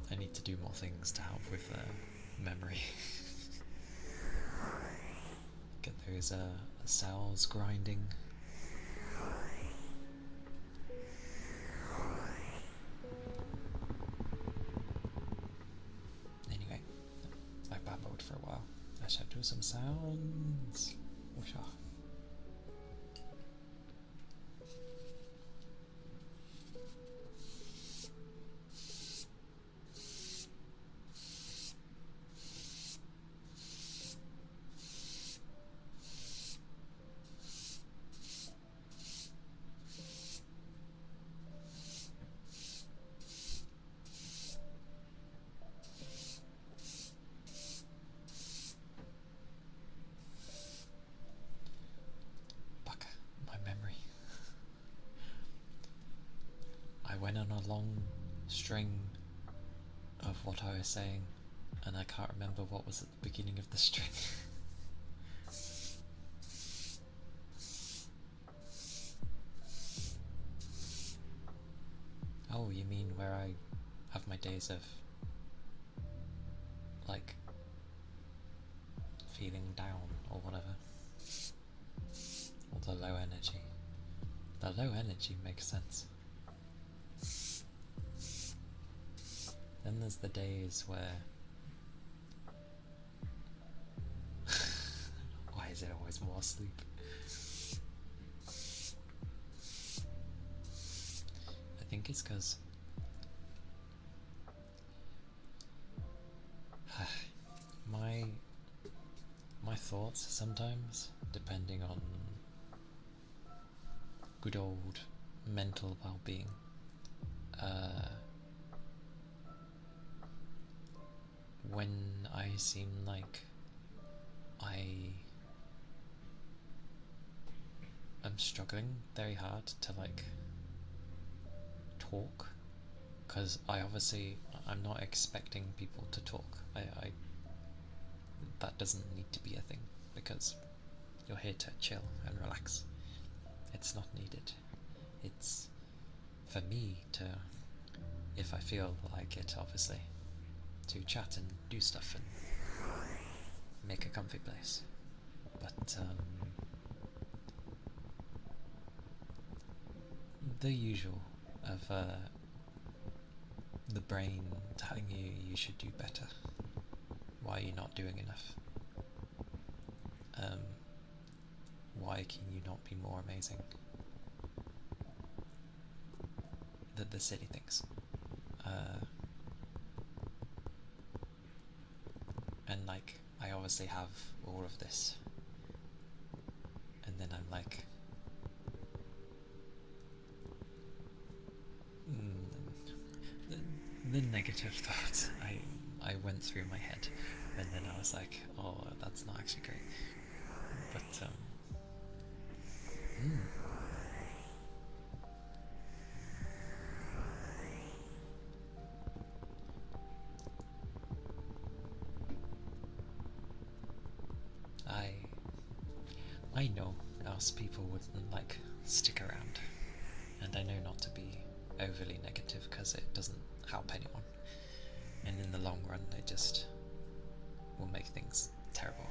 I need to do more things to help with memory. Get those cells grinding. Anyway, I've babbled for a while. I should do some sounds. Whoosha. I went on a long string of what I was saying, and I can't remember what was at the beginning of the string. Oh, you mean where I have my days of, like, feeling down or whatever? Or the low energy. The low energy makes sense. Then there's the days where... Why is it always more sleep? I think it's because my thoughts sometimes, depending on good old mental well-being, when I seem like I'm struggling very hard to like talk, because I'm not expecting people to talk. That doesn't need to be a thing, because you're here to chill and relax. It's not needed. It's for me to, if I feel like it, obviously, to chat and do stuff and make a comfy place. But the usual of the brain telling you should do better. Why are you not doing enough? Why can you not be more amazing? The silly things. And like, I obviously have all of this, and then I'm like, the negative thoughts I went through my head, and then I was like, oh, that's not actually great. But I know else people wouldn't like stick around, and I know not to be overly negative because it doesn't help anyone, and in the long run it just will make things terrible.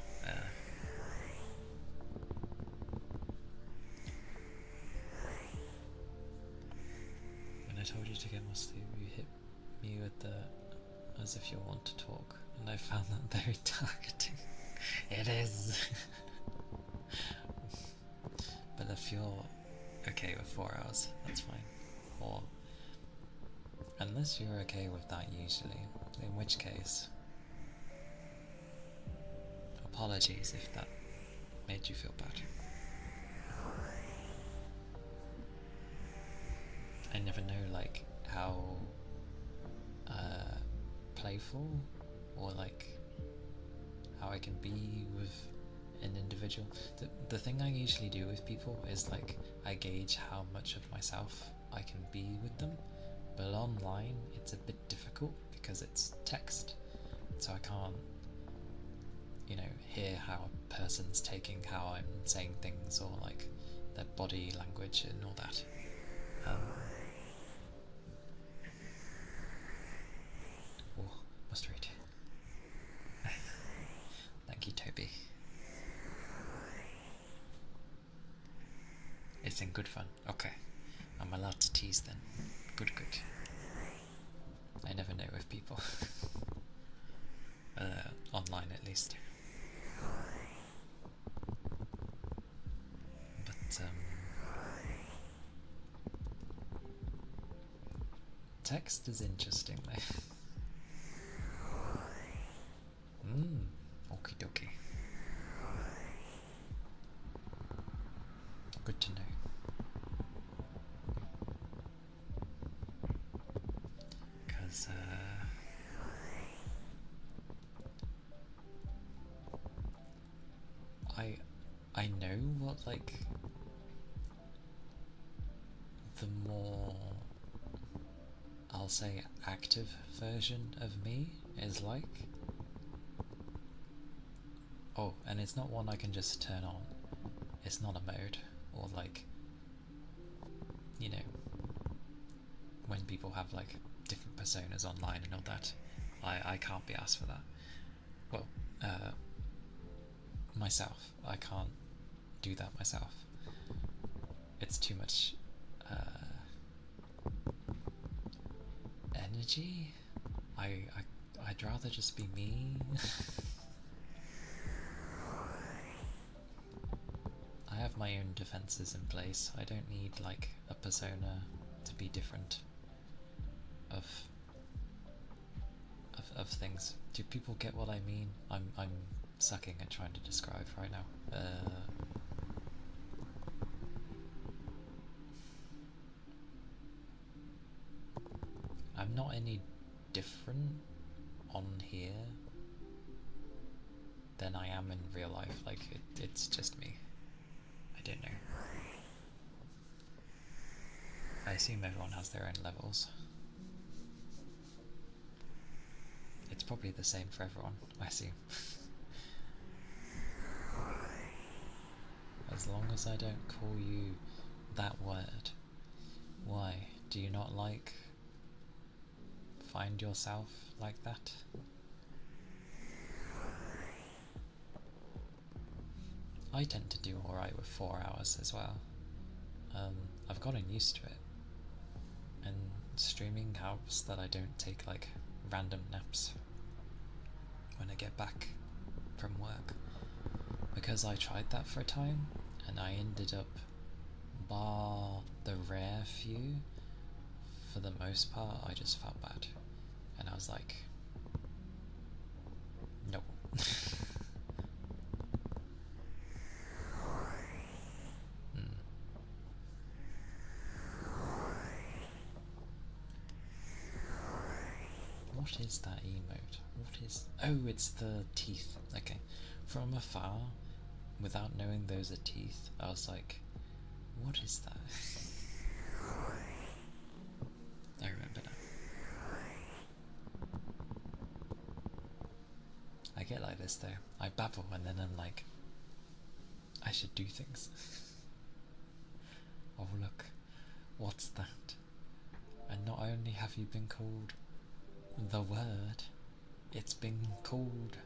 When I told you to get more sleep, you hit me with the as if you want to talk, and I found that very targeting. It is. But if you're okay with 4 hours, that's fine. Or unless you're okay with that usually, in which case, apologies if that made you feel bad. I never know like how playful or like how I can be with an individual. The thing I usually do with people is like I gauge how much of myself I can be with them, but online it's a bit difficult because it's text, so I can't, hear how a person's taking how I'm saying things or like their body language and all that. Oh, must read. Thank you, Toby. It's in good fun. Okay, I'm allowed to tease then. Good. I never know with people. Online at least. But text is interesting though. Okie dokie. Good to know. Because I know what like the more I'll say active version of me is like. Oh, and it's not one I can just turn on. It's not a mode, or like, you know, when people have like different personas online and all that. I can't be asked for that. Well, myself. I can't do that myself. It's too much energy. I'd rather just be me. I have my own defenses in place. I don't need like a persona to be different of things. Do people get what I mean? I'm sucking at trying to describe right now. I'm not any different on here than I am in real life. Like it's just me. I don't know. I assume everyone has their own levels. It's probably the same for everyone, I assume. As long as I don't call you that word. Why? Do you not like find yourself like that? I tend to do alright with 4 hours as well. I've gotten used to it. And streaming helps that I don't take like random naps when I get back from work. Because I tried that for a time and I ended up, bar the rare few, for the most part I just felt bad. And I was like, no. What is that emote? What is... Oh, it's the teeth. Okay. From afar, without knowing those are teeth, I was like, what is that? I remember now. I get like this though. I babble and then I'm like, I should do things. Oh look, what's that? And not only have you been called the word, it's been called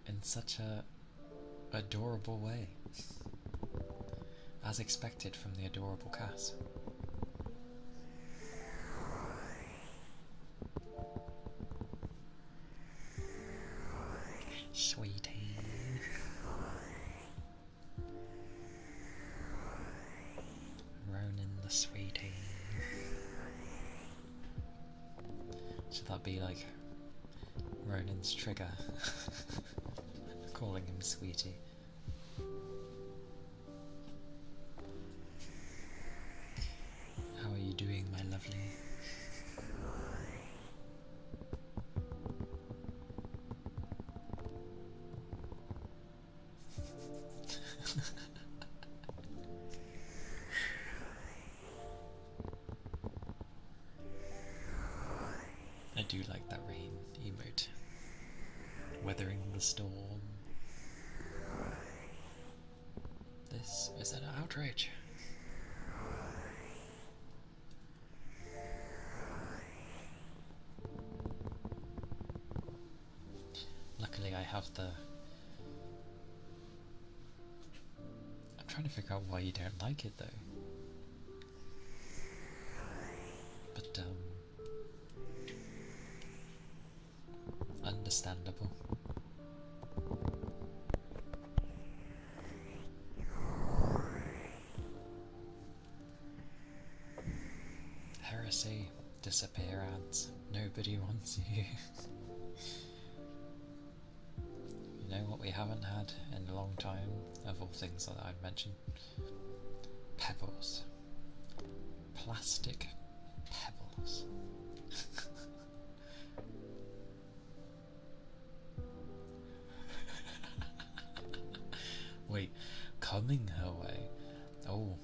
in such a adorable way. As expected from the adorable Cass. Sweetie. Ronan the sweetie. Should that be like Ronan's trigger? Calling him sweetie. How are you doing, my lovely? I do like that rain emote. Weathering the storm. This is an outrage. Luckily I have the... I'm trying to figure out why you don't like it though. But understandable. Heresy, disappear ads, nobody wants you. You know what we haven't had in a long time, of all things that I'd mention? Pebbles. Plastic pebbles. Wait, coming her way? Oh,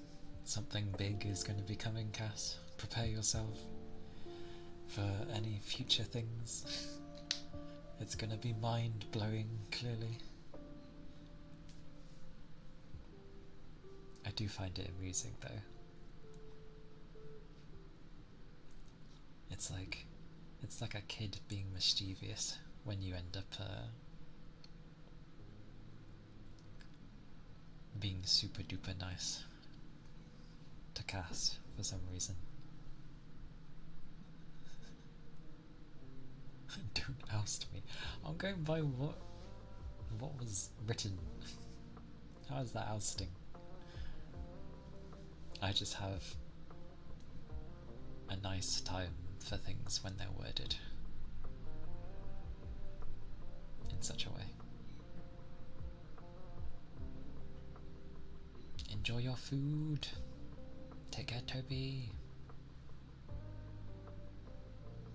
something big is going to be coming, Cass. Prepare yourself. for any future things. It's gonna be mind-blowing, clearly. I do find it amusing, though. It's like a kid being mischievous when you end up being super duper nice to Cass for some reason. Don't oust me. I'm going by what was written. How is that ousting? I just have a nice time for things when they're worded in such a way. Enjoy your food. Take care, Toby.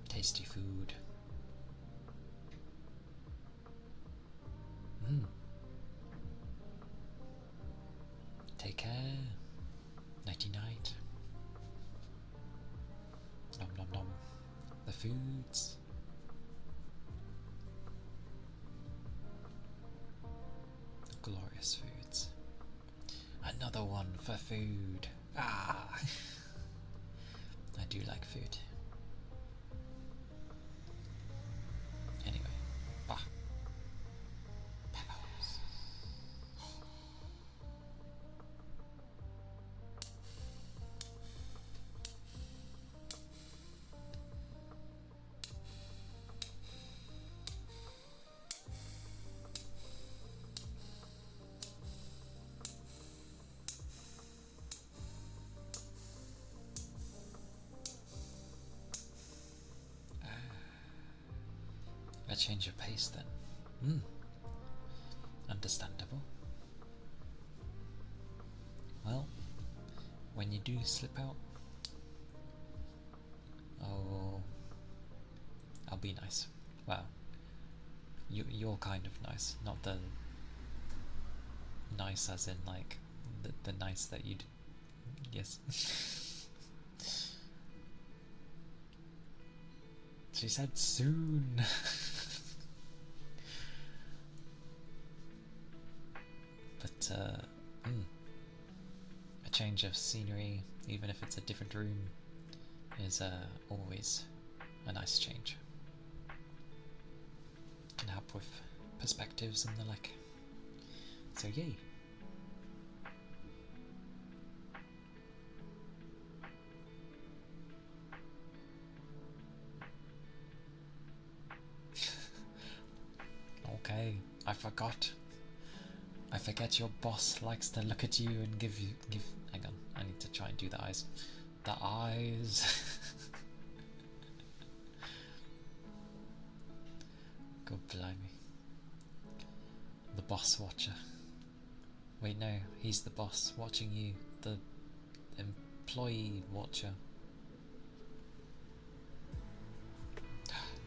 Tasty food. Take care. Nighty night. Nom nom nom. The foods. Glorious foods. Another one for food. Ah! I do like food. Anyway, bah. Pebbles. A change of pace then. Understandable. Well, when you do slip out, I'll be nice. Well, you're kind of nice, not the nice as in like the nice that you'd. Yes. She said soon. But a change of scenery, even if it's a different room, is always a nice change. Can help with perspectives and the like. So yay. Okay, I forgot. I forget your boss likes to look at you and give. Hang on, I need to try and do the eyes. The eyes. God blimey. The boss watcher. Wait, no, he's the boss watching you. The employee watcher.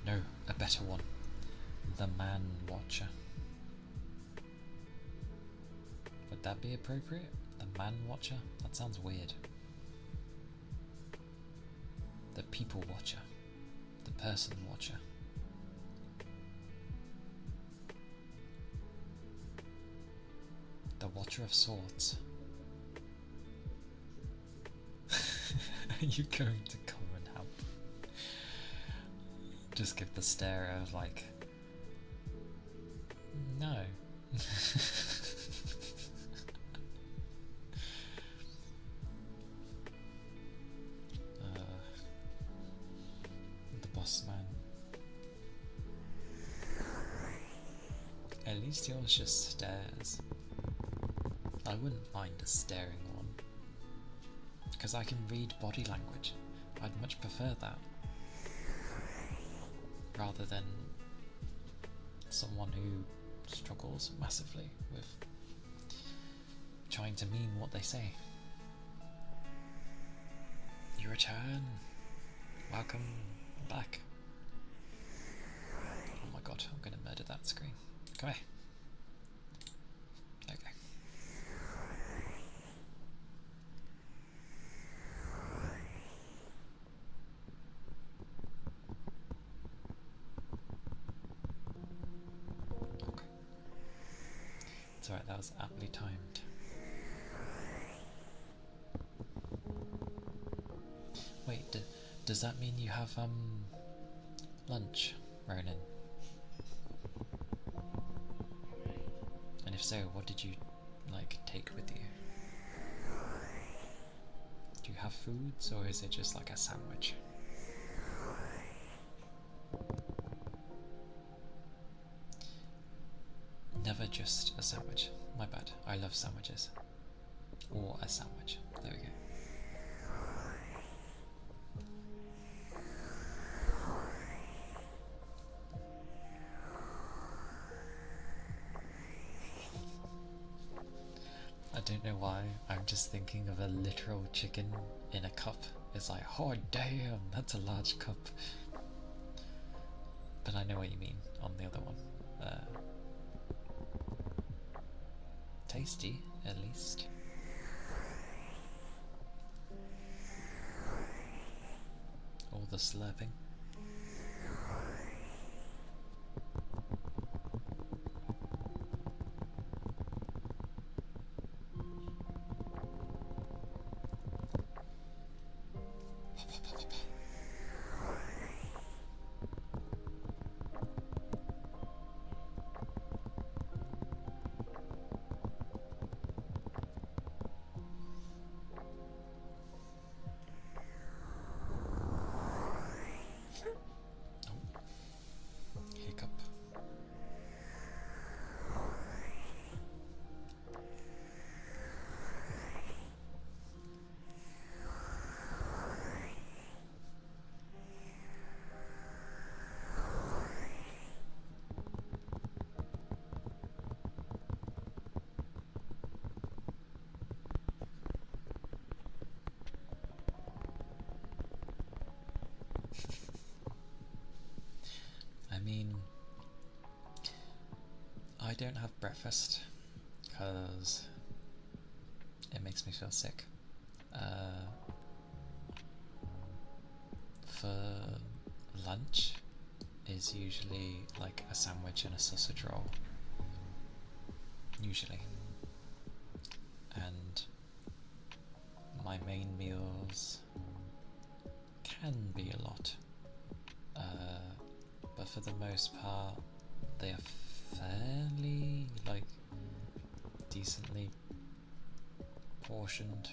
No, a better one. The man watcher. Would that be appropriate? The man watcher? That sounds weird. The people watcher. The person watcher. The watcher of swords. Are you going to come and help? Just give the stare of like, no. The boss man. At least yours just stares. I wouldn't mind a staring one, because I can read body language. I'd much prefer that, rather than someone who struggles massively with trying to mean what they say. You return. Welcome back. Oh my god, I'm gonna murder that screen. Come here. Okay. That's right, that was aptly timed. Wait, does that mean you have lunch, Ronan? And if so, what did you like take with you? Do you have foods, or is it just like a sandwich? Never just a sandwich. My bad. I love sandwiches. Or a sandwich. There we go. I don't know why, I'm just thinking of a literal chicken in a cup. It's like, oh damn, that's a large cup. But I know what you mean on the other one. Tasty, at least. All the slurping. Hiccup. I mean, I don't have breakfast because it makes me feel sick. For lunch is usually like a sandwich and a sausage roll. Usually. And my main meals can be a lot. But for the most part, they are fairly, like, decently portioned.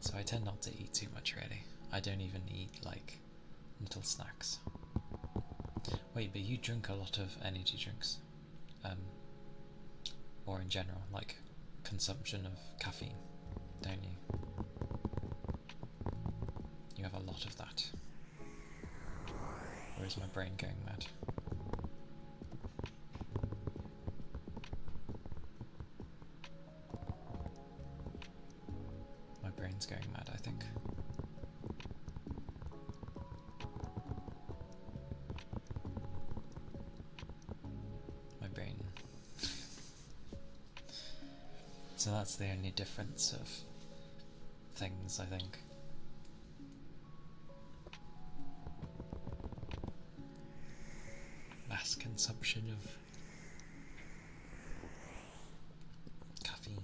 So I tend not to eat too much, really. I don't even eat, like, little snacks. Wait, but you drink a lot of energy drinks. Or in general, like, consumption of caffeine, don't you? You have a lot of that. Or is my brain going mad? My brain's going mad, I think. My brain. So that's the only difference of things, I think. Mass consumption of caffeine.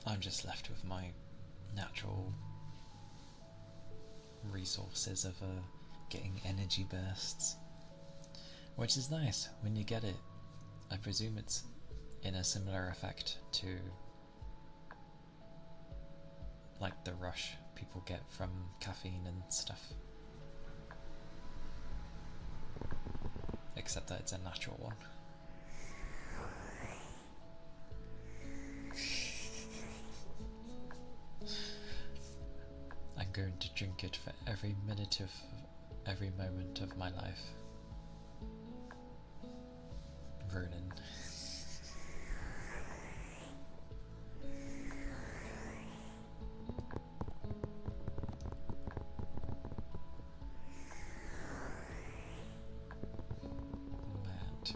I'm just left with my natural resources of getting energy bursts, which is nice when you get it. I presume it's in a similar effect to like the rush people get from caffeine and stuff, except that it's a natural one. I'm going to drink it for every minute of every moment of my life. Ronan. Mad.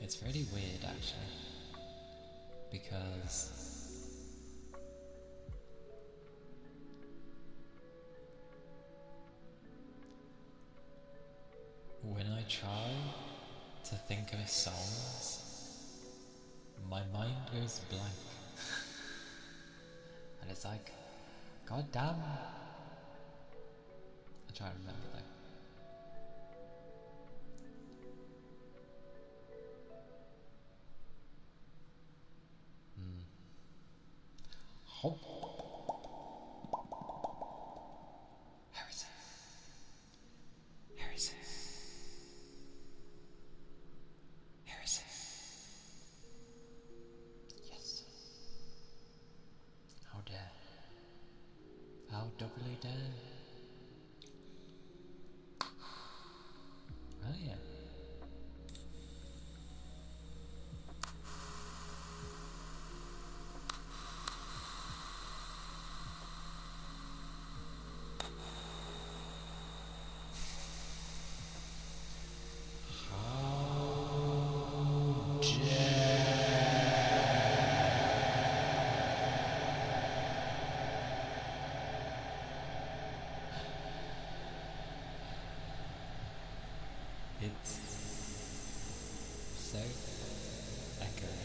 It's really weird actually, because when I try to think of songs, my mind goes blank. And it's like, god damn. I try to remember though. Hop. Harrison. Harrison. Harrison. Yes. How dare. How doubly dare. Oh yeah. It's so echoey.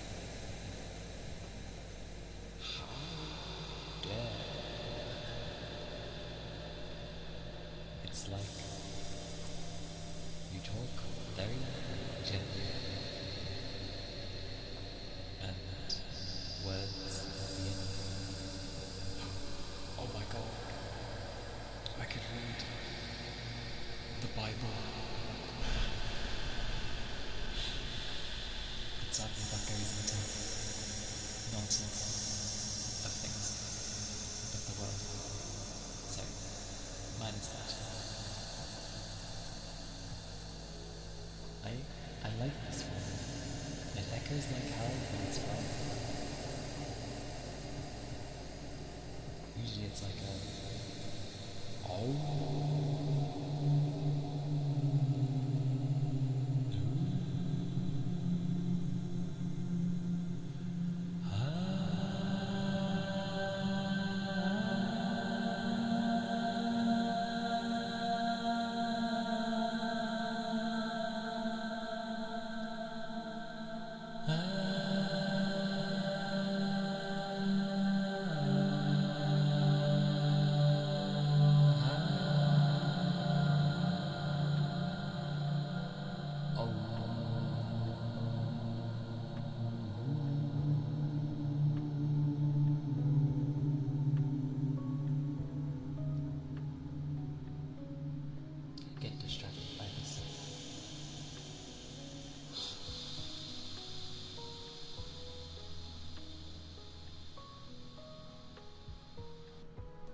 How dare. It's like you talk very gently and words at the end. Oh my god. I could read the Bible. But sadly that goes into nonsense of things, of the world. So, minus that. I like this one. It echoes like hell, but it's fun. Usually it's like a oh. Get distracted by this.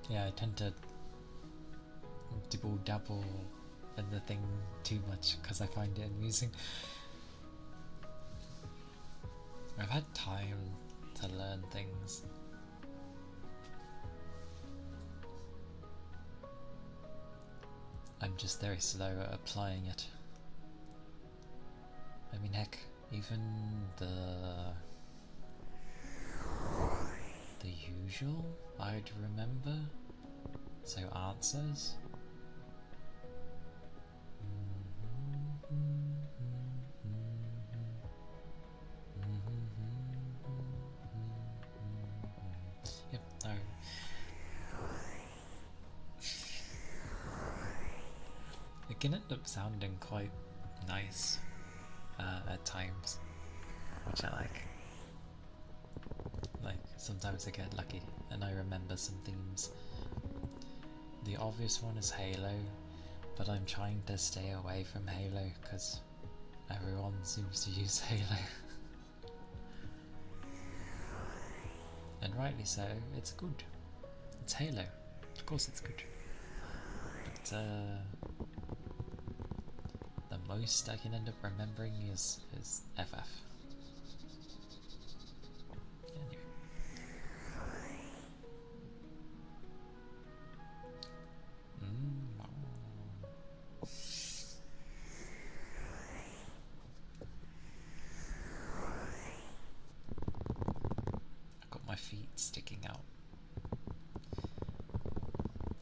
Yeah, I tend to dibble dabble in the thing too much because I find it amusing. I've had time to learn things. I'm just very slow at applying it. I mean, heck, even the usual I'd remember. So answers. Yep, no. It can end up sounding quite nice at times, which I like. Like, sometimes I get lucky and I remember some themes. The obvious one is Halo, but I'm trying to stay away from Halo because everyone seems to use Halo. And rightly so, it's good. It's Halo. Of course it's good. But the most I can end up remembering is FF. Anyway. my feet sticking out.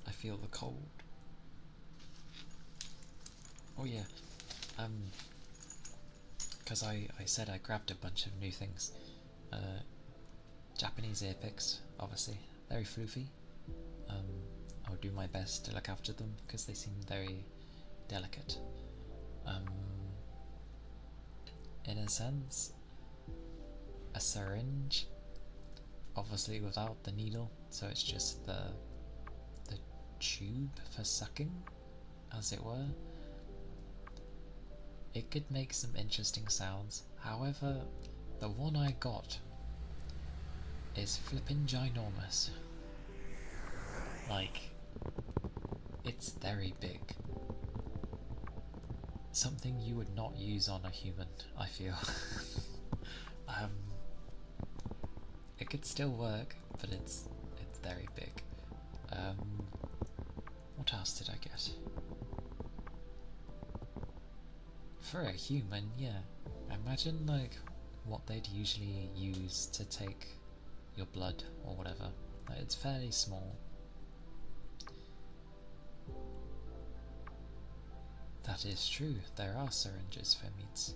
I feel the cold. Oh yeah, because I said I grabbed a bunch of new things. Japanese ear picks, obviously, very floofy. I'll do my best to look after them because they seem very delicate. In a sense, a syringe, obviously without the needle, so it's just the tube for sucking, as it were. It could make some interesting sounds. However, the one I got is flippin' ginormous. Like, it's very big. Something you would not use on a human, I feel. It could still work, but it's very big. What else did I get? For a human, yeah. Imagine like what they'd usually use to take your blood or whatever. Like, it's fairly small. That is true, there are syringes for meats.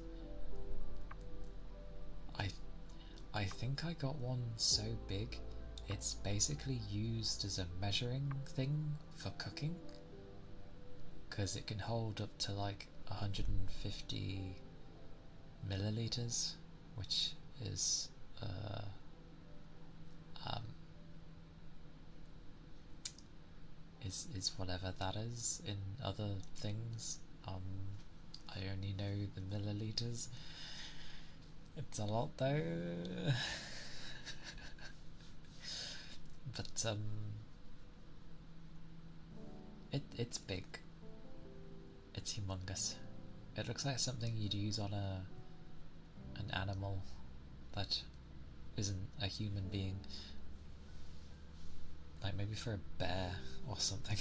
I think I got one so big it's basically used as a measuring thing for cooking, because it can hold up to like 150 milliliters, which is is whatever that is in other things. I only know the milliliters. It's a lot though. But it's big. It's humongous. It looks like something you'd use on an animal that isn't a human being. Like maybe for a bear or something.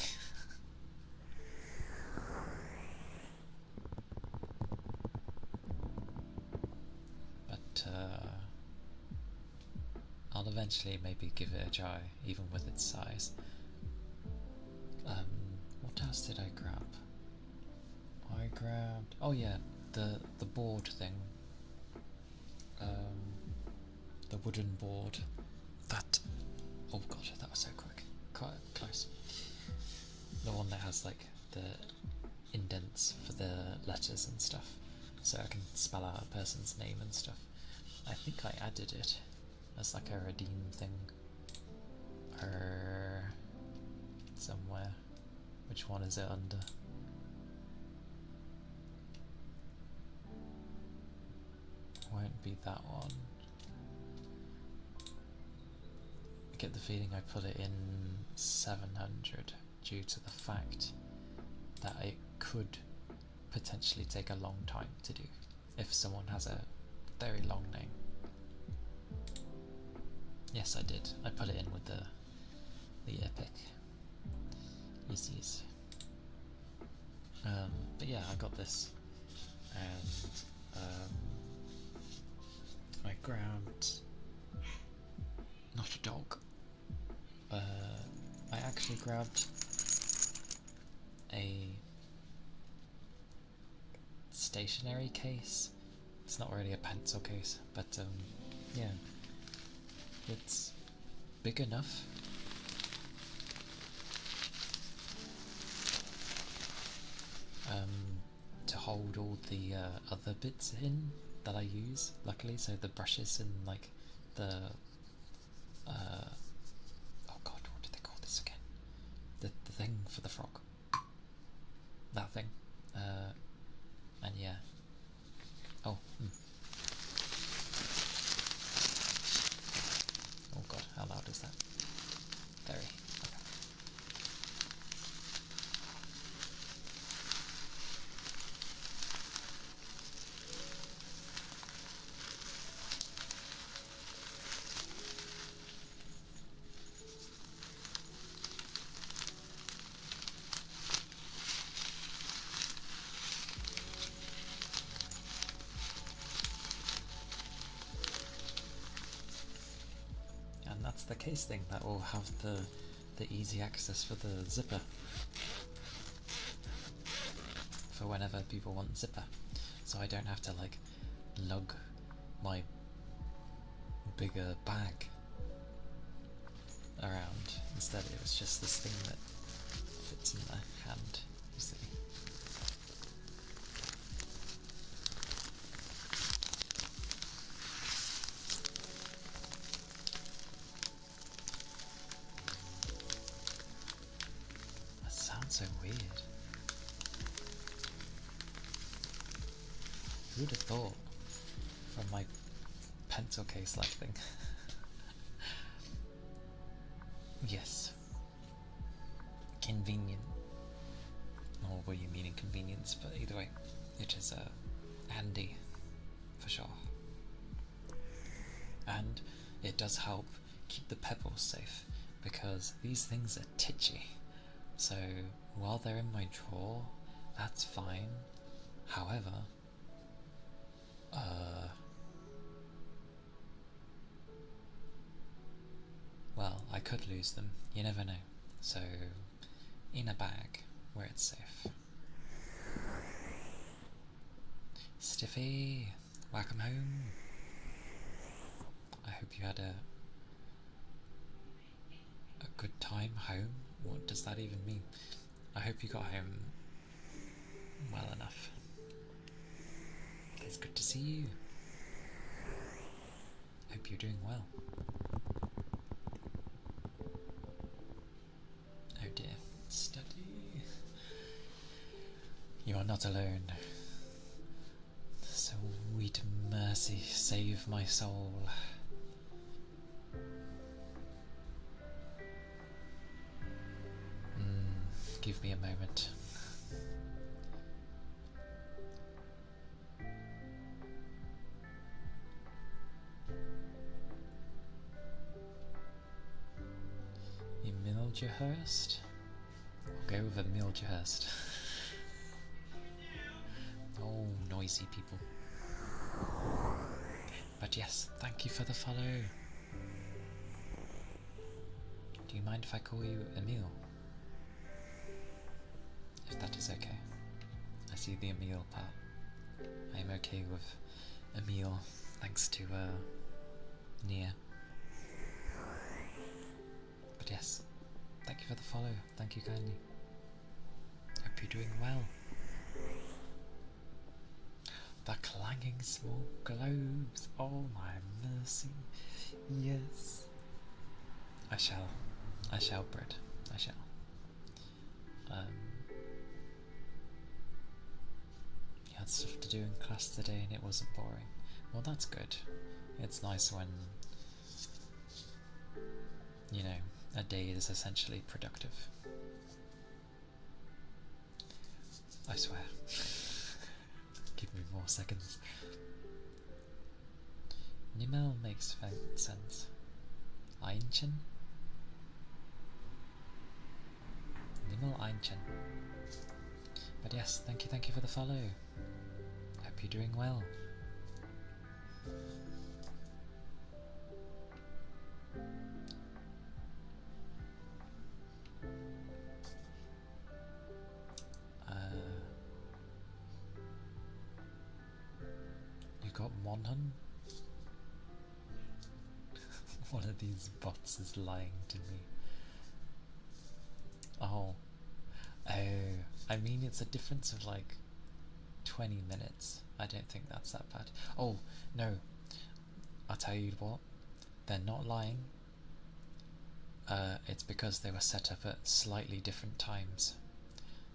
But I'll eventually maybe give it a try, even with its size. What else did I grab? I grabbed, oh yeah, the board thing. The wooden board. That, oh god, that was so quick. Quite close. The one that has like the indents for the letters and stuff, so I can spell out a person's name and stuff. I think I added it as like a redeem thing. Somewhere. Which one is it under? Won't be that one. I get the feeling I put it in 700 due to the fact that it could potentially take a long time to do if someone has a very long name. Yes, I did. I put it in with the epic. Yes. But yeah, I got this, and I grabbed not a dog. I actually grabbed a stationery case. It's not really a pencil case, but yeah, it's big enough. To hold all the other bits in that I use, luckily, so the brushes and like the oh god, what do they call this again? The thing for the frog. That thing. And yeah. Oh. Oh god, how loud is that? Very. Okay. that's the case thing that will have the easy access for the zipper for whenever people want zipper, so I don't have to like lug my bigger bag around. Instead it was just this thing that fits in my hand, you see. That sounds so weird. Who would have thought from my pencil case like thing? Yes. Convenient. Or were you meaning convenience? But either way, it is handy for sure. And it does help keep the pebbles safe because these things are titchy. So while they're in my drawer, that's fine. However, well, I could lose them, you never know. So, in a bag where it's safe. Stiffy, welcome home. I hope you had a good time home. What does that even mean? I hope you got home well enough. It's good to see you. Hope you're doing well. Oh dear, study. You are not alone. Sweet mercy, save my soul. Give me a moment. Emilgehurst? I'll go with Emilgehurst. Oh, noisy people. But yes, thank you for the follow. Do you mind if I call you Emil? If that is okay. I see the Emil part. I am okay with Emil, thanks to Nia. But yes, thank you for the follow. Thank you kindly. Hope you're doing well. The clanging small globes. Oh my mercy. Yes. I shall, Brett. I shall. You had stuff to do in class today and it wasn't boring. Well, that's good. It's nice when, you know, a day is essentially productive. I swear. Give me more seconds. Nimel makes sense. Einchen? Nimel Einchen. But yes, thank you for the follow. Hope you're doing well. You got Monhan? One of these bots is lying to me. Oh, I mean it's a difference of like 20 minutes. I don't think that's that bad. Oh, no, I'll tell you what, they're not lying. It's because they were set up at slightly different times.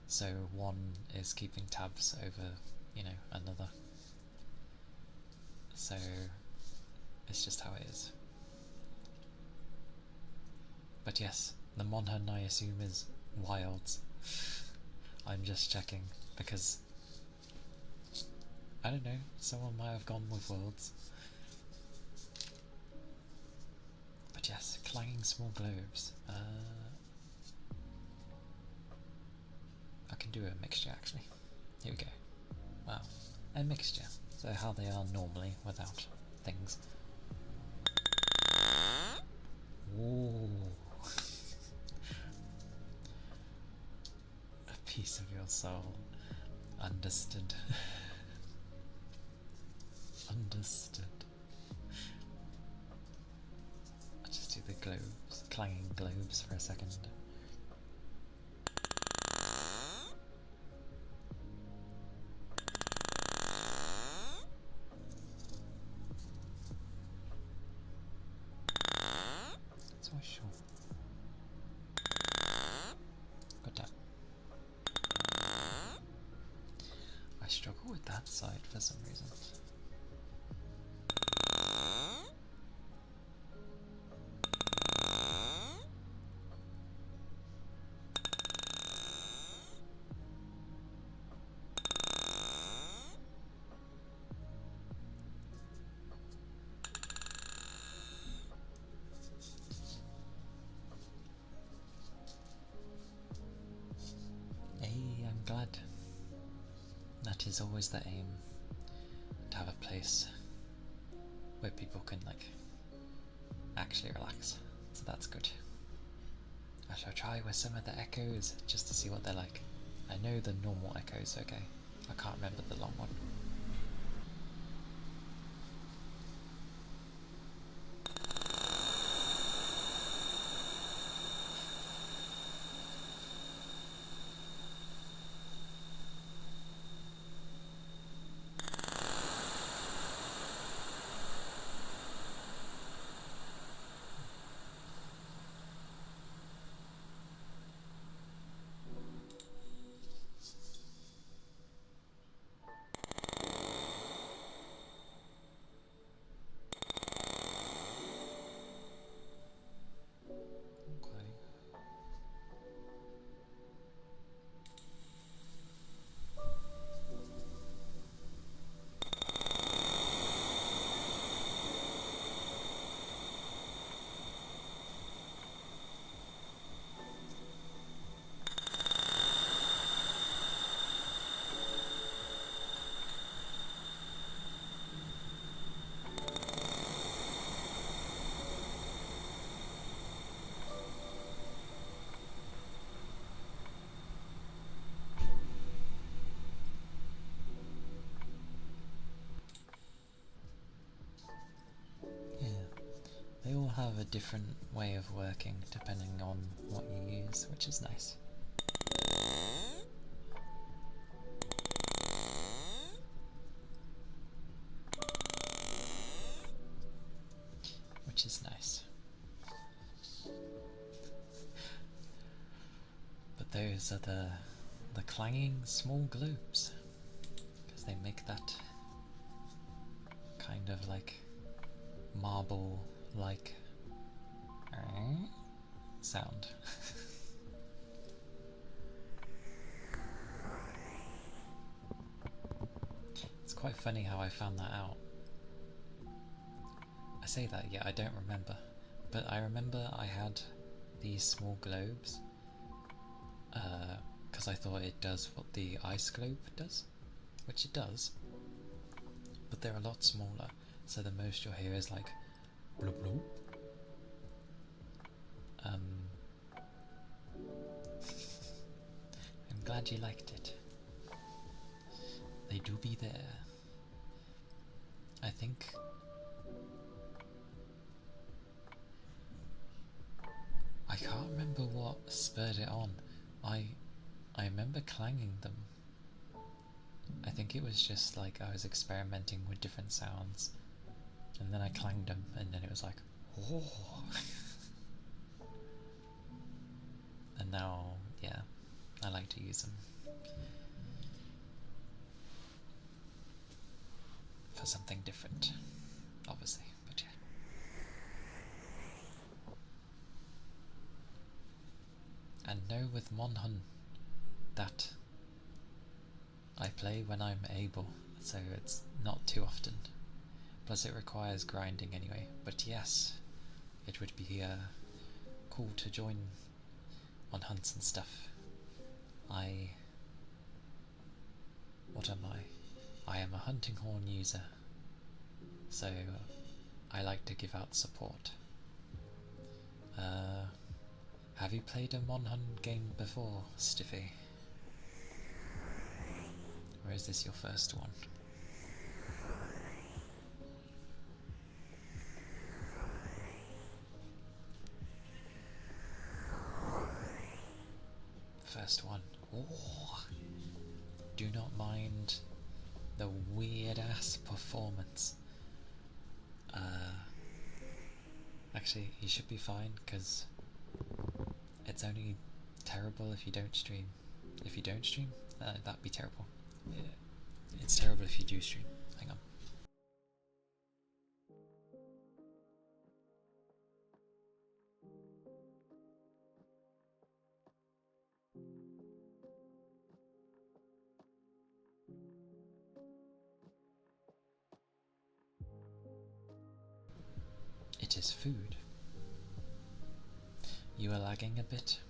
So one is keeping tabs over, you know, another. So it's just how it is. But yes, the Monhan I assume is wilds. I'm just checking because I don't know, someone might have gone with worlds. But yes, clanging small globes. I can do a mixture actually. Here we go. Wow, a mixture. So how they are normally without things. piece of your soul. Understood. Understood. I'll just do the globes, clanging globes for a second. That's always short. Good time. I struggle with that side for some reason. Hey, I'm glad. That is always the aim, to have a place where people can like actually relax, so that's good. I shall try with some of the echoes just to see what they're like. I know the normal echoes, okay. I can't remember the long one. Okay. Yeah, they all have a different way of working depending on what you use, which is nice. Which is nice. But those are the clanging small globes, because they make that kind of like marble-like sound. It's quite funny how I found that out. I say that, yeah, I don't remember, but I remember I had these small globes because I thought it does what the ice globe does, which it does, but they're a lot smaller, so the most you'll hear is like bloop bloop. I'm glad you liked it. They do be there. I think I can't remember what spurred it on. I remember clanging them. I think it was just like I was experimenting with different sounds, and then I clanged them, and then it was like, oh. And now, yeah, I like to use them for something different, obviously, but yeah. And know with Monhun that I play when I'm able, so it's not too often. Plus it requires grinding anyway, but yes, it would be cool to join on hunts and stuff. What am I? I am a hunting horn user, so I like to give out support. Have you played a Monhun game before, Stiffy? Or is this your first one? First one. Oh, do not mind the weird ass performance. Actually, you should be fine because it's only terrible if you don't stream. If you don't stream, that'd be terrible. Yeah. It's terrible if you do stream. Hang on. It is food. You are lagging a bit.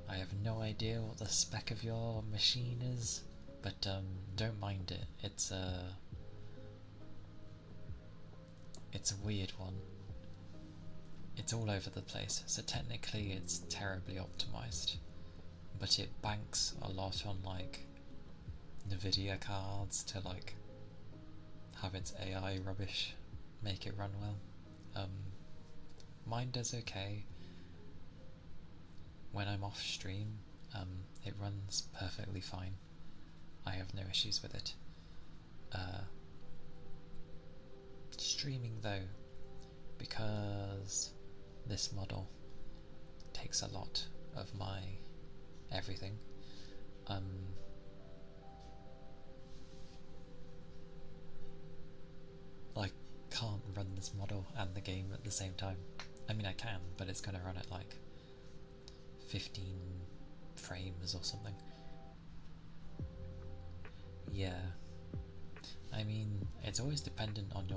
I have no idea what the spec of your machine is, but don't mind it. It's a weird one. It's all over the place, so technically it's terribly optimized, but it banks a lot on like Nvidia cards to like have its AI rubbish make it run well. Mine does okay. When I'm off stream, it runs perfectly fine. I have no issues with it. Streaming though, because this model takes a lot of my everything, I can't run this model and the game at the same time. I mean I can, but it's gonna run at like 15 frames or something. Yeah, I mean it's always dependent on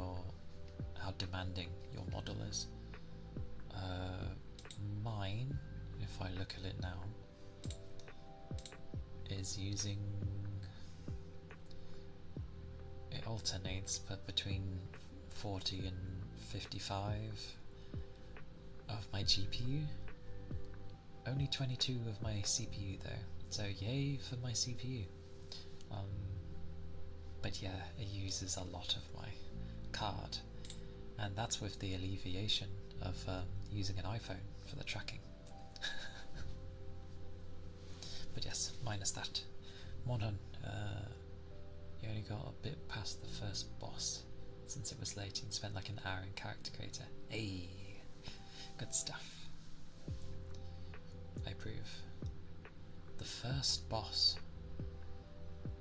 how demanding your model is. Mine, if I look at it now, is using, it alternates but between 40 and 55 of my GPU. Only 22 of my CPU though, so yay for my CPU. But yeah, it uses a lot of my card, and that's with the alleviation of using an iPhone for the tracking. But yes, minus that. Modern, you only got a bit past the first boss since it was late and spent like an hour in character creator. Hey, good stuff. I approve. The first boss,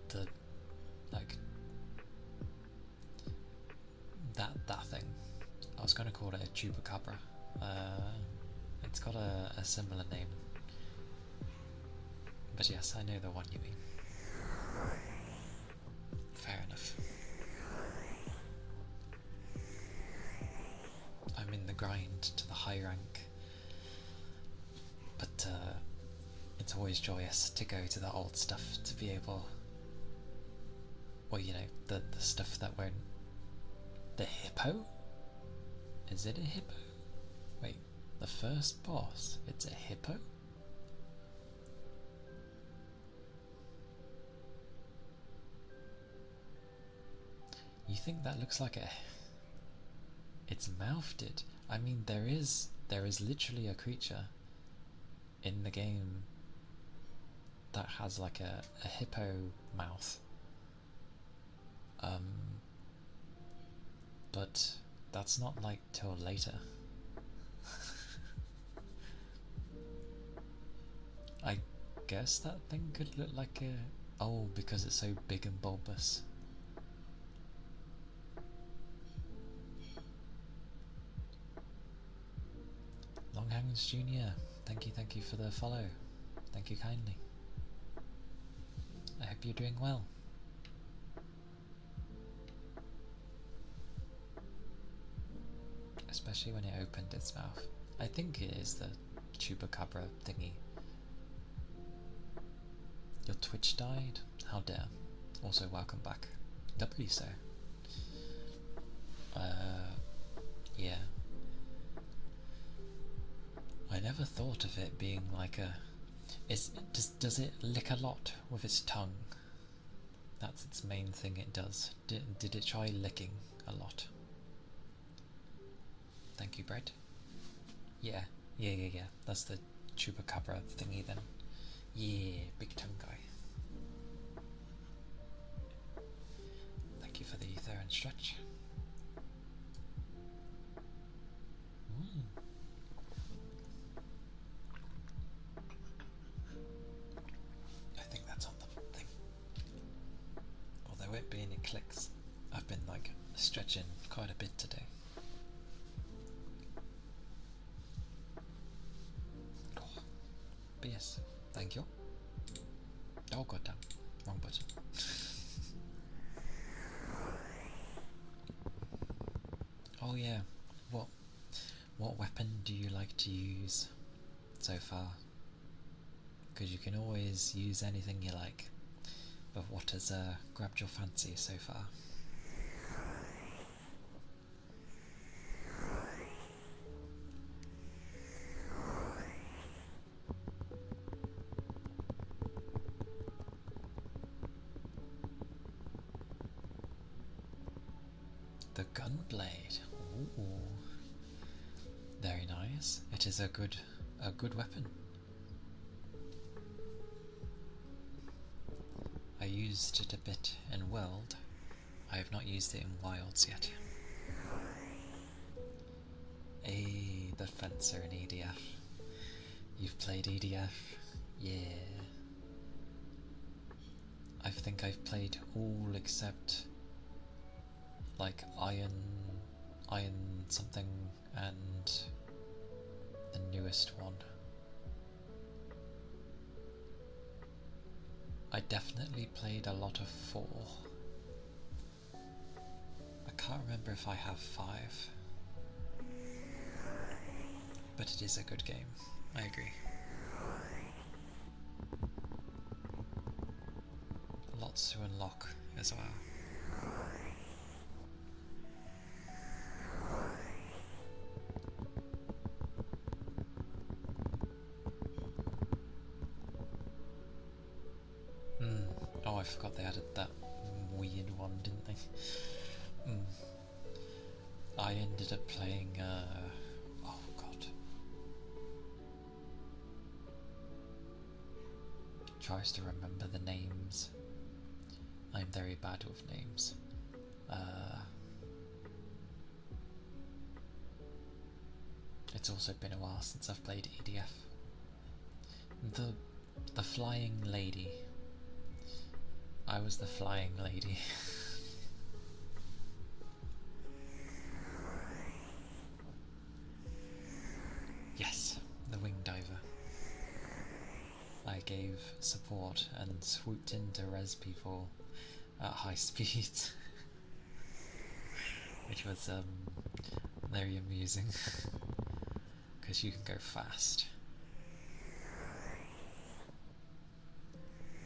the like that thing, I was going to call it a chupacabra. It's got a similar name, but yes, I know the one you mean. Fair enough. I'm in the grind to the high rank, but it's always joyous to go to the old stuff to be able, well, you know, the stuff that won't. The hippo? Is it a hippo? Wait, the first boss, it's a hippo? You think that looks like a... Its mouth did. I mean, there is literally a creature in the game that has like a hippo mouth. But that's not like till later. I guess that thing could look like a... Oh, because it's so big and bulbous. Longhangs Jr., thank you for the follow. Thank you kindly. I hope you're doing well. Especially when it opened its mouth. I think it is the chupacabra thingy. Your Twitch died? How dare. Also welcome back. Doubly so. Yeah. I never thought of it being like a... does it lick a lot with its tongue? That's its main thing it does. Did it try licking a lot? Thank you, Brett. Yeah. That's the chupacabra thingy then. Yeah, big tongue guy. Thank you for the ether and stretch. I think that's on the thing. Although it being it clicks, I've been like stretching quite a bit today. Oh, but yes, thank you. Oh goddamn, wrong button. Oh yeah, what weapon do you like to use so far? Because you can always use anything you like, but what has grabbed your fancy so far? The gunblade. Ooh, very nice. It is a good weapon. I used it a bit in World. I have not used it in Wilds yet. The fencer in EDF. You've played EDF? Yeah. I think I've played all except like Iron something and the newest one. I definitely played a lot of 4. I can't remember if I have 5. But it is a good game, I agree. Lots to unlock as well. Oh, I forgot they added that weird one, didn't they? I ended up playing, oh god. Tries to remember the names. I'm very bad with names. It's also been a while since I've played EDF. The flying lady. I was the flying lady. Yes, the wing diver. I gave support and swooped in to res people at high speed, which was very amusing because you can go fast.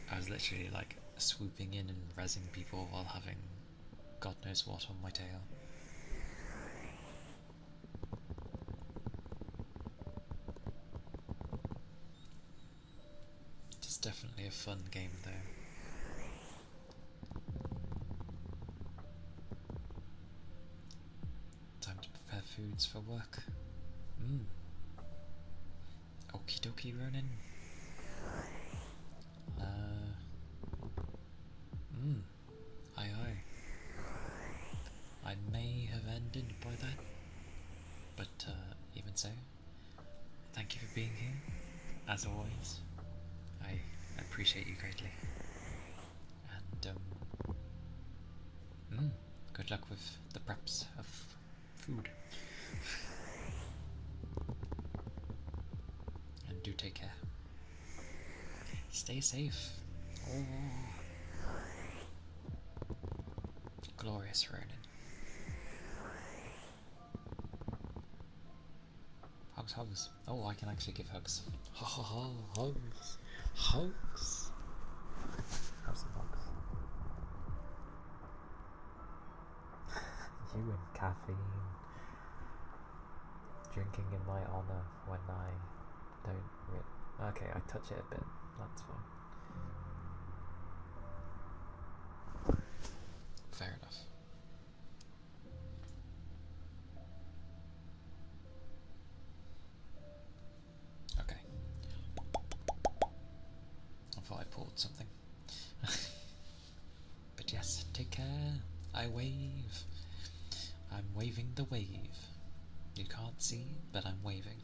I was literally like swooping in and resing people while having God knows what on my tail. It's definitely a fun game though. Time to prepare foods for work. Okie dokie, Ronin. Aye aye. I may have ended by then, but even so, thank you for being here, as always. I appreciate you greatly. And good luck with the preps of food. And do take care. Stay safe. Oh, glorious Ronin. Hugs, hugs. Oh, I can actually give hugs. Ha ha ha, hugs. Hugs. Have some hugs. You and caffeine. Drinking in my honour when I don't. Okay, I touch it a bit. That's fine. Fair enough. Okay. I thought I pulled something. But yes, take care. I wave. I'm waving the wave. You can't see, but I'm waving.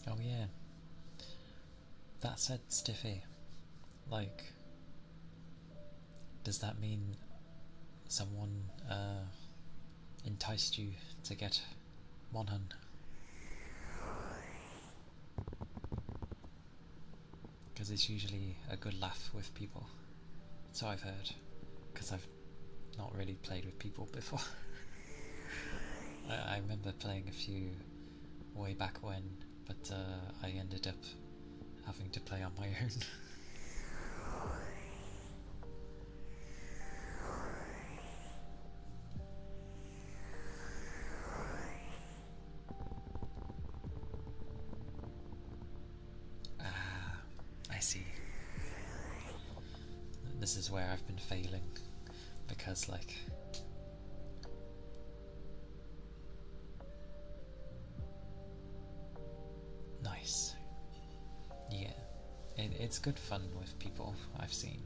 Oh yeah. That said, Stiffy, like, does that mean someone enticed you to get Monhan? Because it's usually a good laugh with people. So I've heard. Because I've not really played with people before. I remember playing a few way back when, but I ended up having to play on my own. Ah, I see. This is where I've been failing, because like nice. Yeah, it's good fun with people, I've seen.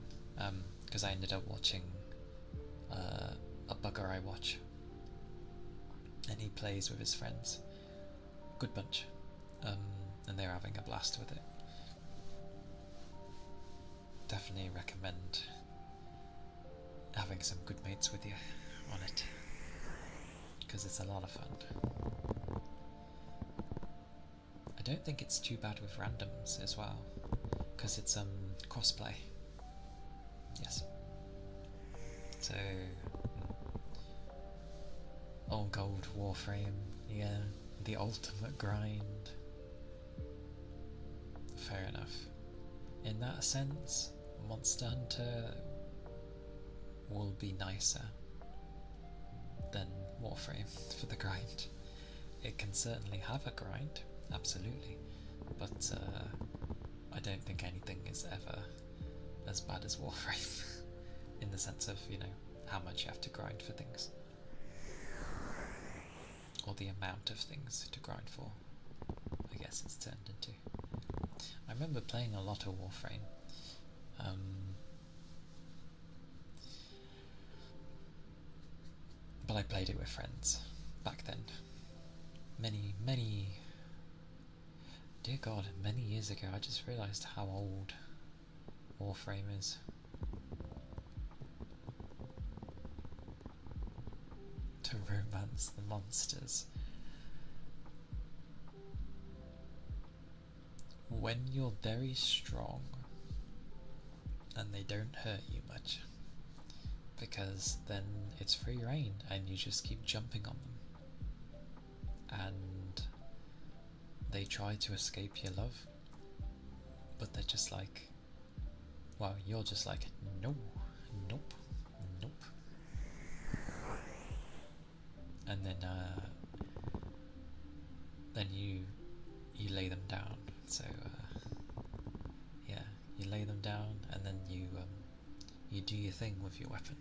Because I ended up watching a bugger I watch, and he plays with his friends. Good bunch. And they're having a blast with it. Definitely recommend having some good mates with you on it, because it's a lot of fun. I don't think it's too bad with randoms as well, because it's crossplay. Yes. So all gold Warframe, yeah, the ultimate grind. Fair enough. In that sense, Monster Hunter will be nicer than Warframe for the grind. It can certainly have a grind, absolutely, but I don't think anything is ever as bad as Warframe in the sense of, you know, how much you have to grind for things, or the amount of things to grind for, I guess it's turned into. I remember playing a lot of Warframe. But I played it with friends back then. Many, dear God, many years ago. I just realised how old Warframe is. To romance the monsters. When you're very strong and they don't hurt you much, because then it's free reign and you just keep jumping on them, and they try to escape your love, but they're just like, well, you're just like, no, nope, nope, and then you lay them down. So yeah, you lay them down, and then you do your thing with your weapon.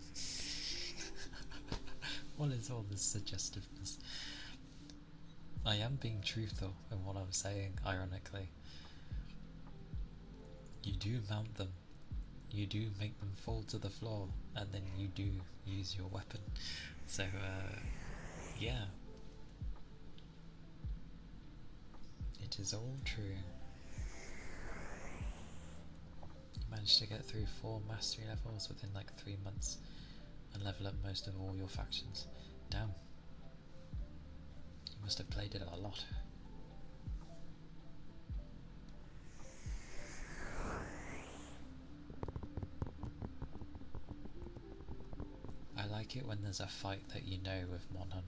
What is all this suggestiveness? I am being truthful in what I'm saying, ironically. You do mount them, you do make them fall to the floor, and then you do use your weapon. So, yeah. It is all true. You managed to get through 4 mastery levels within like 3 months and level up most of all your factions. Damn. You must have played it a lot. I like it when there's a fight that you know with Monhan.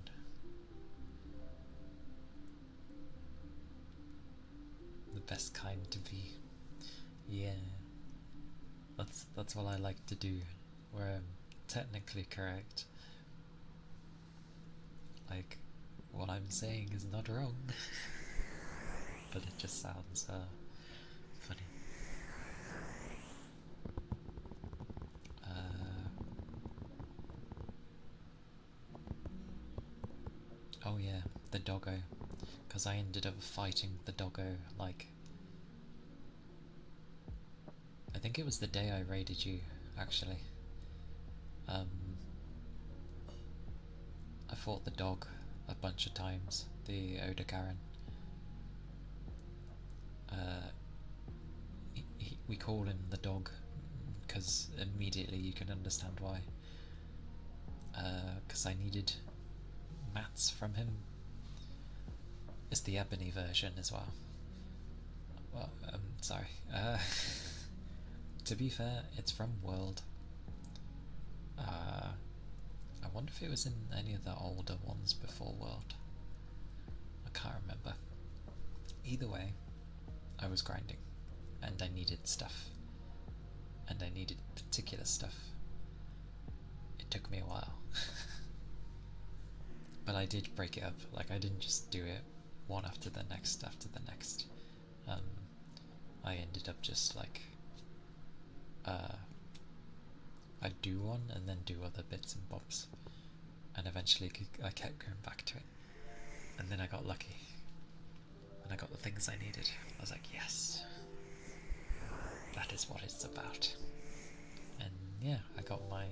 The best kind to be. Yeah. That's what I like to do. Where I'm technically correct. Like, what I'm saying is not wrong. But it just sounds funny. Oh yeah, the doggo. Because I ended up fighting the doggo, like... I think it was the day I raided you, actually. I fought the dog a bunch of times, the Odogaran. We call him the dog, because immediately you can understand why. Because I needed mats from him. It's the ebony version as well. Well, sorry. To be fair, it's from World. I wonder if it was in any of the older ones before World. I can't remember. Either way, I was grinding, and I needed stuff. And I needed particular stuff. It took me a while. But I did break it up, like I didn't just do it one after the next after the next. I ended up just like I'd do one and then do other bits and bobs, and eventually I kept going back to it, and then I got lucky and I got the things I needed. I was like, yes, that is what it's about. And yeah, I got my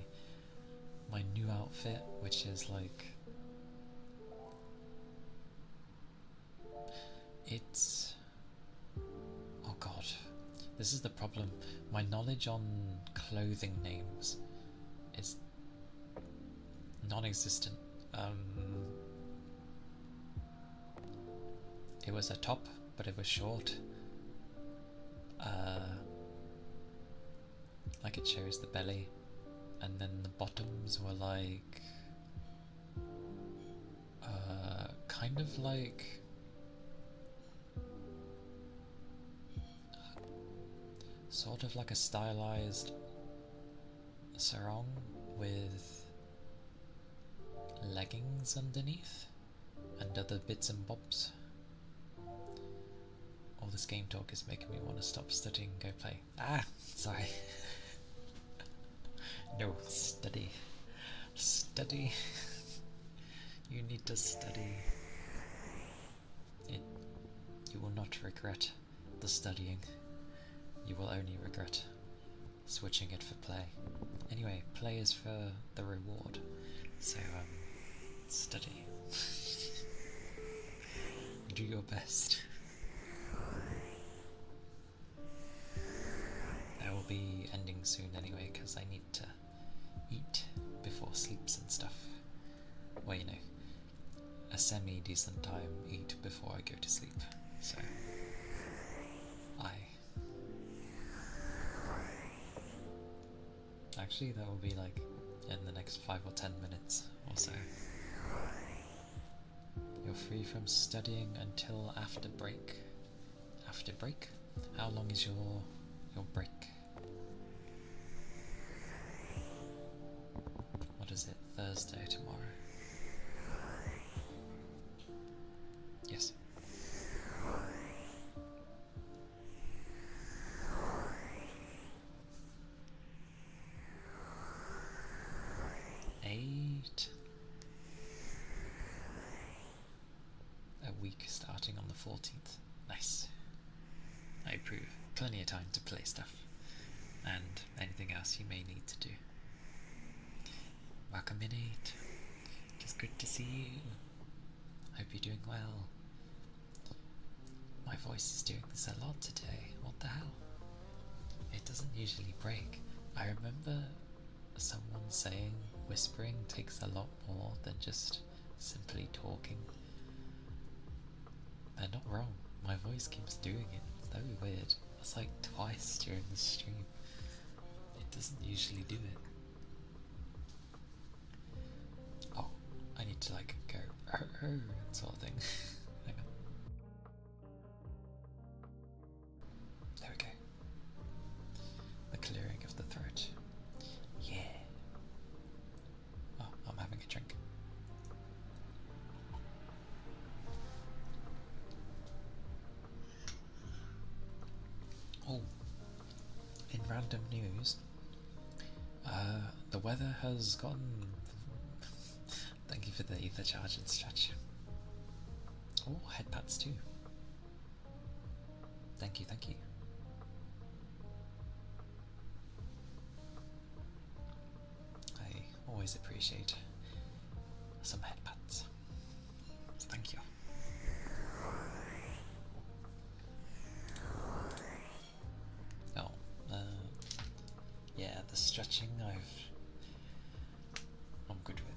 new outfit, which is like, it's, oh god, this is the problem. My knowledge on clothing names is non-existent. It was a top, but it was short. Like it shows the belly, and then the bottoms were like kind of like sort of like a stylized sarong with leggings underneath and other bits and bobs. All this game talk is making me want to stop studying and go play. Ah, sorry. No, study. Study. You need to study. You will not regret the studying. You will only regret switching it for play. Anyway, play is for the reward. So, study. Do your best. I will be ending soon anyway, because I need to eat before sleeps and stuff. Well, you know, a semi-decent time eat before I go to sleep. So, actually that will be like in the next 5 or 10 minutes or so. You're free from studying until after break. After break? How long is your break? What is it? Thursday tomorrow? Yes. A week starting on the 14th. Nice. I approve. Plenty of time to play stuff. And anything else you may need to do. Welcome in, 8. It's good to see you. Hope you're doing well. My voice is doing this a lot today. What the hell? It doesn't usually break. I remember someone saying whispering takes a lot more than just simply talking. They're not wrong. My voice keeps doing it. It's very weird. It's like twice during the stream. It doesn't usually do it. Oh, I need to like go sort of thing. Hang on. There we go. The clearing of the throat. Yeah. Oh, I'm having a drink. Oh, in random news, the weather has gotten. Thank you for the ether charge and stretch. Oh, head pats too. Thank you, thank you. I always appreciate some head pats. So thank you. Oh, yeah, the stretching I'm good with.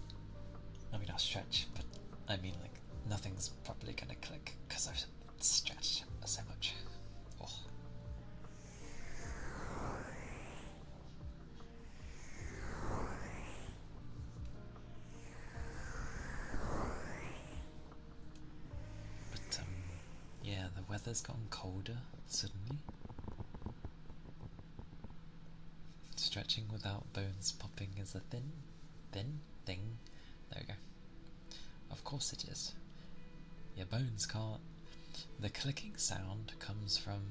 I mean, I'll stretch, but I mean, like, nothing's probably gonna click because I've stretched so much. Oh. But, yeah, the weather's gotten colder suddenly. Stretching without bones popping is a thin thing. There we go. Of course it is. Your bones can't. The clicking sound comes from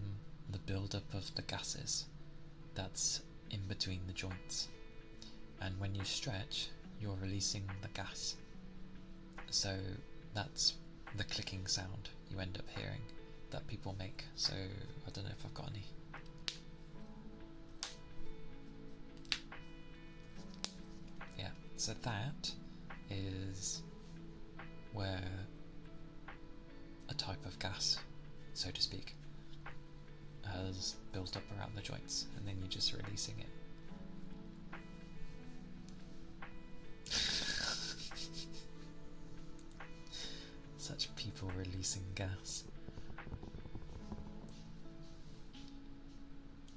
the build-up of the gases that's in between the joints. And when you stretch, you're releasing the gas. So that's the clicking sound you end up hearing that people make. So I don't know if I've got any. Yeah, so that is where a type of gas, so to speak, has built up around the joints, and then you're just releasing it. Such people releasing gas.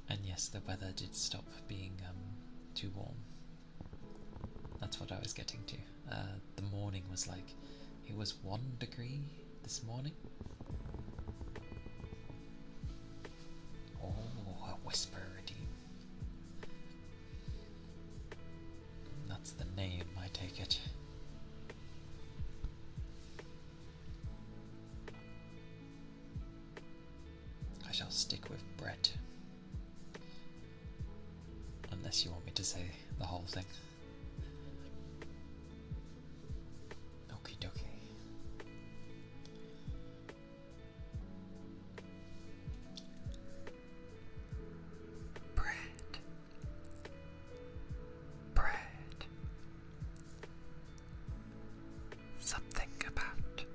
And yes, the weather did stop being too warm. That's what I was getting to. The morning was like, it was 1 degree this morning. Oh, a whisper redeem. That's the name, I take it. I shall stick with bread. Unless you want me to say the whole thing. Okie dokie. Bread. Bread. Something about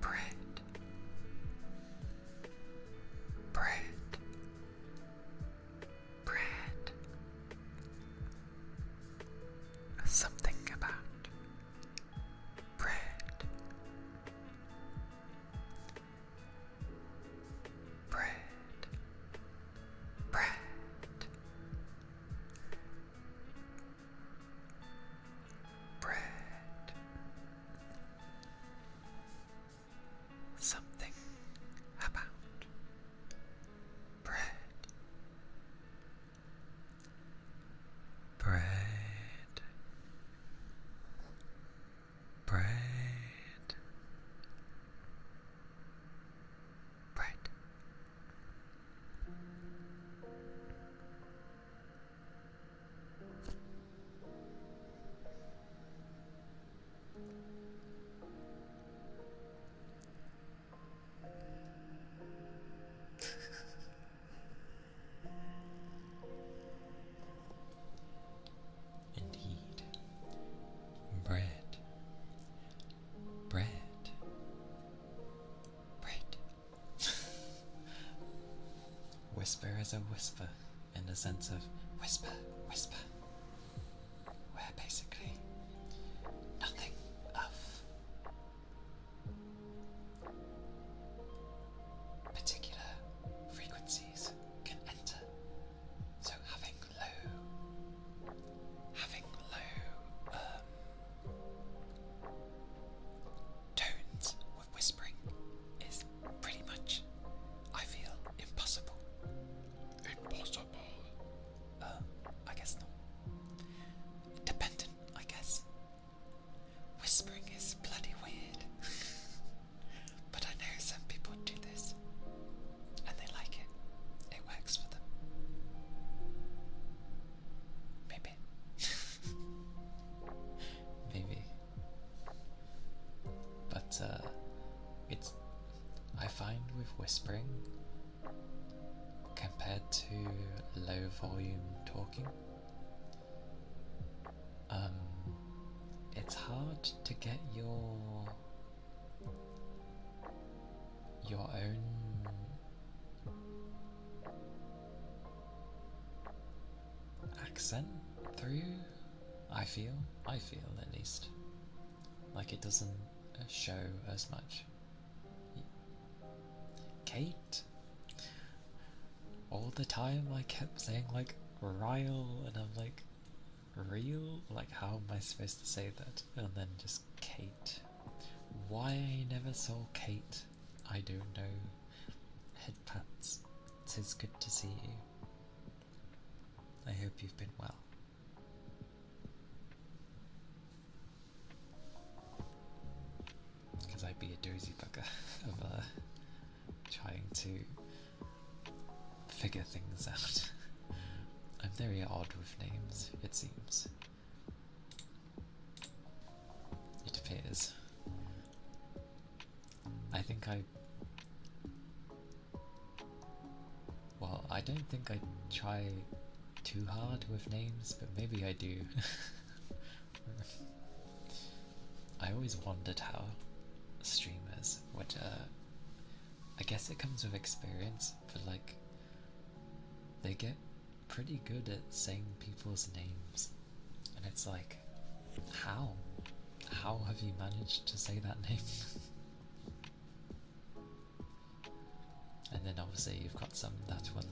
bread. Bread. Bread. Something about bread. Bread. Bread. Bread. Something about bread. Bread. Bread. Bread. Indeed. Bread. Bread. Bread. Whisper is a whisper in the sense of whisper, whisper. Where basically nothing of particular frequencies can enter. So having low tones with whispering is pretty much, I feel, impossible. Impossible. I guess not. find with whispering, compared to low volume talking, it's hard to get your own accent through. I feel at least like it doesn't show as much. Kate, all the time I kept saying like Ryle, and I'm like, real? Like, how am I supposed to say that? And then just Kate. Why I never saw Kate, I don't know. Headpats, 'tis good to see you. I hope you've been well. Because I'd be a dozy bugger of trying to figure things out. I'm very odd with names, it seems. It appears. I think well, I don't think I try too hard with names, but maybe I do. I always wondered how streamers would, I guess it comes with experience, but like, they get pretty good at saying people's names, and it's like, how have you managed to say that name? And then obviously you've got some that will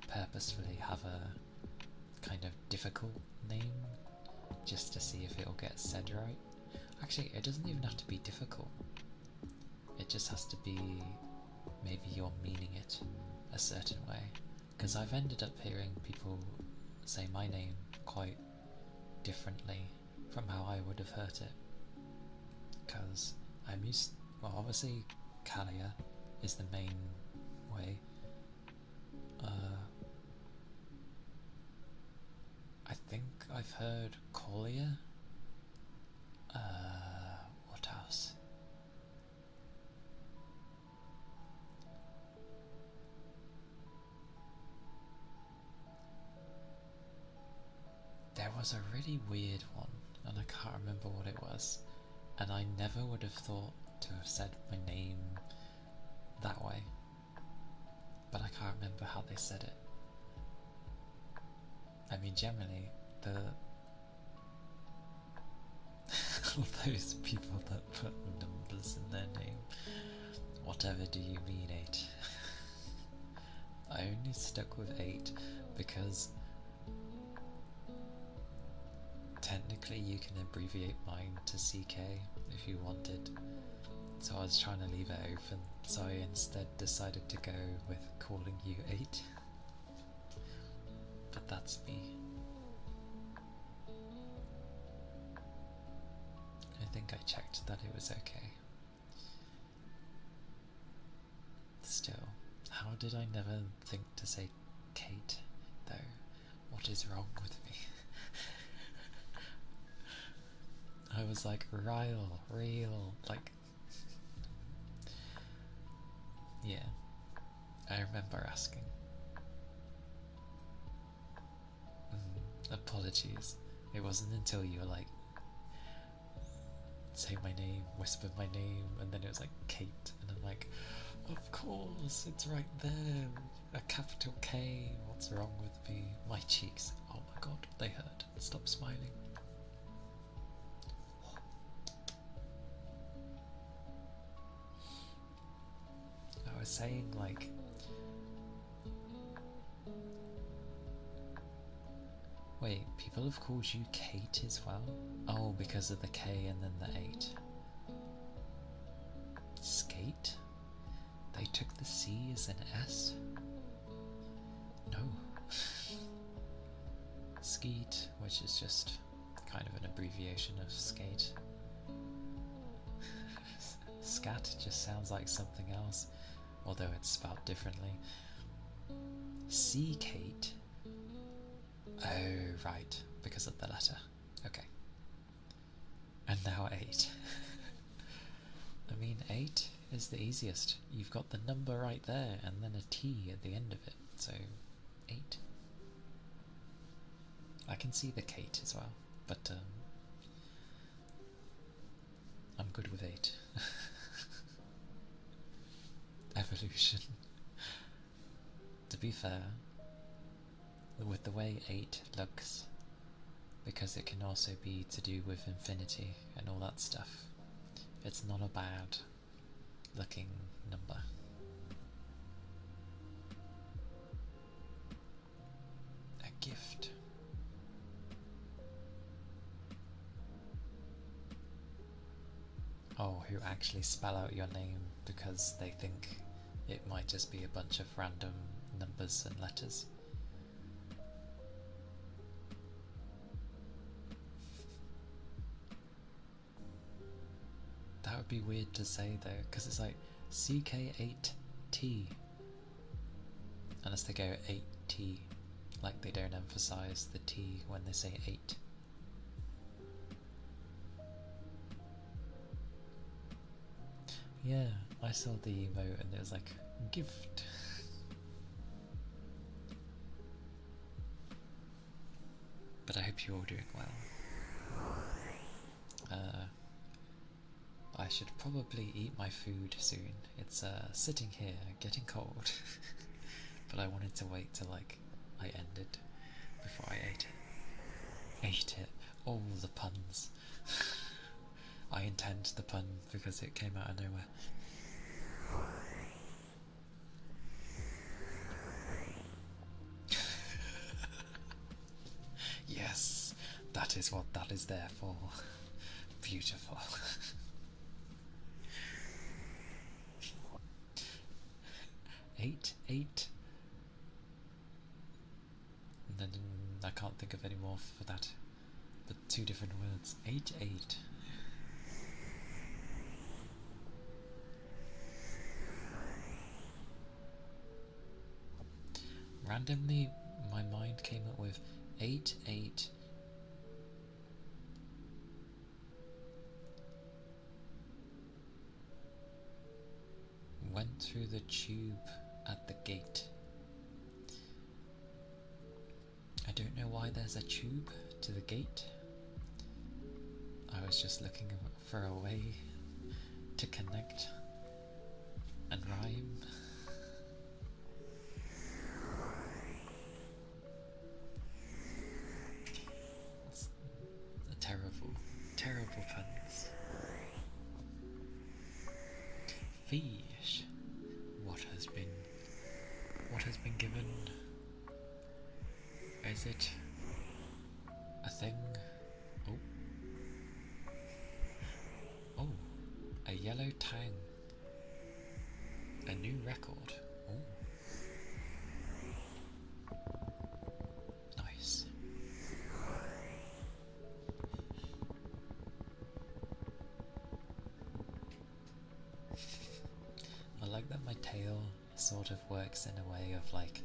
purposefully have a kind of difficult name just to see if it'll get said right. Actually, it doesn't even have to be difficult, it just has to be maybe you're meaning it a certain way. Because I've ended up hearing people say my name quite differently from how I would have heard it. Because I'm used, well, obviously Calia is the main way. I think I've heard Calia. What else? There was a really weird one, and I can't remember what it was, and I never would have thought to have said my name that way, but I can't remember how they said it. I mean, generally, all those people that put numbers in their name, whatever do you mean 8? I only stuck with 8 because technically you can abbreviate mine to CK if you wanted, so I was trying to leave it open, so I instead decided to go with calling you 8. But that's me. I think I checked that it was okay. Still, how did I never think to say Kate, though? What is wrong with me? I was like, Ryle, real, like... Yeah, I remember asking. Apologies. It wasn't until you were like, say my name, whisper my name, and then it was like Kate, and I'm like, of course, it's right there, a capital K, what's wrong with me? My cheeks, oh my god, they hurt, stop smiling. I was saying, like, wait, people have called you Kate as well? Oh, because of the K and then the 8. Skate? They took the C as an S? No. Skeet, which is just kind of an abbreviation of skate. Scat just sounds like something else, although it's spelled differently. C-Kate? Oh, right, because of the letter. Okay. And now 8. I mean, 8 is the easiest. You've got the number right there and then a T at the end of it, so 8. I can see the Kate as well, but I'm good with 8. Evolution. To be fair, with the way 8 looks, because it can also be to do with infinity and all that stuff, it's not a bad looking number. A gift. Oh, who actually spell out your name because they think it might just be a bunch of random numbers and letters. That would be weird to say though, because it's like CK8T, unless they go 8T, like they don't emphasize the T when they say 8. Yeah, I saw the emote and it was like, gift. But I hope you're all doing well. I should probably eat my food soon. It's sitting here, getting cold. But I wanted to wait till like I ended before I ate it. Ate it. All the puns. I intend the pun because it came out of nowhere. Yes, that is what that is there for. Beautiful. 8, 8. And then I can't think of any more for that. But 2 different words. 8, 8. Randomly, my mind came up with 8, 8. Went through the tube at the gate. I don't know why there's a tube to the gate. I was just looking for a way to connect and rhyme. It's a terrible, terrible puns. Fish. What has been given? Is it a thing? Oh. Oh, a yellow tang. A new record. Oh. Nice. I like that my tail sort of works in a way of like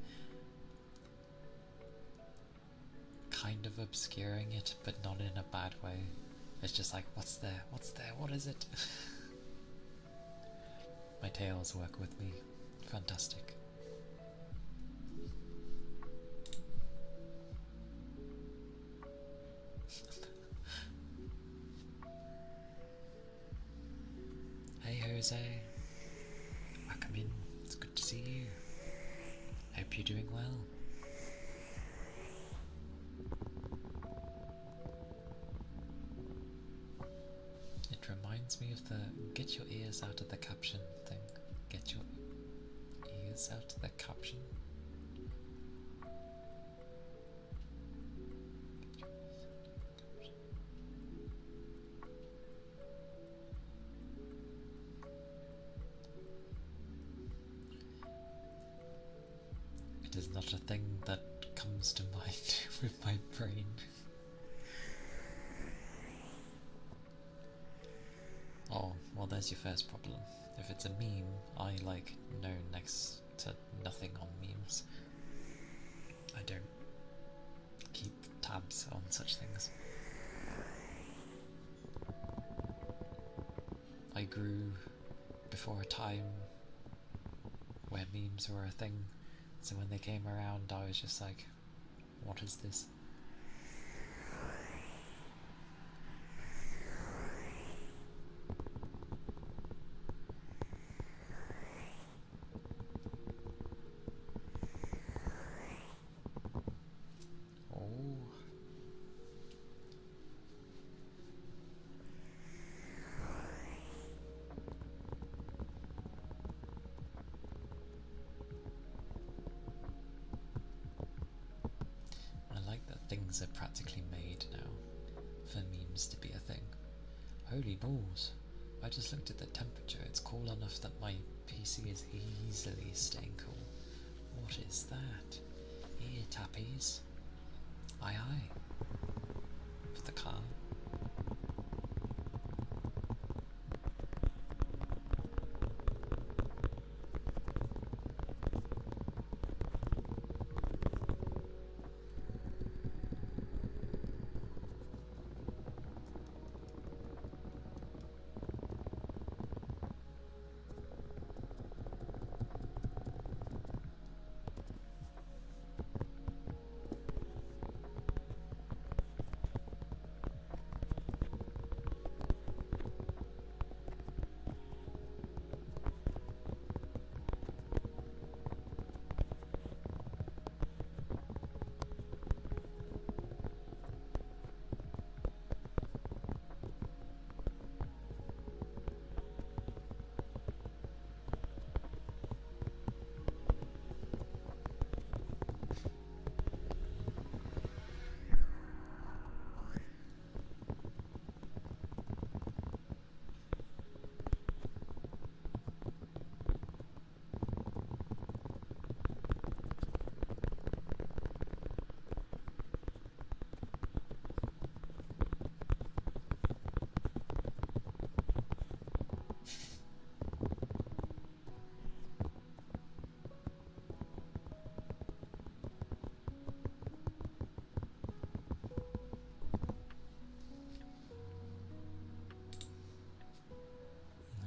kind of obscuring it, but not in a bad way. It's just like, what's there? What's there? What is it? My tails work with me. Fantastic. Hey Jose, welcome in. It's good to see you. Hope you're doing well. It reminds me of the get your ears out of the caption thing. Get your ears out of the caption. It is not a thing that comes to mind with my brain. Oh, well there's your first problem. If it's a meme, I like know next to nothing on memes. I don't keep tabs on such things. I grew before a time where memes were a thing, so when they came around I was just like, what is this? Oh. I like that things are practically made now for memes to be a thing. Holy balls. I just looked at the temperature. It's cool enough that my PC is easily staying cool. What is that? Ear tappies. Aye aye. For the car.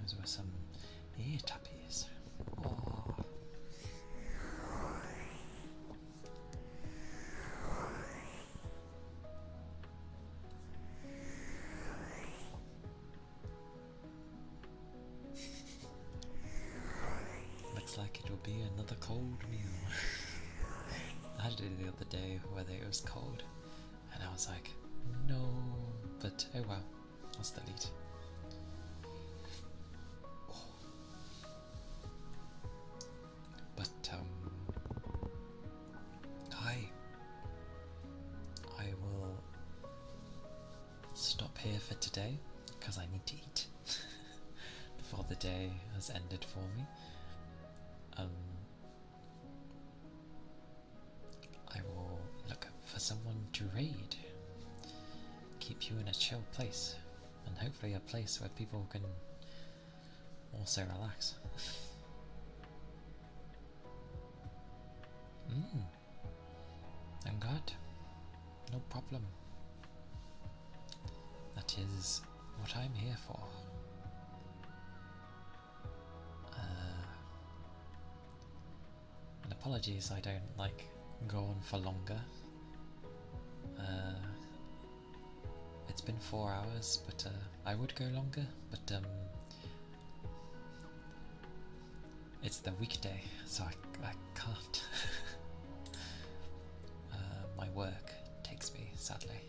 Those were some ear tappies. Oh. Looks like it'll be another cold meal. I did it the other day whether it was cold, and I was like, no, but oh well, I'll still eat. But I will stop here for today because I need to eat before the day has ended for me. I will look for someone to raid, keep you in a chill place, and hopefully a place where people can also relax. I'm glad. No problem. That is what I'm here for. And apologies I don't go on for longer. It's been 4 hours, but I would go longer, but it's the weekday, so I can't. My work takes me, sadly.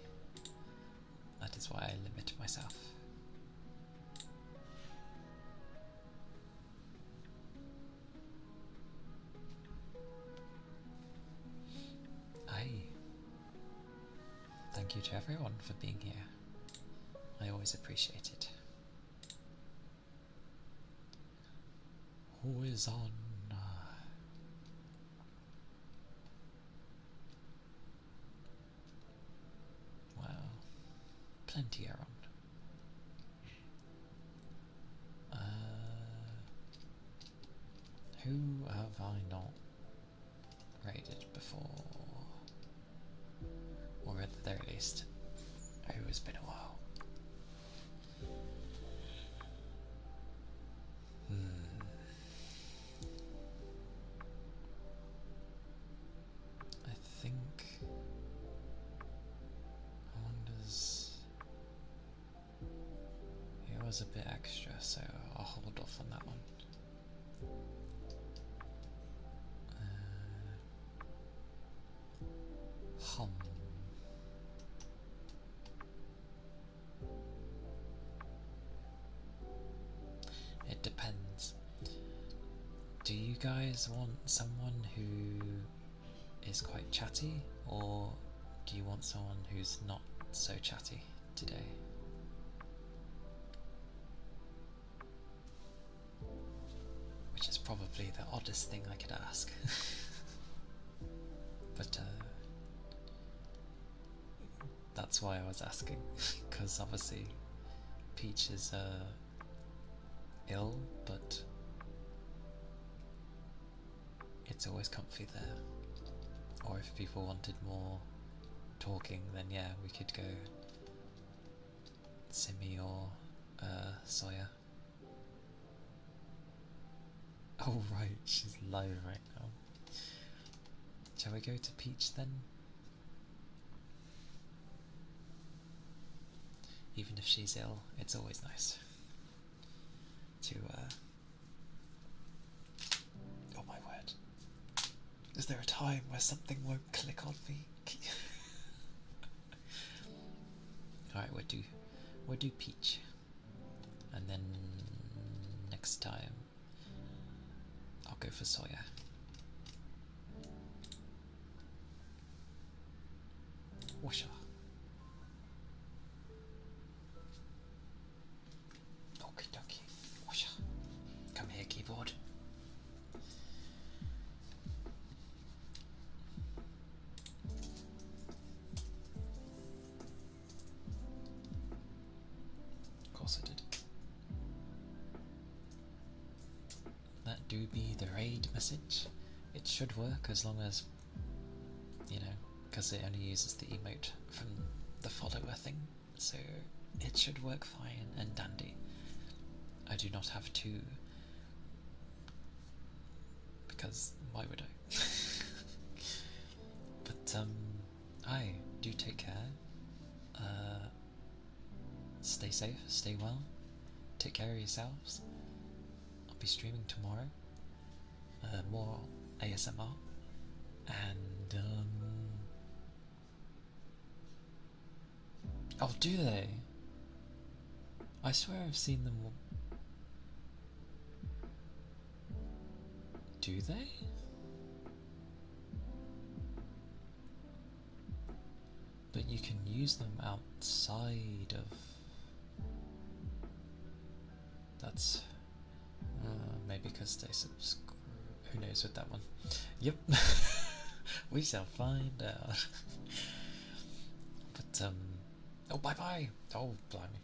That is why I limit myself. Thank you to everyone for being here. I always appreciate it. Who is on? Well, plenty are on. Who have I not raided before? Or at the very least, who has been a while? was a bit extra, so I'll hold off on that one. Hum. It depends. Do you guys want someone who is quite chatty, or do you want someone who's not so chatty today? Which is probably the oddest thing I could ask. But that's why I was asking, because obviously Peach is ill, but it's always comfy there. Or if people wanted more talking, then yeah, we could go Simi or Sawyer. Oh right, she's low right now. Shall we go to Peach then? Even if she's ill, it's always nice to oh my word. Is there a time where something won't click on me? Alright, we'll do Peach. And then next time I'll go for Sawyer. Washa. Okie dokie. Washa. Come here, keyboard. Of course I did. That do be the raid message. It should work as long as, you know, because it only uses the emote from the follower thing, so it should work fine and dandy. I do not have to, because why would I? But I do take care. Stay safe, stay well, take care of yourselves. I'll be streaming tomorrow, more ASMR, and oh, do they? I swear I've seen them. Do they? But you can use them outside of. That's maybe because they subscribe. Who knows with that one? Yep. We shall find out. But oh, bye bye. Oh, blimey.